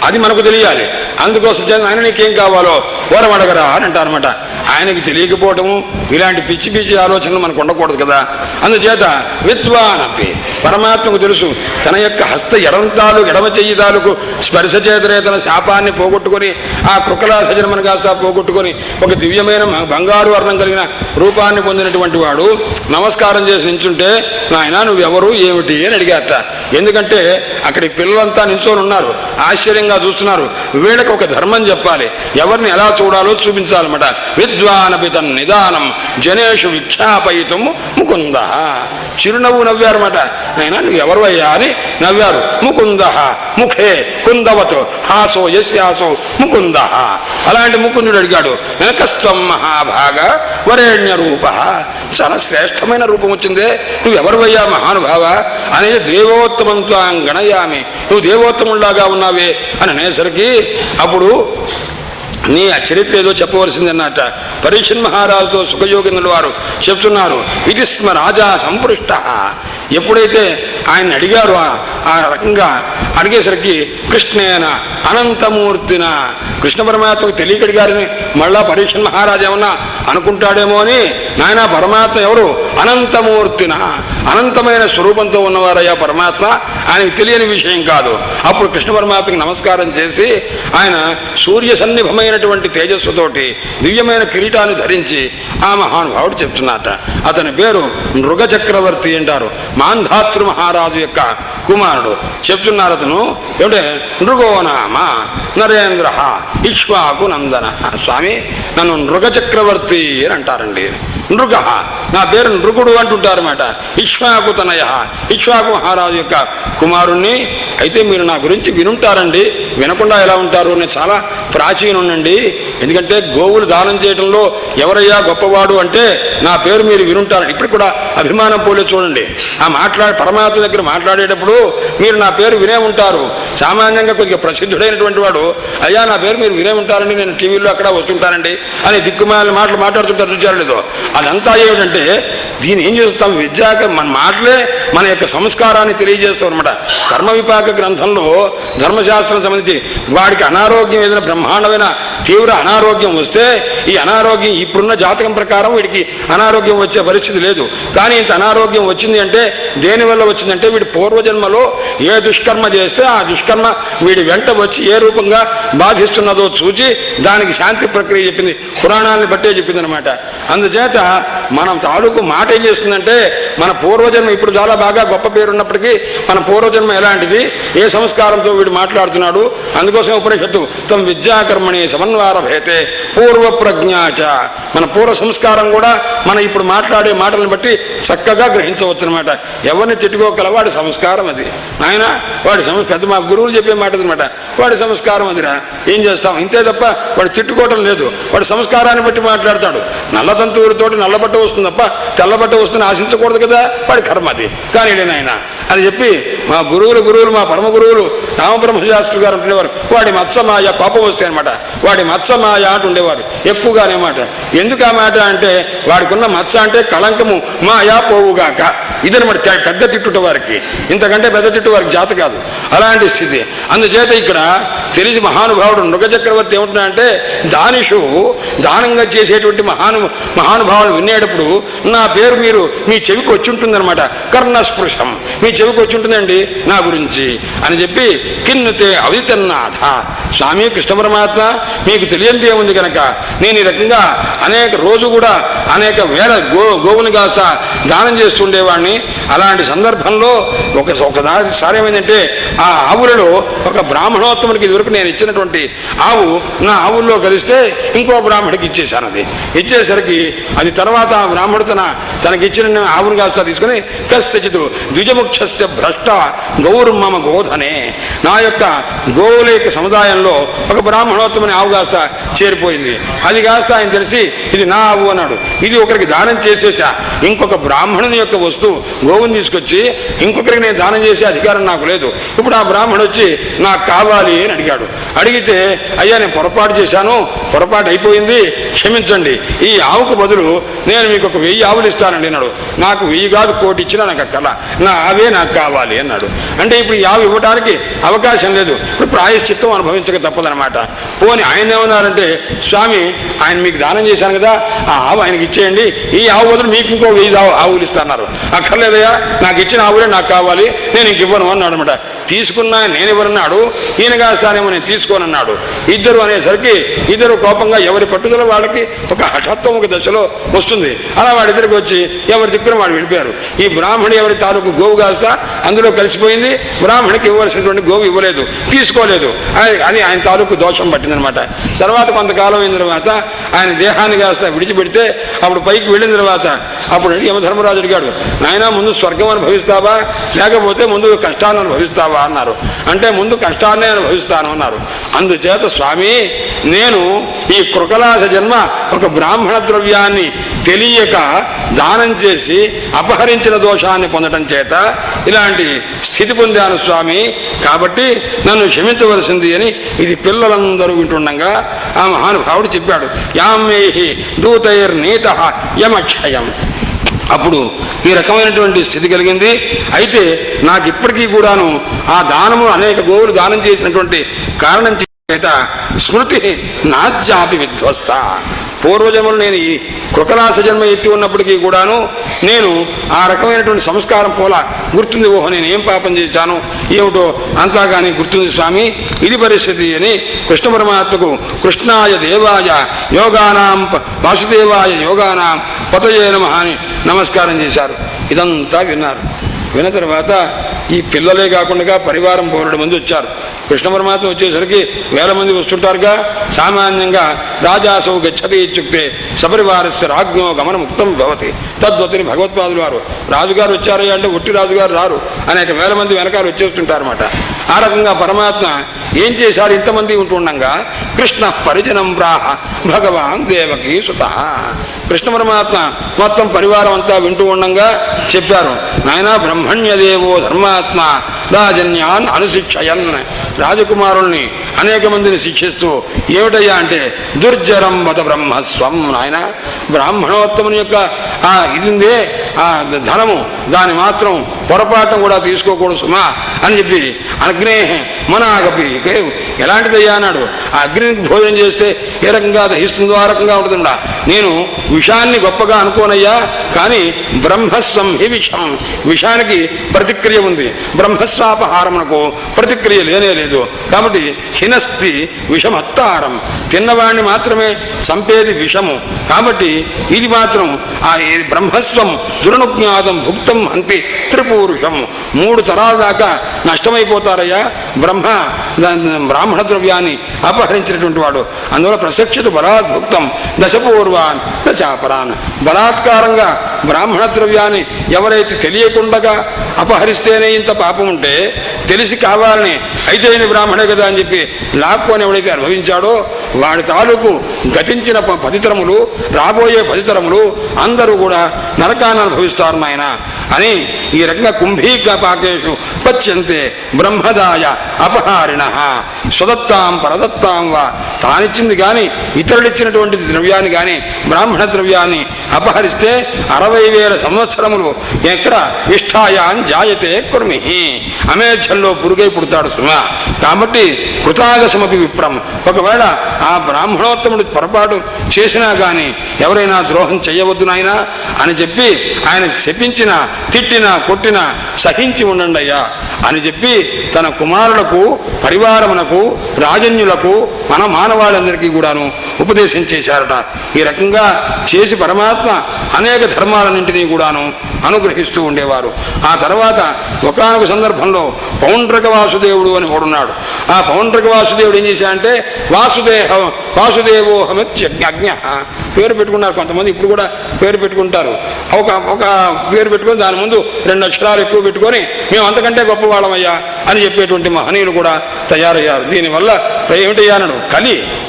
అది మనకు తెలియాలి. అందుకోసం చేత ఆయన నీకేం కావాలో వరం అడగరా అని అంటారనమాట. ఆయనకి తెలియకపోవటము ఇలాంటి పిచ్చి పిచ్చి ఆలోచనలు మనకు ఉండకూడదు కదా. అందుచేత విద్వానపి పరమాత్మకు తెలుసు తన యొక్క హస్త ఎడమ చెయ్యి తాలూకు స్పర్శ చేతనే తన శాపాన్ని పోగొట్టుకొని ఆ కృకలాస జన్మను కాస్త పోగొట్టుకొని ఒక దివ్యమైన బంగారు వర్ణం కలిగిన రూపాన్ని పొందినటువంటి వాడు నమస్కారం చేసి నించుంటే నాయన నువ్వెవరు ఏమిటి అని అడిగారట. ఎందుకంటే అక్కడి పిల్లలంతా నించొని ఉన్నారు, ఆశ్చర్యంగా చూస్తున్నారు. వీళ్ళకి ఒక ధర్మం చెప్పాలి, ఎవరిని ఎలా చూడాలో చూపించాలన్నమాట. విద్వానపి తన్నిదానం జనేషు విఖ్యాపయితం ముకుంద. చిరునవ్వు నవ్వారన్నమాట. నాయన నువ్వెవరు అయ్యా అని నవ్వారు. ముకుంద ముఖే కుందవత్ హాసో యస్యాసో ముకుంద. అలాంటి ముకుందుడు అడిగాడు, వెనకస్త్వం మహాభాగ వరేణ్య రూప. చాలా శ్రేష్టమైన రూపం వచ్చిందే, నువ్వెవరు అయ్యా మహానుభావ అనేది దేవోత్తమంతో గణయామి, నువ్వు దేవోత్తములాగా ఉన్నావే అని అనేసరికి అప్పుడు నీ ఆ చరిత్ర ఏదో చెప్పవలసిందన్నట. పరీక్షన్ మహారాజుతో సుఖయోగినుల వారు చెప్తున్నారు, ఇది స్మ రాజా సంపృష్ట. ఎప్పుడైతే ఆయన అడిగారో ఆ రకంగా అడిగేసరికి కృష్ణేన అనంతమూర్తిన, కృష్ణ పరమాత్మకు తెలియక అడిగారని మళ్ళా పరీక్షన్ మహారాజు ఏమన్నా అనుకుంటాడేమో అని, నాయన పరమాత్మ ఎవరు? అనంతమూర్తిన, అనంతమైన స్వరూపంతో ఉన్నవారయ్యా పరమాత్మ, ఆయనకు తెలియని విషయం కాదు. అప్పుడు కృష్ణ పరమాత్మకి నమస్కారం చేసి ఆయన సూర్య సన్నిభమైనటువంటి తేజస్సుతోటి దివ్యమైన కిరీటాన్ని ధరించి ఆ మహానుభావుడు చెప్తున్నట. అతని పేరు నృగ చక్రవర్తి అంటారు. మాంధాతృ మహారాజు యొక్క కుమారుడు. చెప్తున్నారు అతను ఏమిటే నృగోనామ నరేంద్ర ఇక్ష్వాకు నందన. స్వామి నన్ను నృగ చక్రవర్తి అని అంటారండి. నృగ నా పేరు నృగుడు అంటుంటారన్నమాట. ఇక్ష్వాకు తనయ, ఇక్ష్వాకు మహారాజు యొక్క కుమారుణ్ణి అయితే మీరు నా గురించి వినుంటారండి, వినకుండా ఎలా ఉంటారు? నేను చాలా ప్రాచీనుండి. ఎందుకంటే గోవులు దానం చేయడంలో ఎవరయ్యా గొప్పవాడు అంటే నా పేరు మీరు వినుంటారండి. ఇప్పుడు కూడా అభిమానం పోలే చూడండి. ఆ పరమాత్మ దగ్గర మాట్లాడేటప్పుడు మీరు నా పేరు వినే ఉంటారు. సామాన్యంగా కొద్దిగా ప్రసిద్ధుడైనటువంటి వాడు అయ్యా నా పేరు మీరు వినే ఉంటారండి, నేను టీవీలో అక్కడ వస్తుంటానండి అని దిక్కుమాల మాటలు మాట్లాడుతుంటారు, చూచారు లేదో. అదంతా ఏమిటంటే దీన్ని ఏం చేస్తాం, విద్యాక మన మాటలే మన యొక్క సంస్కారాన్ని తెలియజేస్తాం అనమాట. కర్మ విపాక గ్రంథంలో ధర్మశాస్త్రం సంబంధించి వాడికి అనారోగ్యం ఏదైనా బ్రహ్మాండమైన తీవ్ర అనారోగ్యం వస్తే ఈ అనారోగ్యం ఇప్పుడున్న జాతకం ప్రకారం వీడికి అనారోగ్యం వచ్చే పరిస్థితి లేదు. కానీ ఇంత అనారోగ్యం వచ్చింది అంటే దేనివల్ల వచ్చిందంటే వీడి పూర్వజన్మలో ఏ దుష్కర్మ చేస్తే ఆ దుష్కర్మ వీడి వెంట వచ్చి ఏ రూపంగా బాధిస్తున్నదో చూచి దానికి శాంతి ప్రక్రియ చెప్పింది, పురాణాలను బట్టే చెప్పింది అనమాట. అందుచేత మనం తాలూకు మాట ఏం చేస్తుందంటే మన పూర్వజన్మ ఇప్పుడు చాలా బాగా గొప్ప పేరున్నప్పటికీ మన పూర్వజన్మ ఎలాంటిది, ఏ సంస్కారంతో వీడు మాట్లాడుతున్నాడు. అందుకోసం ఉపనిషత్తు తమ విద్యాకర్మణి సమన్వార భేతే పూర్వ ప్రజ్ఞాచ, మన పూర్వ సంస్కారం కూడా మన ఇప్పుడు మాట్లాడే మాటలను బట్టి చక్కగా గ్రహించవచ్చు అనమాట. ఎవరిని తిట్టుకోగల వాడి సంస్కారం అది. నాయన వాడి పెద్ద మా గురువులు చెప్పే మాట అనమాట, వాడి సంస్కారం అదిరా, ఏం చేస్తాం ఇంతే తప్ప వాడు తిట్టుకోవటం లేదు. వాడి సంస్కారాన్ని బట్టి మాట్లాడతాడు. నల్లతంతువులతోటి నల్లబట్ట వస్తుంది తప్ప తెల్లబట్ట వస్తుంది ఆశించకూడదు కదా, వాడి కర్మ అది. కానీ నాయన అని చెప్పి మా గురువులు మా పరమ గురువులు రామబ్రహ్మశాస్త్రి గారు అంటుండేవారు, వాడి మత్సమాయ కోపం వస్తాయి అనమాట, వాడి మత్సమాయ అంటుండేవారు ఎక్కువగానే మాట. ఎందుకు ఆ మాట అంటే వాడికున్న మత్స అంటే కళంకము మాయా పోవుగాక, ఇదనమాట పెద్ద తిట్టుట వారికి. ఇంతకంటే పెద్ద తిట్టు వారికి జాత కాదు, అలాంటి స్థితి. అందుచేత ఇక్కడ తెలిసి మహానుభావుడు మృగ చక్రవర్తి ఏమంటున్నాడంటే దానిషు దానంగా చేసేటువంటి మహానుభావులు వినేటప్పుడు నా పేరు మీరు మీ చెవికి వచ్చి ఉంటుందన్నమాట. కర్ణస్పృశం మీ చెవికి వచ్చి ఉంటుందండి నా గురించి అని చెప్పి కిన్నుతే అవితన్నాథ స్వామి కృష్ణ పరమాత్మ మీకు తెలియంది ఏముంది కనుక నేను ఈ రకంగా అనేక రోజు కూడా అనేక వేల గోవుని కాస్త దానం చేస్తుండేవాడిని. అలాంటి సందర్భంలో ఒకసారి ఏమైందంటే ఆ ఆవులలో ఒక బ్రాహ్మణోత్తముడికి ఇదివరకు నేను ఇచ్చినటువంటి ఆవు నా ఆవుల్లో కలిస్తే ఇంకో బ్రాహ్మడికి ఇచ్చేశాను. అది ఇచ్చేసరికి అది తర్వాత ఆ బ్రాహ్మడు తనకి ఇచ్చిన ఆవుని కాస్త తీసుకుని కస్యచిత్ ద్విజముఖ్యస్య భ్రష్ట గౌర్మమ గోధనే, నా యొక్క గోవుల యొక్క సముదాయంలో ఒక బ్రాహ్మణోత్తమని ఆవు కాస్త చేరిపోయింది. అది కాస్త ఆయన తెలిసి ఇది నా ఆవు అన్నాడు. ఇది ఒకరికి దానం చేసేసా, ఇంకొక బ్రాహ్మణుని యొక్క వస్తువు గోవుని తీసుకొచ్చి ఇంకొకరికి నేను దానం చేసే అధికారం నాకు లేదు. ఇప్పుడు ఆ బ్రాహ్మణుడు వచ్చి నాకు కావాలి అని అడిగాడు. అడిగితే అయ్యా నేను పొరపాటు చేశాను, పొరపాటు అయిపోయింది, క్షమించండి, ఈ ఆవుకు బదులు నేను మీకు ఒక 1000 ఆవులు ఇస్తానండి అన్నాడు. నాకు 1000 కాదు 1,000,000 ఇచ్చినా నాకు కల, నా ఆవే నాకు కావాలి అన్నాడు. అంటే ఇప్పుడు ఈ ఆవు ఇవ్వడానికి అవకాశం లేదు, ఇప్పుడు ప్రాయశ్చిత్తం అనుభవించక తప్పదనమాట. పోని ఆయన ఏమన్నారంటే స్వామి ఆయన మీకు దానం చేశాను కదా ఆ ఆవు ఆయనకి ఇచ్చేయండి, ఈ ఆవు బదులు మీకు ఇంకో 1000 ఆవులు ఇస్తాన్నారు. అక్కర్లేదయ్యా నాకు ఇచ్చిన ఆవులే నాకు కావాలి, నేను ఇంక ఇవ్వను అన్నాడు అనమాట. తీసుకున్నా నేను ఎవరన్నాడు, ఈయన కాస్తానేమో నేను తీసుకోనన్నాడు. ఇద్దరు అనేసరికి ఇద్దరు కోపంగా ఎవరి పట్టుదల వాళ్ళకి ఒక హఠత్వం ఒక దశలో వస్తుంది. అలా వాడిద్దరికి వచ్చి ఎవరి దిక్కున వాడు వెళ్ళిపోయారు. ఈ బ్రాహ్మణి ఎవరి తాలూకు గోవు కాస్త అందులో కలిసిపోయింది, బ్రాహ్మణికి ఇవ్వాల్సినటువంటి గోవు ఇవ్వలేదు, తీసుకోలేదు. అది ఆయన తాలూకు దోషం పట్టిందనమాట. తర్వాత కొంతకాలం అయిన తర్వాత ఆయన దేహాన్ని కాస్త విడిచిపెడితే అప్పుడు పైకి వెళ్ళిన తర్వాత అప్పుడు యమధర్మరాజు అడిగాడు, నాయన ముందు స్వర్గం అనుభవిస్తావా లేకపోతే ముందు కష్టాన్ని అనుభవిస్తావా అన్నారు. అంటే ముందు కష్టాన్నే అనుభవిస్తాను అన్నారు. అందుచేత స్వామి నేను ఈ కృకలాస జన్మ ఒక బ్రాహ్మణ ద్రవ్యాన్ని తెలియక దానం చేసి అపహరించిన దోషాన్ని పొందడం చేత ఇలాంటి స్థితి పొందాను స్వామి, కాబట్టి నన్ను క్షమించవలసింది అని ఇది పిల్లలందరూ వింటుండగా ఆ మహానుభావుడు చెప్పాడు. యామేహి దూతైర్నీత యమక్షయం. అప్పుడు ఈ రకమైనటువంటి స్థితి కలిగింది. అయితే నాకు ఇప్పటికీ కూడాను ఆ దానము అనేక గోవులు దానం చేసినటువంటి కారణం చేత స్మృతి నాజ్యాపి విధ్వస్త. పూర్వజన్మలు నేను ఈ కృకలాస జన్మ ఎత్తి ఉన్నప్పటికీ కూడాను నేను ఆ రకమైనటువంటి సంస్కారం పోలా గుర్తుంది. ఓహో నేను ఏం పాపం చేశాను ఏమిటో అంతా కానీ గుర్తుంది స్వామి, ఇది పరిస్థితి అని కృష్ణ పరమాత్మకు కృష్ణాయ దేవాయ యోగానాం వాసుదేవాయ యోగానాం పతయే నమః అని నమస్కారం చేశారు. ఇదంతా విన్నారు. విన్న తర్వాత ఈ పిల్లలే కాకుండా పరివారం 100 మంది వచ్చారు. కృష్ణ పరమాత్మ వచ్చేసరికి 1000 మంది వస్తుంటారుగా. సామాన్యంగా రాజాసౌ గచ్చతి ఇత్యుక్తే సపరివారస్య రాజ్ఞో గమనముక్తం భవతి తద్వతిని భగవత్పాదులు వారు రాజుగారు వచ్చారు అంటే ఒట్టి రాజుగారు రారు, అనేక 1000 మంది వెనకాల వచ్చేస్తుంటారన్నమాట. ఆ రకంగా పరమాత్మ ఏం చేశారు? ఇంతమంది ఉంటుండగా కృష్ణ పరిజనం ప్రాహ భగవాన్ దేవకీ సుత. కృష్ణ పరమాత్మ మొత్తం పరివారం అంతా వింటూ ఉండగా చెప్పారు, నాయన బ్రహ్మణ్యదేవో ధర్మాత్మ రాజన్యాన్ అనుశిక్షయన్. రాజకుమారుల్ని అనేక మందిని శిక్షిస్తూ ఏమిటయ్యా అంటే దుర్జరం వత బ్రహ్మస్వం. నాయన బ్రాహ్మణోత్తముని యొక్క ఆ ఇదిందే ఆ ధనము, దాన్ని మాత్రం పొరపాటు కూడా తీసుకోకూడదు సుమా అని చెప్పి అగ్నే మనాగపి. ఎలాంటిదయ్యా అన్నాడు. ఆ అగ్నికి భోజనం చేస్తే ఏ రకంగా దహిస్తుందో ఆ రకంగా ఉంటుందా. నేను విషాన్ని గొప్పగా అనుకోనయ్యా, కానీ బ్రహ్మస్వం హి విషం. విషానికి ప్రతిక్రియ ఉంది, బ్రహ్మస్వాపహారమునకు ప్రతిక్రియ లేనే లేదు. కాబట్టి హినస్తి విషమత్తారం. తిన్నవాడిని మాత్రమే చంపేది విషము. కాబట్టి ఇది మాత్రం ఆ బ్రహ్మస్వం దురనుజ్ఞాతం భుక్తం హంతి త్రిపూరుషం. 3 తరాల దాకా నష్టమైపోతారయ్యా బ్రాహ్మణ ద్రవ్యాన్ని అపహరించినటువంటి వాడు. అందువల్ల ప్రశక్షిత బలాద్భుక్తం దశపూర్వాన్ దశాపరాన్. బలాత్కారంగా బ్రాహ్మణ ద్రవ్యాన్ని ఎవరైతే తెలియకుండా అపహరిస్తేనే ఇంత పాపం ఉంటే, తెలిసి కావాలని అయితే ఇది బ్రాహ్మణే కదా అని చెప్పి లాక్కొని ఎవడైతే అనుభవించాడో వాడి తాలూకు గతించిన 10 తరములు, రాబోయే 10 తరములు అందరూ కూడా నరకాన్ని అనుభవిస్తారు నాయన అని ఈ రకంగా కుంభీక పాకేషు పచ్యంతే బ్రహ్మదాయ అపహారిణ స్వదత్తాం పరదత్తాం వా. తానిచ్చింది కానీ ఇతరులిచ్చినటువంటి ద్రవ్యాన్ని కానీ బ్రాహ్మణ ద్రవ్యాన్ని అపహరిస్తే 60,000 సంవత్సరములు ఎక్కడ ఇష్టాయాన్ జాయతే కుర్మి. అమేధ్యంలో పురుగై పుడతాడు సుమ. కాబట్టి కృతాగసమపి విప్రం. ఒకవేళ ఆ బ్రాహ్మణోత్తముడు పొరపాటు చేసినా కానీ ఎవరైనా ద్రోహం చేయవద్దు నాయనా అని చెప్పి ఆయన శపించిన, తిట్టినా, కొట్టినా సహించి ఉండండి అయ్యా అని చెప్పి తన కుమారులకు, పరివారమునకు, రాజన్యులకు, మన మానవాళ్ళందరికీ కూడాను ఉపదేశం చేశారట. ఈ రకంగా చేసి పరమాత్మ అనేక ధర్మాలన్నింటినీ కూడాను అనుగ్రహిస్తూ ఉండేవారు. ఆ తర్వాత ఒకానొక సందర్భంలో పౌండ్రక వాసుదేవుడు అని వాడున్నాడు. ఆ పౌండ్రక వాసుదేవుడు ఏం చేశాడంటే వాసుదేవోహమిత్యజ్ఞ పేరు పెట్టుకున్నారు. కొంతమంది ఇప్పుడు కూడా పేరు పెట్టుకుంటారు. ఒక పేరు పెట్టుకొని దాని ముందు 2 అక్షరాలు ఎక్కువ పెట్టుకొని మేము అంతకంటే గొప్పవాళ్ళమయ్యా అని చెప్పేటువంటి మహనీయులు కూడా తయారయ్యారు. దీనివల్ల ఏమిటయ్యా అన్నాడు,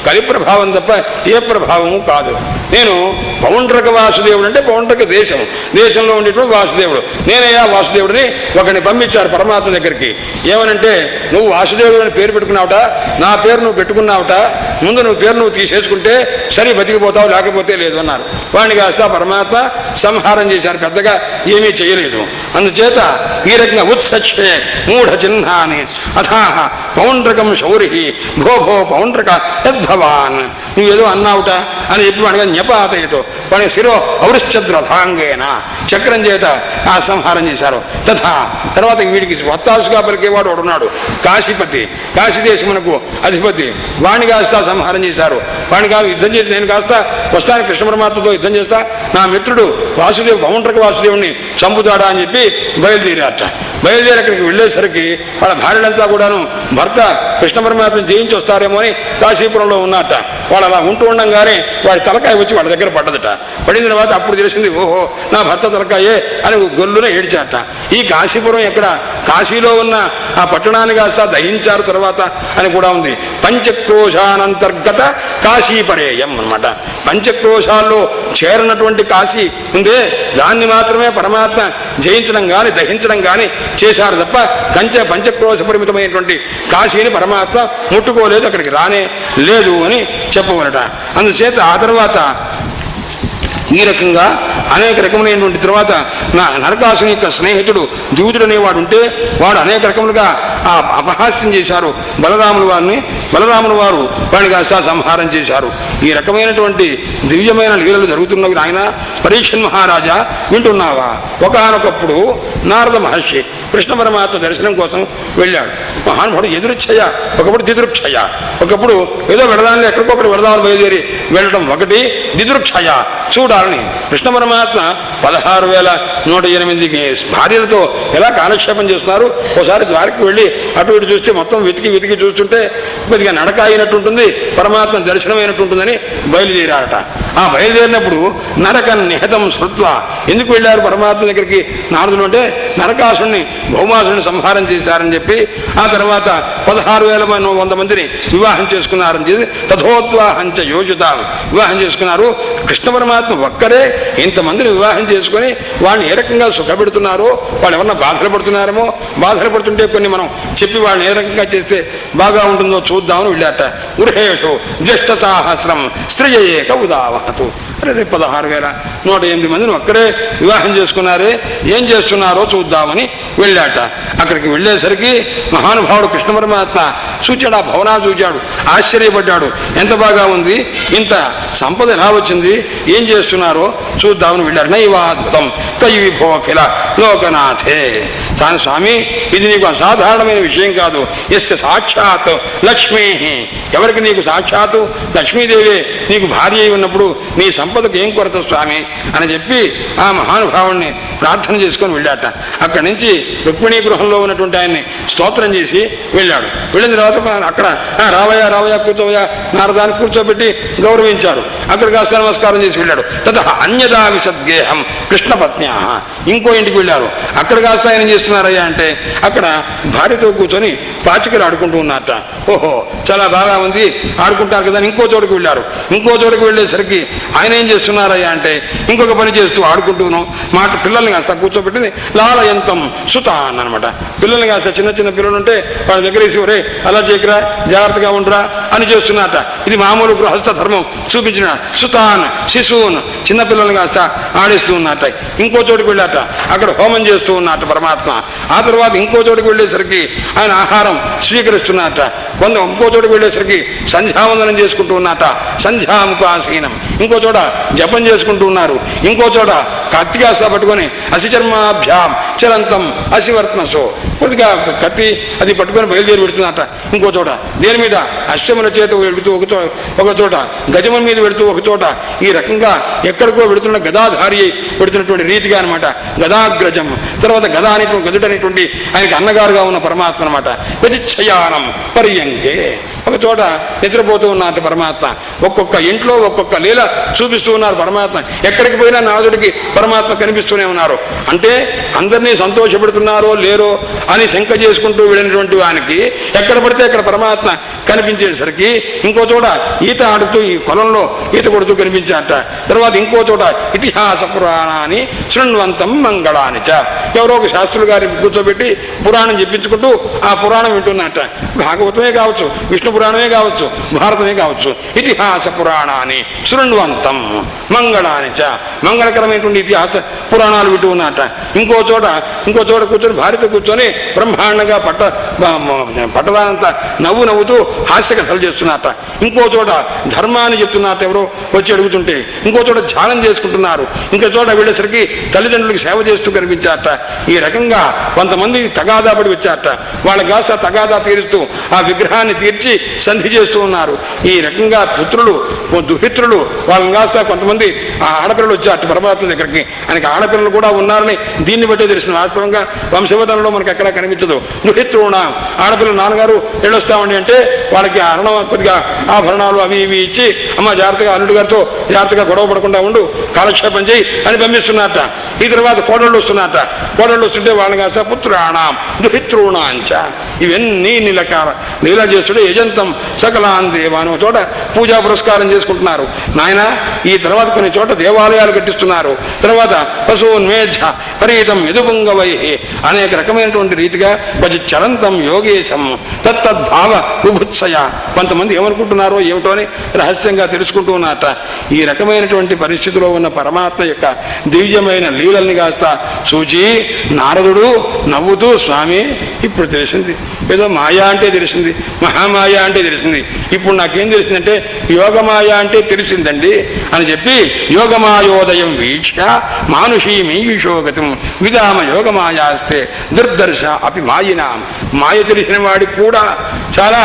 కలి ప్రభావం తప్ప ఏ ప్రభావము కాదు. నేను పౌండ్రక వాసుదేవుడు అంటే పౌండ్రక దేశంలో ఉండేటువంటి వాసుదేవుడు. నేనయ్యా వాసుదేవుడిని ఒకరిని పంపించారు పరమాత్మ దగ్గరికి. ఏమనంటే, నువ్వు వాసుదేవుడు అని పేరు పెట్టుకున్నావుట, నా పేరు నువ్వు పెట్టుకున్నావుట, ముందు నువ్వు పేరు నువ్వు తీసేసుకుంటే సరి బతికిపోతావు, లేకపోతే లేదు అన్నారు. వాడిని కాస్త పరమాత్మ సంహారం చేశారు, పెద్దగా ఏమీ చేయలేదు. అందుచేత ఈ రకంగా ఉత్సచ్చే మూఢ చిహ్నాన్ని అథాహ పౌండ్రకం శౌరి భో పౌండ్రక యద్భవాన్. నువ్వేదో అన్నావుట అని చెప్పి వాడిగా జ్ఞపాతయతో వాడి శిరో ఔరిశ్చద్రథాంగేన చక్రం చేత ఆ సంహారం చేశారు. తథా తర్వాత వీడికి వత్తాసుగా పలికేవాడు వాడున్నాడు, కాశీపతి, కాశీదేశమునకు అధిపతి. వాణ్ణి కాస్త సంహారం చేశారు. వాడిని కాదు యుద్ధం చేసి నేను కాస్త వస్తాను కృష్ణ పరమాత్మతో యుద్ధం చేస్తా, నా మిత్రుడు వాసుదేవు పౌండ్రక వాసుదేవుని చంపుతాడా అని చెప్పి బయలుదేరాట. బయలుదేరి అక్కడికి వెళ్ళేసరికి వాళ్ళ భార్యలంతా కూడాను భర్త కృష్ణ పరమాత్మను జయించి వస్తారేమో అని కాశీపురంలో ఉన్నట్ట. వాళ్ళు అలా ఉంటూ ఉండగానే వాడి తలకాయ వచ్చి వాళ్ళ దగ్గర పడ్డదట. పడిన తర్వాత అప్పుడు తెలిసింది, ఓహో నా భర్త తలకాయే అని గొల్లున ఏడ్చాట. ఈ కాశీపురం ఎక్కడ, కాశీలో ఉన్న ఆ పట్టణాన్ని కాస్త దహించారు తర్వాత అని కూడా ఉంది. పంచక్రోశానంతర్గత కాశీపరేయం అన్నమాట. పంచక్రోశాల్లో చేరినటువంటి కాశీ ఉందే, దాన్ని మాత్రమే పరమాత్మ జయించడం కానీ దహించడం కానీ చేశారు తప్ప పంచక్రోశ పరిమితమైనటువంటి కాశీని పరమాత్మ ముట్టుకోలేదు, అక్కడికి రానే లేదు అని చెప్పవలట. అందుచేత ఆ తర్వాత ఈ రకంగా అనేక రకములైనటువంటి తర్వాత నరకాసుని యొక్క స్నేహితుడు ద్యూతుడు అనేవాడు ఉంటే వాడు అనేక రకములుగా ఆ అపహాస్యం చేశారు బలరాముల వారిని. బలరాముల వారు వాడిని కాస్త సంహారం చేశారు. ఈ రకమైనటువంటి దివ్యమైన లీలలు జరుగుతున్నవి నాయన పరీక్షన్ మహారాజా, వింటున్నావా? ఒకనొకప్పుడు నారద మహర్షి కృష్ణ పరమాత్మ దర్శనం కోసం వెళ్ళాడు. మహానుభావుడు ఎదురుచ్ఛయ, ఒకప్పుడు దిదృక్షయ. ఒకప్పుడు ఏదో వెళదాన్ని ఎక్కడికొకటి వెళదామని బయలుదేరి వెళ్ళడం ఒకటి, దిదృక్షయ చూడాలని. కృష్ణ పరమాత్మ 16,108 భార్యలతో ఎలా కాలక్షేపం చేస్తున్నారు. ఒకసారి ద్వారకి వెళ్ళి అటు ఇటు చూస్తే మొత్తం వెతికి చూస్తుంటే కొద్దిగా నడక అయినట్టుంటుంది, పరమాత్మ దర్శనం అయినట్టుంటుందని బయలుదేరారట. ఆ బయలుదేరినప్పుడు నరకం నిహతం శృత్వ, ఎందుకు వెళ్ళారు పరమాత్మ దగ్గరికి నారదులు అంటే నరకాసుని భౌమాసుని సంహారం చేశారని చెప్పి, ఆ తర్వాత 16,100 మందిని వివాహం చేసుకున్నారని చెప్పి తథోద్వాహంచ యోజితాం వివాహం చేసుకున్నారు. కృష్ణ పరమాత్మ ఒక్కరే ఇంతమందిని వివాహం చేసుకొని వాళ్ళని ఏ రకంగా సుఖపెడుతున్నారో, వాళ్ళు ఎవరన్నా బాధలు పడుతున్నారేమో, బాధలు పడుతుంటే కొన్ని మనం చెప్పి వాళ్ళని ఏ రకంగా చేస్తే బాగా ఉంటుందో చూద్దామని వెళ్ళాట. గృహేషు జ్యేష్ఠ సాహస్రం స్త్రీయేక ఉదావహతు. అరే 16,108 మందిని ఒక్కరే వివాహం చేసుకున్నారే, ఏం చేస్తున్నారో చూద్దామని వెళ్ళాట. అక్కడికి వెళ్ళేసరికి మహానుభావుడు కృష్ణ పరమాత్మ చూచాడు, ఆ భవనాలు చూచాడు, ఆశ్చర్యపడ్డాడు. ఎంత బాగా ఉంది, ఇంత సంపద ఎలా వచ్చింది, ఏం చేస్తున్నారో చూద్దామని వెళ్ళాడు. నైవాద్భుతం తై విభోఖిల లోకనాథే. తాను స్వామి, ఇది నీకు అసాధారణమైన విషయం కాదు. ఎస్య సాక్షాత్ లక్ష్మీ, ఎవరికి నీకు సాక్షాత్తు లక్ష్మీదేవే నీకు భార్య అయి ఉన్నప్పుడు నీ సంపదకు ఏం కొరత స్వామి అని చెప్పి ఆ మహానుభావుణ్ణి ప్రార్థన చేసుకొని వెళ్ళాట. అక్కడి నుంచి రుక్మిణీ గృహంలో ఉన్నటువంటి ఆయన్ని స్తోత్రం చేసి వెళ్ళాడు. వెళ్ళిన తర్వాత అక్కడ రావయ్యా రావయ్యా కూర్చోవయ్యా నారదాన్ని కూర్చోబెట్టి గౌరవించారు. అక్కడ కాస్త నమస్కారం చేసి వెళ్ళాడు. తత అన్యదా విశద్గేహం కృష్ణపత్న్యా, ఇంకో ఇంటికి వెళ్ళారు. అక్కడ కాస్త ఆయన చేస్తున్నారయ్యా అంటే అక్కడ భార్యతో కూర్చొని పాచికలు ఆడుకుంటూ ఉన్నారట. ఓహో చాలా బాగా ఉంది, ఆడుకుంటారు కదా. ఇంకో చోటుకు వెళ్ళారు. ఇంకో చోటుకు వెళ్ళేసరికి ఆయన ఏం చేస్తున్నారయ్యా అంటే ఇంకొక పని చేస్తూ ఆడుకుంటూను మాట పిల్లల్ని కాస్త కూర్చోబెట్టింది లాలయంతం సుతాన్ అనమాట. పిల్లల్ని కాస్త చిన్న చిన్న పిల్లలు ఉంటే వాళ్ళ దగ్గర వేసి అలా చేయకరా, జాగ్రత్తగా ఉండరా అని చేస్తున్నట. ఇది మామూలు గృహస్థ ధర్మం చూపించిన సుతాన్ శిశువున్ చిన్నపిల్లల్ని కాస్త ఆడిస్తూ ఉన్నట్ట. ఇంకో చోటుకు వెళ్ళాట, అక్కడ హోమం చేస్తూ ఉన్నట్ట పరమాత్మ. ఆ తర్వాత ఇంకో చోటుకు వెళ్ళేసరికి ఆయన ఆహారం స్వీకరిస్తున్నట్ట. ఇంకో చోటుకు వెళ్ళేసరికి సంధ్యావందనం చేసుకుంటూ ఉన్నట్ట, సంధ్యాముపాసీనం. ఇంకో చోట జపం చేసుకుంటూ ఉన్నారు. ఇంకో చోట కత్తి కాస్త పట్టుకొని అసిచర్మాభ్యాం చరంతం అసివర్త్నసో, కొద్దిగా కత్తి అది పట్టుకొని బయలుదేరి పెడుతున్నట్ట. ఇంకో చోట దేని మీద అశ్వముల చేత వెళుతూ ఒక చోట గజముల మీద వెళుతూ ఒక చోట, ఈ రకంగా ఎక్కడికో వెళుతున్న గదాధారి పెడుతున్నటువంటి రీతిగా అనమాట. గదాగ్రజం, తర్వాత గదా అనేటువంటి గదుడు అనేటువంటి ఆయనకి అన్నగారుగా ఉన్న పరమాత్మ అనమాట. గజిచ్చయానం పర్యంకే, ఒక చోట నిద్రపోతూ ఉన్నారు పరమాత్మ. ఒక్కొక్క ఇంట్లో ఒక్కొక్క లీల చూపిస్తూ ఉన్నారు పరమాత్మ. ఎక్కడికి పోయినా నాదుడికి పరమాత్మ కనిపిస్తూనే ఉన్నారు. అంటే అందరినీ సంతోషపెడుతున్నారో లేరో అని శంక చేసుకుంటూ వెళ్ళినటువంటి వానికి ఎక్కడ పడితే అక్కడ పరమాత్మ కనిపించేసరికి ఇంకో చోట ఈత ఆడుతూ ఈ కొలంలో ఈత కొడుతూ కనిపించారట. తర్వాత ఇంకో చోట ఇతిహాస పురాణాన్ని శృణ్వంతం మంగళాని చ, ఎవరో ఒక శాస్త్రులు గారిని కూర్చోబెట్టి పురాణం చెప్పించుకుంటూ ఆ పురాణం వింటున్నట్ట. భాగవతమే కావచ్చు, విష్ణు పురాణమే కావచ్చు, భారతమే కావచ్చు. ఇతిహాస పురాణాన్ని శృణ్వంతం మంగళాని చ, మంగళకరమైనటువంటి ఇతిహాస పురాణాలు వింటూ ఉన్నట్ట. ఇంకో చోట కూర్చొని భార్యతో కూర్చొని బ్రహ్మాండంగా పట్టదానంతా నవ్వుతూ హాస్య కథలు చేస్తున్నట్ట. ఇంకో చోట ధర్మాన్ని చెప్తున్నట్ట, ఎవరో వచ్చి అడుగుతుంటే. ఇంకో చోట ధ్యానం చేసుకుంటున్నారు. ఇంకో చోట వెళ్ళేసరికి తల్లిదండ్రులకు సేవ చేస్తూ కనిపించారట. ఈ రకంగా కొంతమంది తగాదా పడి వచ్చారట. వాళ్ళ కాస్త తగాదా తీరుస్తూ ఆ విగ్రహాన్ని తీర్చి సంధి చేస్తూ ఉన్నారు. ఈ రకంగా పుత్రులు దుహిత్రులు వాళ్ళని కాస్త కొంతమంది ఆ ఆడపిల్లలు వచ్చారట పరమాత్మ దగ్గరికి. ఆయనకి ఆడపిల్లలు కూడా ఉన్నారని దీన్ని బట్టే తెలిసిన. వాస్తవంగా వంశవతంలో మనకు ఎక్కడా కనిపించదు. దుహిత్రుణ ఆడపిల్లలు నాన్నగారు వెళ్ళొస్తామండి అంటే వాళ్ళకి కొద్దిగా ఆభరణాలు అవి ఇవి ఇచ్చి అమ్మ జాగ్రత్తగా అల్లుడు గారితో జాగ్రత్తగా గొడవ పడకుండా ఉండు, కాలక్షేపం చేయి అని పంపిస్తున్నట్ట. ఈ తర్వాత కోడళ్ళు వస్తున్నట్ట. కోడళ్ళు వస్తుంటే వాళ్ళని కాస్త పుత్రాణం దుహిత్రుణాంచ, ఇవన్నీ నీల చేస్తుంటే యజంతం సకలాన్ దేవాను చోట పూజా పురస్కారం చేసుకుంటున్నారు. నాయన ఈ తర్వాత కొన్ని చోట దేవాలయాలు కట్టిస్తున్నారు. తర్వాత పశువున్మేధ్య పరీతం యదుపుంగవై అనేక రకమైనటువంటి రీతిగా కొంచెం చలంతం యోగేశం తత్తద్భావ విభుత్సయ. కొంతమంది ఏమనుకుంటున్నారో ఏమిటో అని రహస్యంగా తెలుసుకుంటూ ఉన్నట్ట. ఈ రకమైనటువంటి పరిస్థితిలో ఉన్న పరమాత్మ యొక్క దివ్యమైన లీలల్ని కాస్త చూచి నారదుడు నవ్వుతూ, స్వామి ఇప్పుడు తెలిసింది, ఏదో మాయా అంటే తెలిసింది, మహామాయ అంటే తెలిసింది, ఇప్పుడు నాకేం తెలిసిందంటే యోగమాయ అంటే తెలిసిందండి అని చెప్పి యోగమాయోదయం వీక్ష మానుషీమీషోగతం విధామ యోగమాయాస్తే దుర్దర్శ అపి మాయినాం. మాయ తెలిసిన వాడికి కూడా చాలా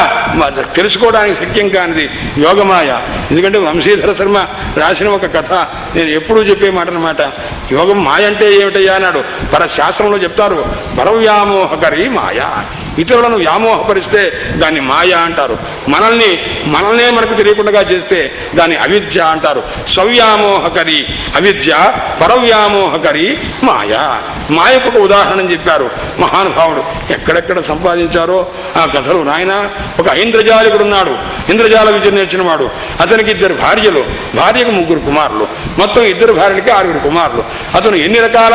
తెలుసుకోవడానికి శక్యం కానిది యోగమాయ. ఎందుకంటే వంశీధర శర్మ రాసిన ఒక కథ నేను ఎప్పుడూ చెప్పే మాట అనమాట. యోగం మాయ అంటే ఏమిటయ్యా అన్నాడు. శాస్త్రంలో చెప్తారు, పరవ్యామోహకరి మాయ. ఇతరులను వ్యామోహపరిస్తే దాన్ని మాయ అంటారు. మనల్నే మనకు తెలియకుండా చేస్తే దాన్ని అవిద్య అంటారు. స్వవ్యామోహకరి అవిద్య, పరవ్యామోహకరి మాయ. మాయకు ఒక ఉదాహరణ చెప్పారు మహానుభావుడు. ఎక్కడెక్కడ సంపాదించారో ఆ కథలు నాయన. ఒక ఐంద్రజాలికుడు ఉన్నాడు, ఇంద్రజాల విద్య నేర్చిన వాడు. అతనికి 2 భార్యలు, భార్యకు 3 కుమారులు, మొత్తం 2 భార్యలకి 6 కుమారులు. అతను ఎన్ని రకాల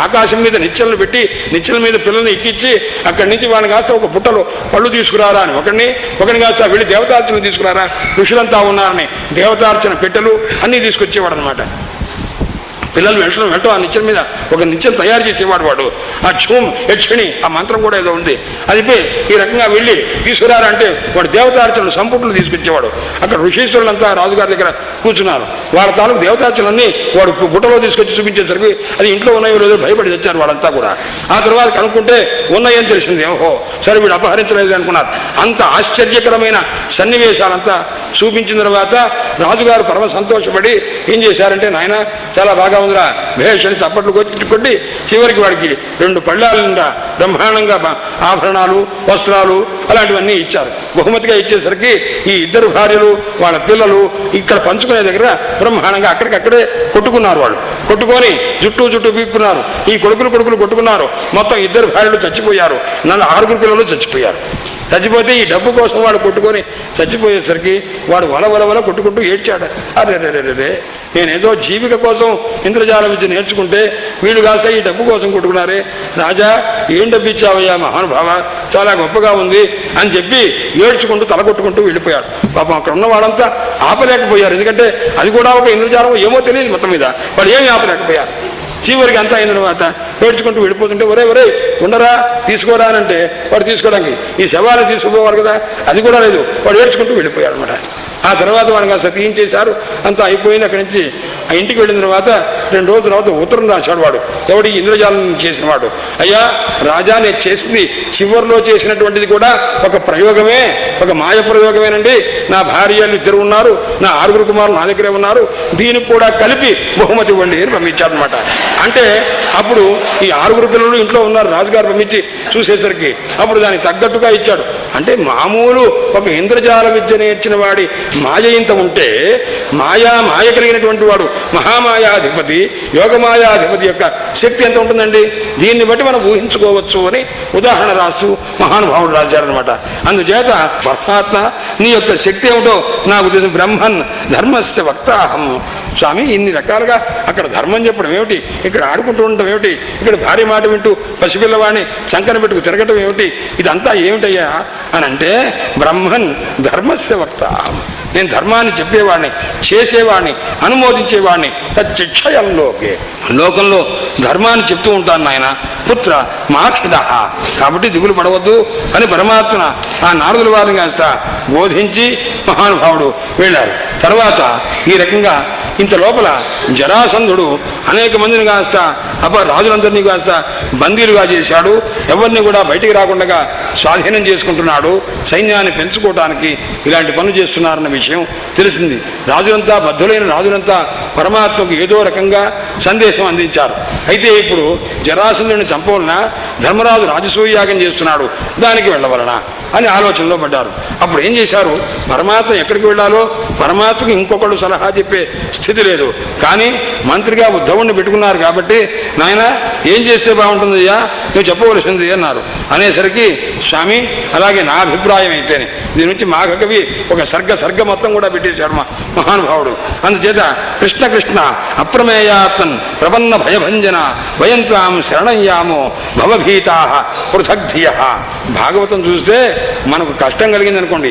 ఆకాశం మీద నిచ్చెలను పెట్టి నిచ్చెల మీద పిల్లల్ని ఎక్కించి అక్కడి నుంచి వాడిని కాస్త ఒక పుట్టలో పళ్ళు తీసుకురారా అని ఒకరిని కాస్త వెళ్ళి దేవతార్చన తీసుకురారా, ఋషులంతా ఉన్నారని దేవతార్చన పెట్టెలు అన్నీ తీసుకొచ్చేవాడు అనమాట. పిల్లలు వెళ్ళటం ఆ నిచ్చెల మీద ఒక నిచ్చెను తయారు చేసేవాడు వాడు. ఆ ఝూమ్ యక్షిణి ఆ మంత్రం కూడా ఏదో ఉంది, అది ఈ రకంగా వెళ్ళి తీసుకురారంటే వాడు దేవతార్చనలు సంపుట్లు తీసుకొచ్చేవాడు. అక్కడ ఋషీశ్వరులంతా రాజుగారి దగ్గర కూర్చున్నారు. వాళ్ళ తాలూకు దేవతార్చనలన్నీ వాడు బుట్టలో తీసుకొచ్చి చూపించేసరికి అది ఇంట్లో ఉన్నాయో లేదో భయపడి తెచ్చారు వాళ్ళంతా కూడా. ఆ తర్వాత కనుక్కుంటే ఉన్నాయని తెలిసింది. ఓహో సరే వీడు అపహరించలేదు అనుకున్నారు. అంత ఆశ్చర్యకరమైన సన్నివేశాలంతా చూపించిన తర్వాత రాజుగారు పరమ సంతోషపడి ఏం చేశారంటే, నాయన చాలా బాగా ఉందిరా భేష్ అని చప్పట్లు కొట్టి చివరికి వాడికి 2 పళ్ళాల నిండా బ్రహ్మాండంగా ఆభరణాలు, వస్త్రాలు అలాంటివన్నీ ఇచ్చారు. బహుమతిగా ఇచ్చేసరికి ఈ 2 భార్యలు వాళ్ళ పిల్లలు ఇక్కడ పంచుకునే దగ్గర బ్రహ్మాండంగా అక్కడికక్కడే కొట్టుకున్నారు. వాళ్ళు కొట్టుకొని జుట్టు పీక్కున్నారు. ఈ కొడుకులు కొట్టుకున్నారు. మొత్తం 2 భార్యలు చచ్చిపోయారు. 6 పిల్లలు చచ్చిపోయారు. చచ్చిపోతే ఈ డబ్బు కోసం వాడు కొట్టుకొని చచ్చిపోయేసరికి వాడు వల కొట్టుకుంటూ ఏడ్చాడు. అరే నేనేదో జీవిక కోసం ఇంద్రజాల విద్య నేర్చుకుంటే వీళ్ళు కాస్త ఈ డబ్బు కోసం కొట్టుకున్నారే. రాజా ఏం డబ్బు ఇచ్చావయ్యా మహానుభావ, చాలా గొప్పగా ఉంది అని చెప్పి ఏడ్చుకుంటూ తలకొట్టుకుంటూ వెళ్ళిపోయాడు. పాపం అక్కడ ఉన్న వాళ్ళంతా ఆపలేకపోయారు. ఎందుకంటే అది కూడా ఒక ఇంద్రజాలం ఏమో తెలియదు మొత్తం మీద. వాళ్ళు ఏమి ఆపలేకపోయారు. చివరికి అంతా అయిన తర్వాత ఏడ్చుకుంటూ వెళ్ళిపోతుంటే ఒరే ఉండరా తీసుకోరా అంటే వాడు తీసుకోవడానికి ఈ శవాన్ని తీసుకుపోవాలి కదా, అది కూడా లేదు. వాడు ఏడ్చుకుంటూ వెళ్ళిపోయాడు అనమాట. ఆ తర్వాత వాడిని కాస్త తీయించేశారు. అంతా అయిపోయింది. అక్కడి నుంచి ఆ ఇంటికి వెళ్ళిన తర్వాత 2 రోజుల తర్వాత ఉత్తరం రాశాడు వాడు, ఎవడి ఇంద్రజాలం చేసిన వాడు. అయ్యా రాజా, నేను చేసింది చివరిలో చేసినటువంటిది కూడా ఒక ప్రయోగమే, ఒక మాయ ప్రయోగమేనండి. నా భార్యలు 2 ఉన్నారు, నా 6 కుమారులు నా దగ్గరే ఉన్నారు, దీనికి కూడా కలిపి బహుమతి ఇవ్వండి అని పంపించాడు అనమాట. అంటే అప్పుడు ఈ 6 పిల్లలు ఇంట్లో ఉన్నారు. రాజుగారు పంపించి చూసేసరికి అప్పుడు దానికి తగ్గట్టుగా ఇచ్చాడు. అంటే మామూలు ఒక ఇంద్రజాల విద్య నేర్చిన వాడి మాయ ఇంత ఉంటే మాయ కలిగినటువంటి వాడు మహామాయాధిపతి, యోగమాయాధిపతి యొక్క శక్తి ఎంత ఉంటుందండి. దీన్ని బట్టి మనం ఊహించుకోవచ్చు అని ఉదాహరణ రాస్తూ మహానుభావుడు రాశారనమాట. అందుచేత పరమాత్మ నీ యొక్క శక్తి ఏమిటో నాకు తెలిసిన బ్రహ్మన్ ధర్మస్య వక్తాహం. స్వామి ఇన్ని రకాలుగా అక్కడ ధర్మం చెప్పడం ఏమిటి, ఇక్కడ ఆడుకుంటూ ఉండటం ఏమిటి, ఇక్కడ భార్య మాట వింటూ పసిపిల్లవాడిని చంకన పెట్టుకు తిరగటం ఏమిటి, ఇదంతా ఏమిటయ్యా అని అంటే బ్రహ్మన్ ధర్మస్య వక్తాహం. నేను ధర్మాన్ని చెప్పేవాడిని, చేసేవాడిని, అనుమోదించేవాడిని. తచ్చిక్షయంలోకే లోకంలో ధర్మాన్ని చెప్తూ ఉంటాను నాయన. పుత్ర మాఖిద, కాబట్టి దిగులు పడవద్దు అని పరమాత్మ ఆ నారదుల వారిని కాస్త బోధించి మహానుభావుడు వెళ్ళారు. తర్వాత ఈ రకంగా ఇంత లోపల జరాసంధుడు అనేక మందిని కాస్త రాజులందరినీ కాస్త బందీలుగా చేశాడు. ఎవరిని కూడా బయటికి రాకుండా స్వాధీనం చేసుకుంటున్నాడు. సైన్యాన్ని పెంచుకోవడానికి ఇలాంటి పనులు చేస్తున్నారన్న విషయం తెలిసింది. రాజులంతా బద్ధులైన రాజులంతా పరమాత్మకు ఏదో రకంగా సందేశం అందించారు. అయితే ఇప్పుడు జరాసంధుడిని చంపవలన, ధర్మరాజు రాజసూయాగం చేస్తున్నాడు, దానికి వెళ్ళవలన అని ఆలోచనలో పడ్డారు. అప్పుడు ఏం చేశారు, పరమాత్మ ఎక్కడికి వెళ్ళాలో పరమాత్మకు ఇంకొకళ్ళు సలహా చెప్పే స్థితి లేదు. కానీ మంత్రిగా ఉద్ధవుణ్ణి పెట్టుకున్నారు కాబట్టి నాయన ఏం చేస్తే బాగుంటుందయ్యా, నువ్వు చెప్పవలసింది అన్నారు. అనేసరికి స్వామి అలాగే నా అభిప్రాయం అయితేనే దీని నుంచి మాఘకవి ఒక సర్గ మొత్తం కూడా పెట్టేశాడు మహానుభావుడు. అందుచేత కృష్ణ కృష్ణ అప్రమేయాత్మన్ ప్రపన్న భయభంజన భయంత్వాం శరణయ్యామో భవభీతా పృథగ్ధియ. భాగవతం చూస్తే మనకు కష్టం కలిగింది అనుకోండి,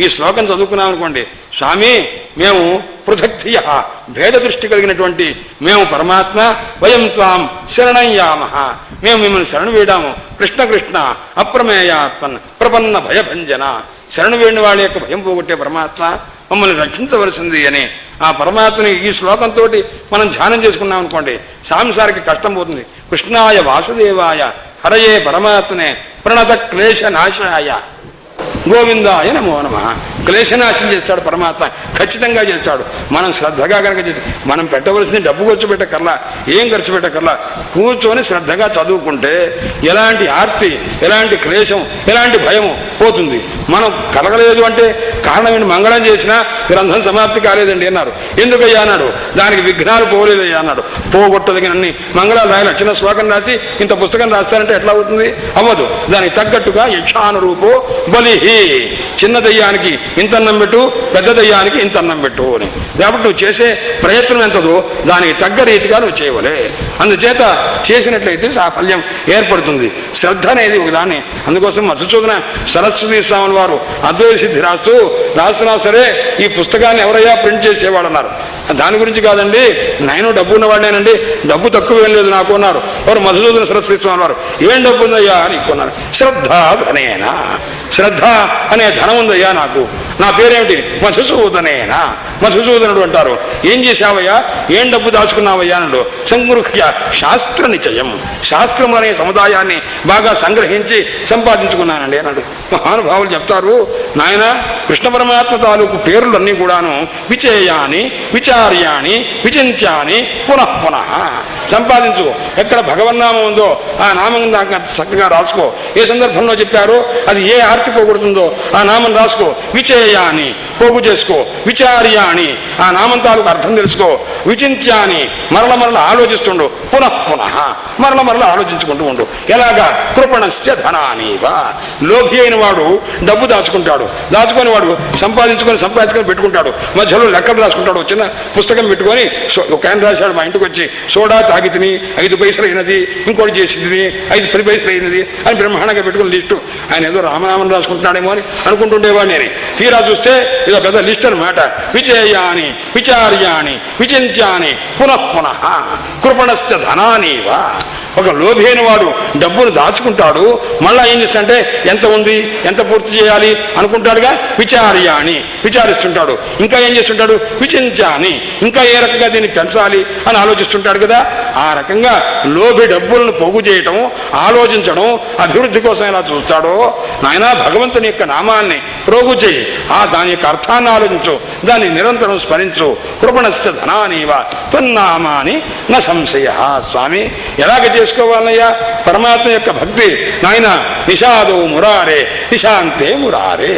ఈ శ్లోకం చదువుకున్నాం అనుకోండి, స్వామి మేము పృథగ్ధియ భేద దృష్టి కలిగినటువంటి మేము పరమాత్మ వయం త్వాం శరణయ్యామ, మేము మిమ్మల్ని శరణు వేడాము. కృష్ణ కృష్ణ అప్రమేయాత్మన్ ప్రపన్న భయభంజన, శరణు వేడిన వాళ్ళ యొక్క భయం పోగొట్టే పరమాత్మ మమ్మల్ని రక్షించవలసింది అని ఆ పరమాత్మని ఈ శ్లోకంతో మనం ధ్యానం చేసుకున్నాం అనుకోండి, సాంసారికి కష్టం పోతుంది. కృష్ణాయ వాసుదేవాయ హరయే పరమాత్మనే ప్రణత క్లేశ నాశాయ గోవిందాయ నమో నమః. క్లేశనాశం చేస్తాడు పరమాత్మ, ఖచ్చితంగా చేస్తాడు. మనం శ్రద్ధగా కనుక చేసి మనం పెట్టవలసింది డబ్బు ఖర్చు పెట్టకల్లా, ఏం ఖర్చు పెట్టకల్లా, కూర్చొని శ్రద్ధగా చదువుకుంటే ఎలాంటి ఆర్తి, ఎలాంటి క్లేశం, ఎలాంటి భయము పోతుంది. మనం కలగలేదు అంటే కారణం ఏంటి? మంగళం చేసినా గ్రంథం సమాప్తి కాలేదండి అన్నారు. ఎందుకయ్యా అన్నాడు. దానికి విఘ్నాలు పోలేదయ్యా అన్నాడు. పోగొట్టదగిన అన్ని మంగళాలు రాయాలి. చిన్న శ్లోకం రాసి ఇంత పుస్తకం రాస్తారంటే ఎట్లా అవుతుంది? అవ్వదు. దానికి తగ్గట్టుగా యక్షానురూపో బలిహి, చిన్న దయ్యానికి ఇంత అన్నం పెట్టు, పెద్ద దయ్యానికి ఇంత అన్నం పెట్టు అని. కాబట్టి నువ్వు చేసే ప్రయత్నం ఎంతదో దానికి తగ్గ రీతిగా నువ్వు చేయవలే. అందుచేత చేసినట్లయితే సాఫల్యం ఏర్పడుతుంది. శ్రద్ధ అనేది ఒకదాన్ని. అందుకోసం మధుసూదన సరస్వతి స్వామి వారు అద్వైత సిద్ధి రాస్తున్నా సరే ఈ పుస్తకాన్ని ఎవరయ్యా ప్రింట్ చేసేవాడు అన్నారు. దాని గురించి కాదండి, నేను డబ్బు ఉన్నవాడినేనండి, డబ్బు తక్కువ ఏం లేదు నాకు అన్నారు. ఎవరు? మధుసూదన సరస్వతి స్వామి వారు. ఏం డబ్బు ఉందయ్యా అని కొన్నారు. శ్రద్ధ ధనేనా, శ్రద్ధ అనే ధనం ఉందయ్యా నాకు. నా పేరేమిటి? మధుసూదనేనా. మధుసూదనుడు అంటారు. ఏం చేశావయ్యా? ఏం డబ్బు దాచుకున్నావయ్యా అన్నాడు. సంగృహ్య శాస్త్ర నిచయం, శాస్త్రం అనే సముదాయాన్ని బాగా సంగ్రహించి సంపాదించుకున్నానండి అన్నాడు. మహానుభావులు చెప్తారు, నాయన కృష్ణ పరమాత్మ తాలూకు పేర్లన్నీ కూడాను విచేయాని, విచార్యాని, విచింత్యాని పునః పునః సంపాదించు. ఎక్కడ భగవన్నామం ఉందో ఆ నామం దాకా చక్కగా రాసుకో. ఏ సందర్భంలో చెప్పారో అది ఏ ఆర్తి పోగొడుతుందో ఆ నామం రాసుకో. విచేయాని పోగు చేసుకో, విచార్యాని ఆ నామం తాలూకు అర్థం తెలుసుకో, విచింత్యాని మరల మరల ఆలోచిస్తుండు, పునః పునః మరల మరల ఆలోచించుకుంటూ ఉండు. ఎలాగా? కృపణస్య ధనానీవ, లోభి అయిన వాడు డబ్బు దాచుకుంటాడు, దాచుకొని వాడు సంపాదించుకొని పెట్టుకుంటాడు. మధ్యలో లెక్కలు రాసుకుంటాడు. చిన్న పుస్తకం పెట్టుకొని ఒక ఆయన రాశాడు, మా ఇంటికి వచ్చి సోడా తాగి తిని 5 పైసలు అయినది, ఇంకోటి చేసి తిని 10 పైసలు అయినది అని బ్రహ్మాండంగా పెట్టుకుని లిస్టు. ఆయన ఏదో రామనామం రాసుకుంటున్నాడేమో అని అనుకుంటుండేవాడు. నేను తీరా చూస్తే ఇదో పెద్ద లిస్ట్ అనమాట. విచేయాని, విచార్యాని, విచింత్యాని పునః పునః కృపణస్య ధనానీవ. ఒక లోభి అయిన వాడు డబ్బును దాచుకుంటాడు, మళ్ళా ఏం చేస్తాడంటే ఎంత ఉంది, ఎంత పూర్తి చేయాలి అనుకుంటాడుగా. విచార్యాని విచారిస్తుంటాడు. ఇంకా ఏం చేస్తుంటాడు? విచింత్యాని ఇంకా ఏ రకంగా దీన్ని పెంచాలి అని ఆలోచిస్తుంటాడు కదా. ఆ రకంగా లోభి డబ్బులను పోగు చేయటం, ఆలోచించడం, అభివృద్ధి కోసం ఎలా చూస్తాడో నాయన భగవంతుని యొక్క నామాన్ని ప్రోగు చేయి. దాని యొక్క అర్థాన్ని ఆలోచించు, దాన్ని నిరంతరం స్మరించు. కృపణస్య ధనానీవ తన్నామాని న సంశయ. స్వామి ఎలాగ చేసుకోవాలయ్యా పరమాత్మ యొక్క భక్తి? నాయన నిషాదో మురారే, నిశాంతే మురారే.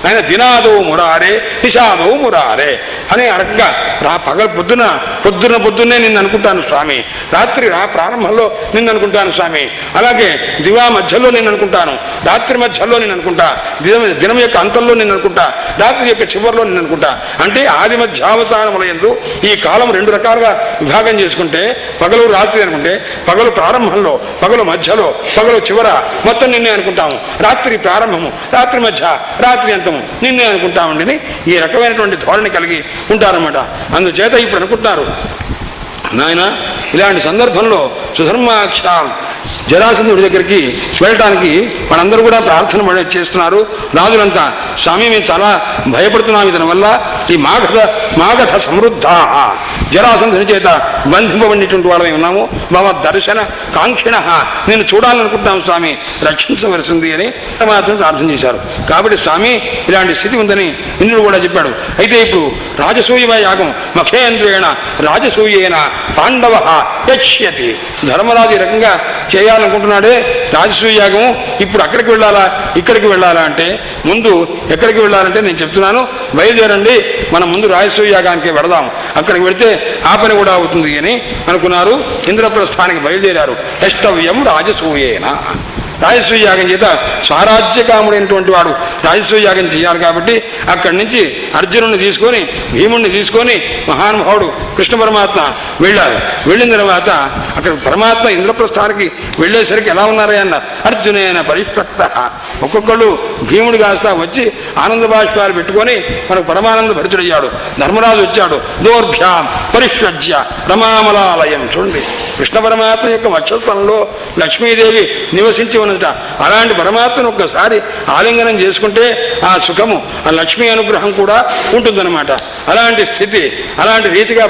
ఆయన దినాదో మురారే, నిషాదో మురారే అనే రకంగా పొద్దున్నే నిన్ను అనుకుంటాను స్వామి, రాత్రి ప్రారంభంలో నిన్ను అనుకుంటాను స్వామి, అలాగే దివా మధ్యలో నిన్ను అనుకుంటాను, రాత్రి మధ్యలో నిన్ను అనుకుంటా, దినం యొక్క అంతంలో నిన్ను అనుకుంటా, రాత్రి యొక్క చివరిలో నిన్ను అనుకుంటా. అంటే ఆది మధ్యావసానముల యందు ఈ కాలం 2 రకాలుగా విభాగం చేసుకుంటే పగలు రాత్రి అనుకుంటే, పగలు ప్రారంభంలో, పగలు మధ్యలో, పగలు చివర మొత్తం నిన్నే అనుకుంటాము. రాత్రి ప్రారంభము, రాత్రి మధ్య, రాత్రి అంతము నిన్నే అనుకుంటామండి. ఈ రకమైనటువంటి ధోరణి కలిగి ఉంటారన్నమాట. అందుచేత ఇప్పుడు అనుకుంటున్నారు నాయన ఇలాంటి సందర్భంలో సుధర్మాక్ష జరాసంధుడి దగ్గరికి వెళ్ళటానికి మనందరూ కూడా ప్రార్థన చేస్తున్నారు. రాజులంతా స్వామి మేము చాలా భయపడుతున్నాం, ఇతని వల్ల ఈ మాగధ సమృద్ధ జరాసంధుని చేత బంధింపబడినటువంటి వాళ్ళమే ఉన్నాము. బాబా దర్శన కాంక్షిణ నేను చూడాలనుకుంటున్నాం స్వామి, రక్షించవలసింది అని మాత్రం ప్రార్థన చేశారు. కాబట్టి స్వామి ఇలాంటి స్థితి ఉందని ఇంద్రుడు కూడా చెప్పాడు. అయితే ఇప్పుడు రాజసూయ యాగం మఖేంద్రేణ రాజసూయేన పాండవ యక్ష్యతి. ధర్మరాజు ఈ రకంగా చేయాలనుకుంటున్నాడే రాజసూయ యాగం. ఇప్పుడు అక్కడికి వెళ్ళాలా ఇక్కడికి వెళ్ళాలా అంటే, ముందు ఎక్కడికి వెళ్ళాలంటే నేను చెప్తున్నాను, బయలుదేరండి మనం ముందు రాజసూయ యాగానికి వెళదాం, అక్కడికి వెళితే ఆ పని కూడా అవుతుంది అని అనుకున్నారు. ఇంద్రప్రస్థానికి బయలుదేరారు. యష్టవ్యం రాజసూయేన. రాజసూయ యాగం చేత స్వరాజ్యకాముడైనటువంటి వాడు రాజసూయ యాగం చేయాలి. కాబట్టి అక్కడి నుంచి అర్జునుడిని తీసుకొని, భీముడిని తీసుకొని మహానుభావుడు కృష్ణ పరమాత్మ వెళ్ళారు. వెళ్ళిన తర్వాత అక్కడ పరమాత్మ ఇంద్రప్రస్థానికి వెళ్ళేసరికి ఎలా ఉన్నారా అన్న అర్జునేన పరిష్పక్త. ఒక్కొక్కళ్ళు భీముడు కాస్తా వచ్చి ఆనంద బాష్పాలు పెట్టుకొని మనకు పరమానంద భరితుడయ్యాడు. ధర్మరాజు వచ్చాడు, దోర్భ్యాం పరిష్వజ్య రమామలాలయం. చూడండి కృష్ణ పరమాత్మ యొక్క వక్షస్థలంలో లక్ష్మీదేవి నివసించి ఉన్నదట. అలాంటి పరమాత్మను ఒక్కసారి ఆలింగనం చేసుకుంటే ఆ సుఖము, ఆ లక్ష్మీ అనుగ్రహం కూడా ఉంటుందన్నమాట. అలాంటి స్థితి, అలాంటి రీతిగా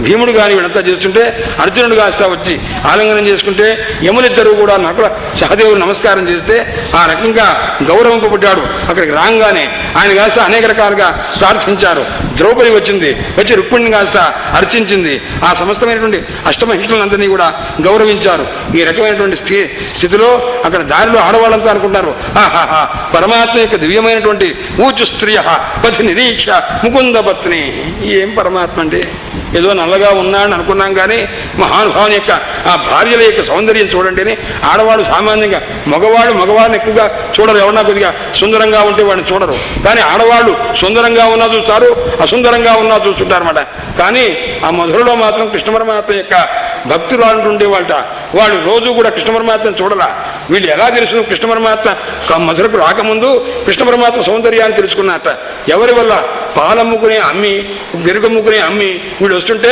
భీముడు కానీ వీడంతా చేస్తుంటే అర్జునుడు కాస్త వచ్చి ఆలింగనం చేసుకుంటే యములిద్దరూ కూడా నకుల సహదేవుడు నమస్కారం చేస్తే ఆ రకంగా గౌరవింపబడ్డాడు. అక్కడికి రాగానే ఆయన కాస్త అనేక రకాలుగా ప్రార్థించారు. ద్రౌపది వచ్చింది, వచ్చి రుక్మిణిని కాస్త అర్చించింది. ఆ సమస్తమైనటువంటి అష్టమహిషులందరినీ కూడా గౌరవించారు. ఈ రకమైనటువంటి స్థితిలో అక్కడ దారిలో ఆడవాళ్ళంతా అనుకుంటారు, ఆహాహా పరమాత్మ యొక్క దివ్యమైనటువంటి ఊచు స్త్రియ పతి నిరీక్ష ముకుంద పత్ని. ఏం పరమాత్మ అంటే ఏదో నల్లగా ఉన్నాడని అనుకున్నాం కానీ మహానుభావుని యొక్క ఆ భార్యల యొక్క సౌందర్యం చూడండి అని ఆడవాళ్ళు సామాన్యంగా మగవాళ్ళని ఎక్కువగా చూడరు. ఎవరన్నా కొద్దిగా సుందరంగా ఉంటే వాడిని చూడరు. కానీ ఆడవాళ్ళు సుందరంగా ఉన్నా చూస్తారు, అసుందరంగా ఉన్నా చూస్తుంటారన్నమాట. కానీ ఆ మధురలో మాత్రం కృష్ణ పరమాత్మ యొక్క భక్తులు అంటుండే వాళ్ళు రోజు కూడా కృష్ణ పరమాత్మను చూడరా. వీళ్ళు ఎలా తెలుసు కృష్ణ పరమాత్మ మధురకు రాకముందు కృష్ణ పరమాత్మ సౌందర్యాన్ని తెలుసుకున్నట్ట. ఎవరి వల్ల? పాలమ్ముకునే అమ్మి, పెరుగమ్ముకునే అమ్మి వీళ్ళు వస్తుంటే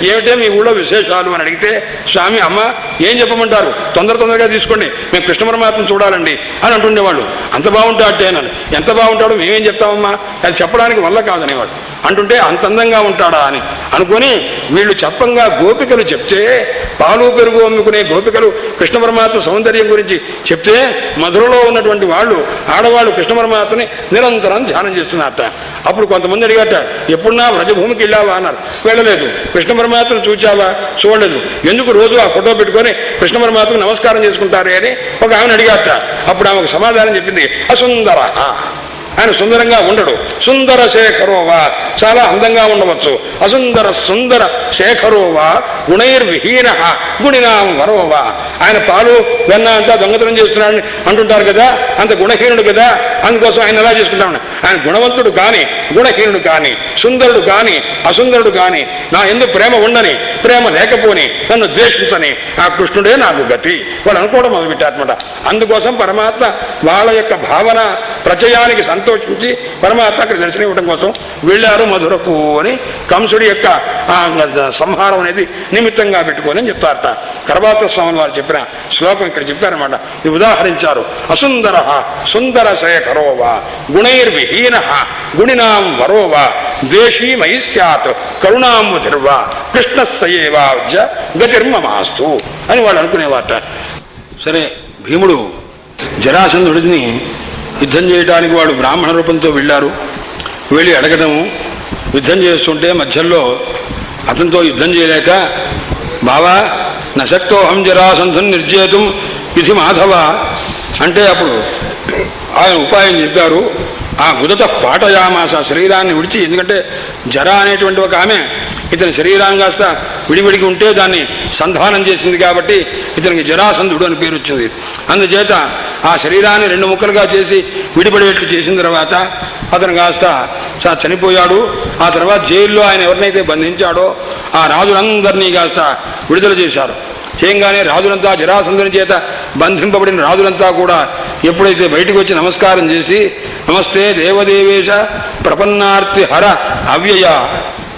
ఏమిటే మీ ఊళ్ళో విశేషాలు అని అడిగితే, స్వామి అమ్మ ఏం చెప్పమంటారు, తొందరగా తీసుకోండి, మేము కృష్ణ పరమాత్మ చూడాలండి అని అంటుండేవాళ్ళు. అంత బాగుంటాడే అన్నాను. ఎంత బాగుంటాడో మేమేం చెప్తామమ్మా, అది చెప్పడానికి వల్ల కాదనేవాడు. అంటుంటే అంత అందంగా ఉంటాడా అని అనుకొని వీళ్ళు చెప్పంగా గోపికలు చెప్తే, పాలు పెరుగు అమ్ముకునే గోపికలు కృష్ణ పరమాత్మ సౌందర్యం గురించి చెప్తే మధురలో ఉన్నటువంటి ఆడవాళ్ళు కృష్ణ పరమాత్మని నిరంతరం ధ్యానం చేస్తున్నారట. అప్పుడు కొంతమంది అడిగారట, ఎప్పుడున్నా వ్రజభూమికి వెళ్ళావా అన్నారు. వెళ్ళలేదు. కృష్ణ పరమాత్మను చూచావా? చూడలేదు. ఎందుకు రోజు ఆ ఫోటో పెట్టుకొని కృష్ణ పరమాత్మకు నమస్కారం చేసుకుంటారే అని ఒక ఆమెను అడిగారట. అప్పుడు ఆమెకు సమాధానం చెప్పింది, అసుందర, ఆయన సుందరంగా ఉండడు. సుందర శేఖరోవా, చాలా అందంగా ఉండవచ్చు. అసుందర సుందర శేఖరోవా గుణైర్విహీన గుణినాం వరోవా, ఆయన పాలు వెన్న అంతా దొంగతనం చేస్తున్నాడని అంటుంటారు కదా, అంత గుణహీనుడు కదా, అందుకోసం ఆయన ఎలా చేసుకుంటామని. ఆయన గుణవంతుడు కానీ, గుణహీనుడు కానీ, సుందరుడు కానీ, అసుందరుడు కానీ, నా ఎందుకు ప్రేమ ఉండని, ప్రేమ లేకపోని, నన్ను ద్వేషించని ఆ కృష్ణుడే నాకు గతి వాళ్ళు అనుకోవడం మొదలుపెట్టారనమాట. అందుకోసం పరమాత్మ వాళ్ళ యొక్క భావన ప్రచయానికి సంతోషించి పరమాత్మ అక్కడ దర్శనం ఇవ్వడం కోసం వెళ్ళారు మధురకు అని కంసుడి యొక్క సంహారం అనేది నిమిత్తంగా పెట్టుకొని అని చెప్తారట. కరబాత స్వామి వారు చెప్పిన శ్లోకం ఇక్కడ చెప్పారన్నమాట. ఇది ఉదాహరించారు. అసుందర సుందర శేఖరోవా గుణైర్విహీన గుణినాం వరోవా ద్వేషీ మయి స్యాత్ కరుణాంబుధిర్వా కృష్ణస్సయేవాజ్య గతిర్మమాస్తు అని వాళ్ళు అనుకునేవారట. సరే, భీముడు జరాసంధుడిని యుద్ధం చేయడానికి వాడు బ్రాహ్మణ రూపంతో వెళ్ళారు. వెళ్ళి అడగడము, యుద్ధం చేస్తుంటే మధ్యలో అతనితో యుద్ధం చేయలేక, బావా నశక్తోహం జరాసంధుని నిర్జేతుం విధి మాధవ అంటే అప్పుడు ఆయన ఉపాయం చెప్పారు. ఆ గుదత పాటయామాస, శరీరాన్ని విడిచి, ఎందుకంటే జర అనేటువంటి ఒక ఆమె ఇతని శరీరాన్ని కాస్త విడివిడికి ఉంటే దాన్ని సంధానం చేసింది కాబట్టి ఇతనికి జరాసంధుడు అని పేరు వచ్చింది. అందుచేత ఆ శరీరాన్ని 2 ముక్కలుగా చేసి విడిపడేట్లు చేసిన తర్వాత అతను కాస్త చనిపోయాడు. ఆ తర్వాత జైల్లో ఆయన ఎవరినైతే బంధించాడో ఆ రాజులందరినీ కాస్త విడుదల చేశారు. చేయగానే రాజులంతా, జరాసంధుని చేత బంధింపబడిన రాజులంతా కూడా ఎప్పుడైతే బయటకు వచ్చి నమస్కారం చేసి, నమస్తే దేవదేవేశ ప్రపన్నార్తి హర అవ్యయ,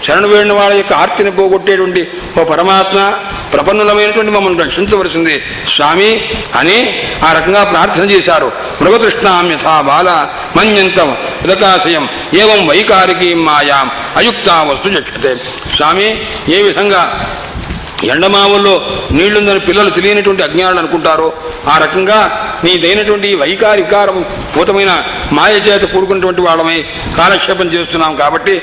శరణు వేడిన వాళ్ళ యొక్క ఆర్తిని పోగొట్టేటువంటి ఓ పరమాత్మ, ప్రపన్నులమైనటువంటి మమ్మల్ని రక్షించవలసింది స్వామి అని ఆ రకంగా ప్రార్థన చేశారు. మృగతృష్ణాం యథా బాల మన్యంతం ఉదకాశయం ఏవం వైకారికీ మాయాం అయుక్తా వస్తు జక్షతే. స్వామి, ఏ విధంగా ఎండమావుల్లో నీళ్లుందని పిల్లలు తెలియనటువంటి అజ్ఞానులు అనుకుంటారో ఆ రకంగా నీదైనటువంటి వికారం భూతమైన మాయ చేత కూడుకున్నటువంటి వాళ్ళమై కాలక్షేపం చేస్తున్నాం కాబట్టి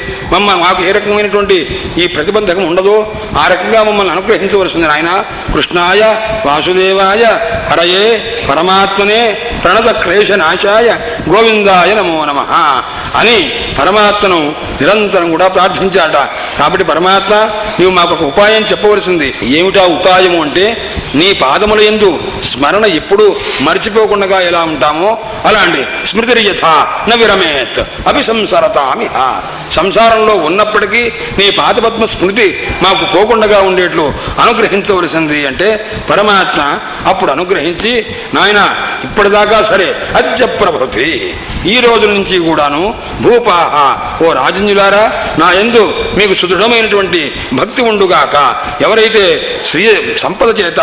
మాకు ఏ రకమైనటువంటి ఈ ప్రతిబంధకం ఉండదో ఆ రకంగా మమ్మల్ని అనుగ్రహించవలసింది నాయన. కృష్ణాయ వాసుదేవాయ హరయే పరమాత్మనే ప్రణత క్లేశ నాశాయ గోవిందాయ నమో నమః అని పరమాత్మను నిరంతరం కూడా ప్రార్థించాట. కాబట్టి పరమాత్మ, నీవు మాకు ఒక ఉపాయం చెప్పవలసింది. ఏమిటా ఉపాయము అంటే, నీ పాదముల యందు స్మరణ ఎప్పుడు మర్చిపోకుండా ఎలా ఉంటామో అలాంటి స్మృతి యథా న విరమేత్ అభిసంసరతామిహ. సంసారంలో ఉన్నప్పటికీ నీ పాదపద్మ స్మృతి మాకు పోకుండా ఉండేట్లు అనుగ్రహించవలసింది అంటే పరమాత్మ అప్పుడు అనుగ్రహించి, నాయన ఇప్పటిదాకా సరే అద్య ప్రభృతి, ఈ రోజు నుంచి కూడాను భూపాహ, ఓ రాజన్యులారా, నా యందు మీకు సుదృఢమైనటువంటి భక్తి ఉండుగాక. ఎవరైతే శ్రీ సంపద చేత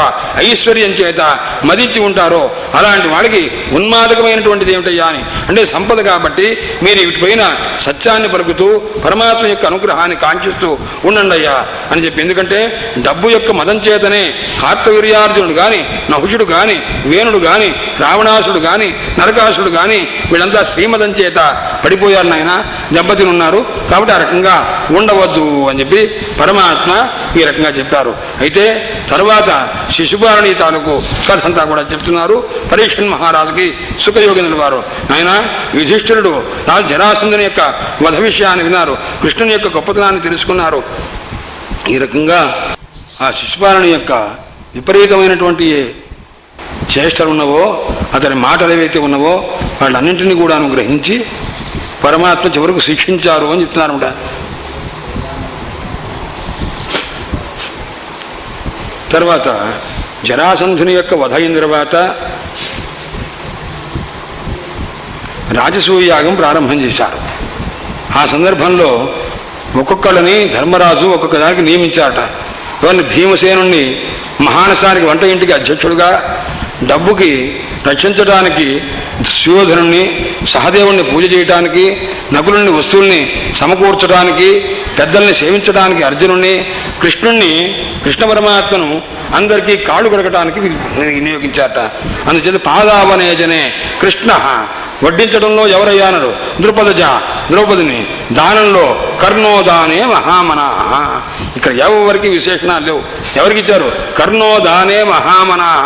ఐశ్వర్యం చేత మదించి ఉంటారో అలాంటి వాడికి ఉన్మాదకమైనటువంటిది ఏమిటయ్యా అని అంటే సంపద కాబట్టి మీరు వీటిపైన సత్యాన్ని పలుకుతూ పరమాత్మ యొక్క అనుగ్రహాన్ని కాంక్షిస్తూ ఉండండి అయ్యా అని చెప్పి. ఎందుకంటే డబ్బు యొక్క మదం చేతనే కార్తవీర్యార్జునుడు కానీ, నహుషుడు కానీ, వేణుడు కానీ, రావణాసుడు కానీ, నరకాసుడు కానీ వీళ్ళంతా శ్రీమదం చేత పడిపోయారు నాయన, దెబ్బతిని ఉన్నారు. కాబట్టి ఆ రకంగా ఉండవద్దు అని చెప్పి పరమాత్మ ఈ రకంగా చెప్పారు. అయితే తరువాత శిశుపాలని తాలూకు కథ అంతా కూడా చెప్తున్నారు. పరీక్షణ్ మహారాజుకి సుఖయోగినుల వారు, ఆయన యుధిష్ఠిరుడు రాజు జరాసంధుని యొక్క వధ విషయాన్ని విన్నారు, కృష్ణుని యొక్క గొప్పతనాన్ని తెలుసుకున్నారు. ఈ రకంగా ఆ శిశుపాలని యొక్క విపరీతమైనటువంటి చేష్టలు ఉన్నవో, అతని మాటలు ఏవైతే ఉన్నవో వాళ్ళన్నింటినీ కూడా గ్రహించి పరమాత్మ చివరకు శిక్షించారు అని చెప్తున్నారన్నమాట. తర్వాత జరాసంధుని యొక్క వధ అయిన తర్వాత రాజసూయాగం ప్రారంభం చేశారు. ఆ సందర్భంలో ఒక్కొక్కళ్ళని ధర్మరాజు ఒక్కొక్క దానికి నియమించారట. ఎవరిని భీమసేనుణ్ణి మహానసానికి వంట ఇంటికి అధ్యక్షుడుగా, డబ్బుకి రక్షించడానికి సుయోధనుణ్ణి, సహదేవుణ్ణి పూజ చేయటానికి, నకులుని వస్తువుల్ని సమకూర్చడానికి, పెద్దల్ని సేవించడానికి అర్జునుణ్ణి, కృష్ణుణ్ణి కృష్ణ పరమాత్మను అందరికీ కాళ్ళు కడగటానికి వినియోగించారట. అందుచేత పాదావనేజనే కృష్ణ, వడ్డించడంలో ఎవరయ్యానరు ద్రౌపదిని, దానంలో కర్ణోదానే మహామనాహ. ఇక్కడ ఎవరికి విశేషణాలు లేవు. ఎవరికి ఇచ్చారు? కర్ణోదానే మహామనాహ,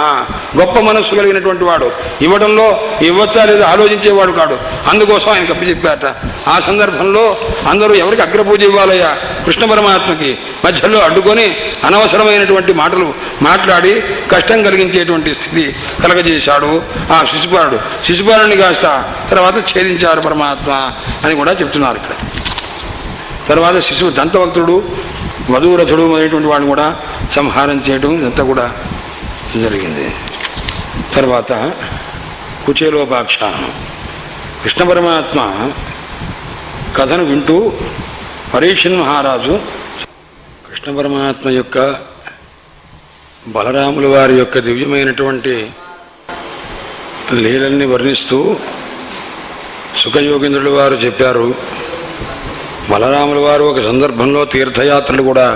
గొప్ప మనస్సు కలిగినటువంటి వాడు, ఇవ్వడంలో ఇవ్వచ్చా లేదా ఆలోచించేవాడు కాడు. అందుకోసం ఆయనకు అప్పచెప్పారట. ఆ సందర్భంలో అందరూ ఎవరికి అగ్రపూజ ఇవ్వాలయ్యా? కృష్ణ పరమాత్మకి. మధ్యలో అడ్డుకొని అనవసరమైనటువంటి మాటలు మాట్లాడి కష్టం కలిగించేటువంటి స్థితి కలగజేశాడు ఆ శిశుపాలుడు. శిశుపాలుని కాస్త తర్వాత ఛేదించారు పరమాత్మ అని కూడా చెప్తున్నారు ఇక్కడ. తర్వాత శిశువు దంతవక్తుడు, వధూరథుడు అనేటువంటి వాడిని కూడా సంహారం చేయడం ఇదంతా కూడా జరిగింది. తర్వాత కుచేలోపాఖ్యానం. కృష్ణ పరమాత్మ కథను వింటూ పరీక్షణ్ మహారాజు కృష్ణ పరమాత్మ యొక్క బలరాముల వారి యొక్క దివ్యమైనటువంటి లీలల్ని వర్ణిస్తూ సుఖయోగేంద్రుల వారు చెప్పారు. బలరాముల వారు ఒక సందర్భంలో తీర్థయాత్రలు కూడా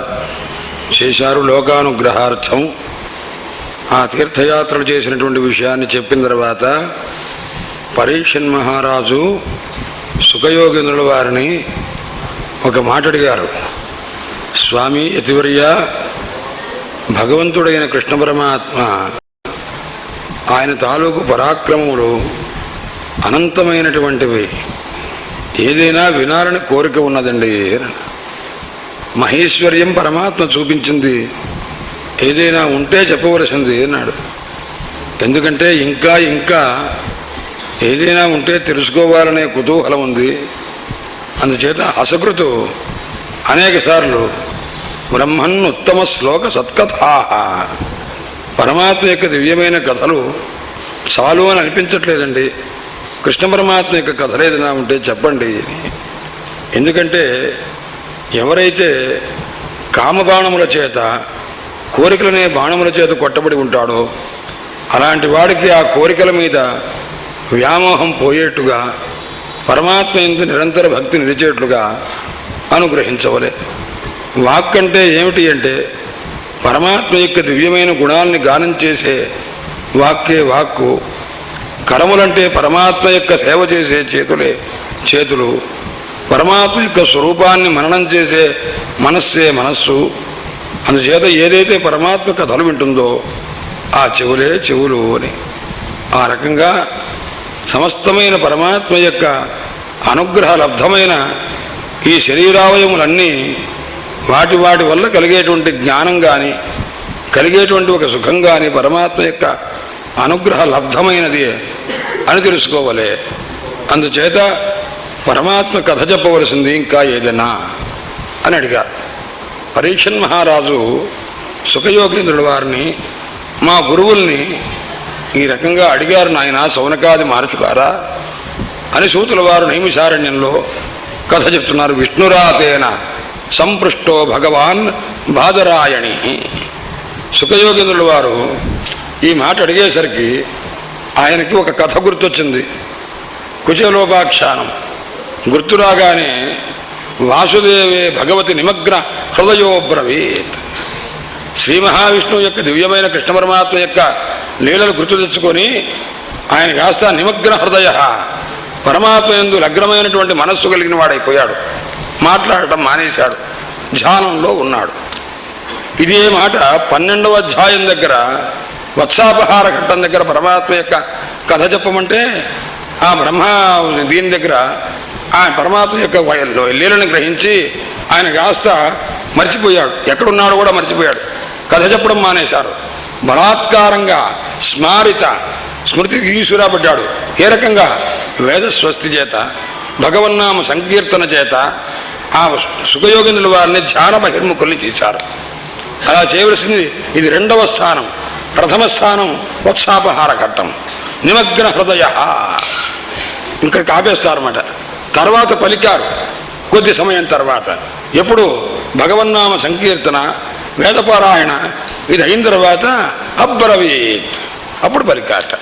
చేశారు లోకానుగ్రహార్థం. ఆ తీర్థయాత్రలు చేసినటువంటి విషయాన్ని చెప్పిన తర్వాత పరీక్షణ్ మహారాజు సుఖయోగేంద్రుల వారిని ఒక మాట అడిగారు. స్వామి యతివర్య, భగవంతుడైన కృష్ణ పరమాత్మ ఆయన తాలూకు పరాక్రమములు అనంతమైనటువంటివి, ఏదైనా వినాలని కోరిక ఉన్నదండి. మహేశ్వర్యం పరమాత్మ చూపించింది, ఏదైనా ఉంటే చెప్పవలసింది అన్నాడు. ఎందుకంటే ఇంకా ఇంకా ఏదైనా ఉంటే తెలుసుకోవాలనే కుతూహలం ఉంది. అందుచేత అసకృతు అనేక సార్లు బ్రహ్మన్ ఉత్తమ శ్లోక సత్కథా, పరమాత్మ యొక్క దివ్యమైన కథలు చాలు అని అనిపించట్లేదండి. కృష్ణ పరమాత్మ యొక్క కథలు ఏదైనా ఉంటే చెప్పండి అని. ఎందుకంటే ఎవరైతే కామబాణముల చేత, కోరికలనే బాణముల చేత కొట్టబడి ఉంటాడో అలాంటి వాడికి ఆ కోరికల మీద వ్యామోహం పోయేట్టుగా, పరమాత్మ యందు నిరంతర భక్తి నిలిచేట్లుగా అనుగ్రహించవలే. వాక్ అంటే ఏమిటి అంటే పరమాత్మ యొక్క దివ్యమైన గుణాలని గానం చేసే వాక్కే వాక్కు. కరములంటే పరమాత్మ యొక్క సేవ చేసే చేతులే చేతులు. పరమాత్మ యొక్క స్వరూపాన్ని మననం చేసే మనస్సే మనస్సు. అందుచేత ఏదైతే పరమాత్మ కథలు వింటుందో ఆ చెవులే చెవులు అని. ఆ రకంగా సమస్తమైన పరమాత్మ యొక్క అనుగ్రహ లబ్ధమైన ఈ శరీరావయములన్నీ వాటి వాటి వల్ల కలిగేటువంటి జ్ఞానం కానీ, కలిగేటువంటి ఒక సుఖం కానీ, పరమాత్మ యొక్క అనుగ్రహ లబ్ధమైనది అని తెలుసుకోవలే. అందుచేత పరమాత్మ కథ చెప్పవలసింది ఇంకా ఏదైనా అని అడిగారు. పరీక్షన్ మహారాజు సుఖయోగేంద్రుల వారిని, మా గురువుల్ని ఈ రకంగా అడిగారు నాయన సౌనకాది మహర్షులారా అని సూతుల వారు నైమిషారణ్యంలో కథ చెప్తున్నారు. విష్ణురాతేన సంపృష్టో భగవాన్ బాదరాయణి. సుఖయోగేంద్రుల వారు ఈ మాట అడిగేసరికి ఆయనకి ఒక కథ గుర్తొచ్చింది. కుచేలోపాఖ్యానం గుర్తు రాగానే వాసుదేవే భగవతి నిమగ్న హృదయోబ్రవీత్. శ్రీ మహావిష్ణువు యొక్క దివ్యమైన కృష్ణ పరమాత్మ యొక్క లీలలు గుర్తు తెచ్చుకొని ఆయన కాస్త నిమగ్న హృదయ, పరమాత్మ యందు లగ్నమైనటువంటి మనస్సు కలిగిన వాడైపోయాడు. మాట్లాడటం మానేశాడు, ధ్యానంలో ఉన్నాడు. ఇదే మాట 12వ అధ్యాయం దగ్గర వత్సాపహార ఘట్టం దగ్గర పరమాత్మ యొక్క కథ చెప్పమంటే ఆ బ్రహ్మ దీని దగ్గర ఆ పరమాత్మ యొక్క లీలను గ్రహించి ఆయన కాస్త మర్చిపోయాడు, ఎక్కడున్నాడో కూడా మర్చిపోయాడు. కథ చెప్పడం మానేశారు. బలాత్కారంగా స్మృతికి ఈశ్వరపడ్డాడు. ఏ రకంగా? వేదస్వస్తి చేత, భగవన్నామ సంకీర్తన చేత ఆ సుఖయోగేంద్రుల వారిని ధ్యాన బహిర్ముఖుల్ని చేశారు. అలా చేయవలసింది. ఇది 2వ స్థానం. ప్రథమ స్థానం వత్సాపహార ఘట్టం, నిమగ్న హృదయ. ఇంకా కాపేస్తారన్నమాట. తర్వాత పలికారు కొద్ది సమయం తర్వాత. ఎప్పుడు? భగవన్నామ సంకీర్తన, వేదపారాయణ ఇది అయిన తర్వాత అబ్రవీత్, అప్పుడు పలికాట.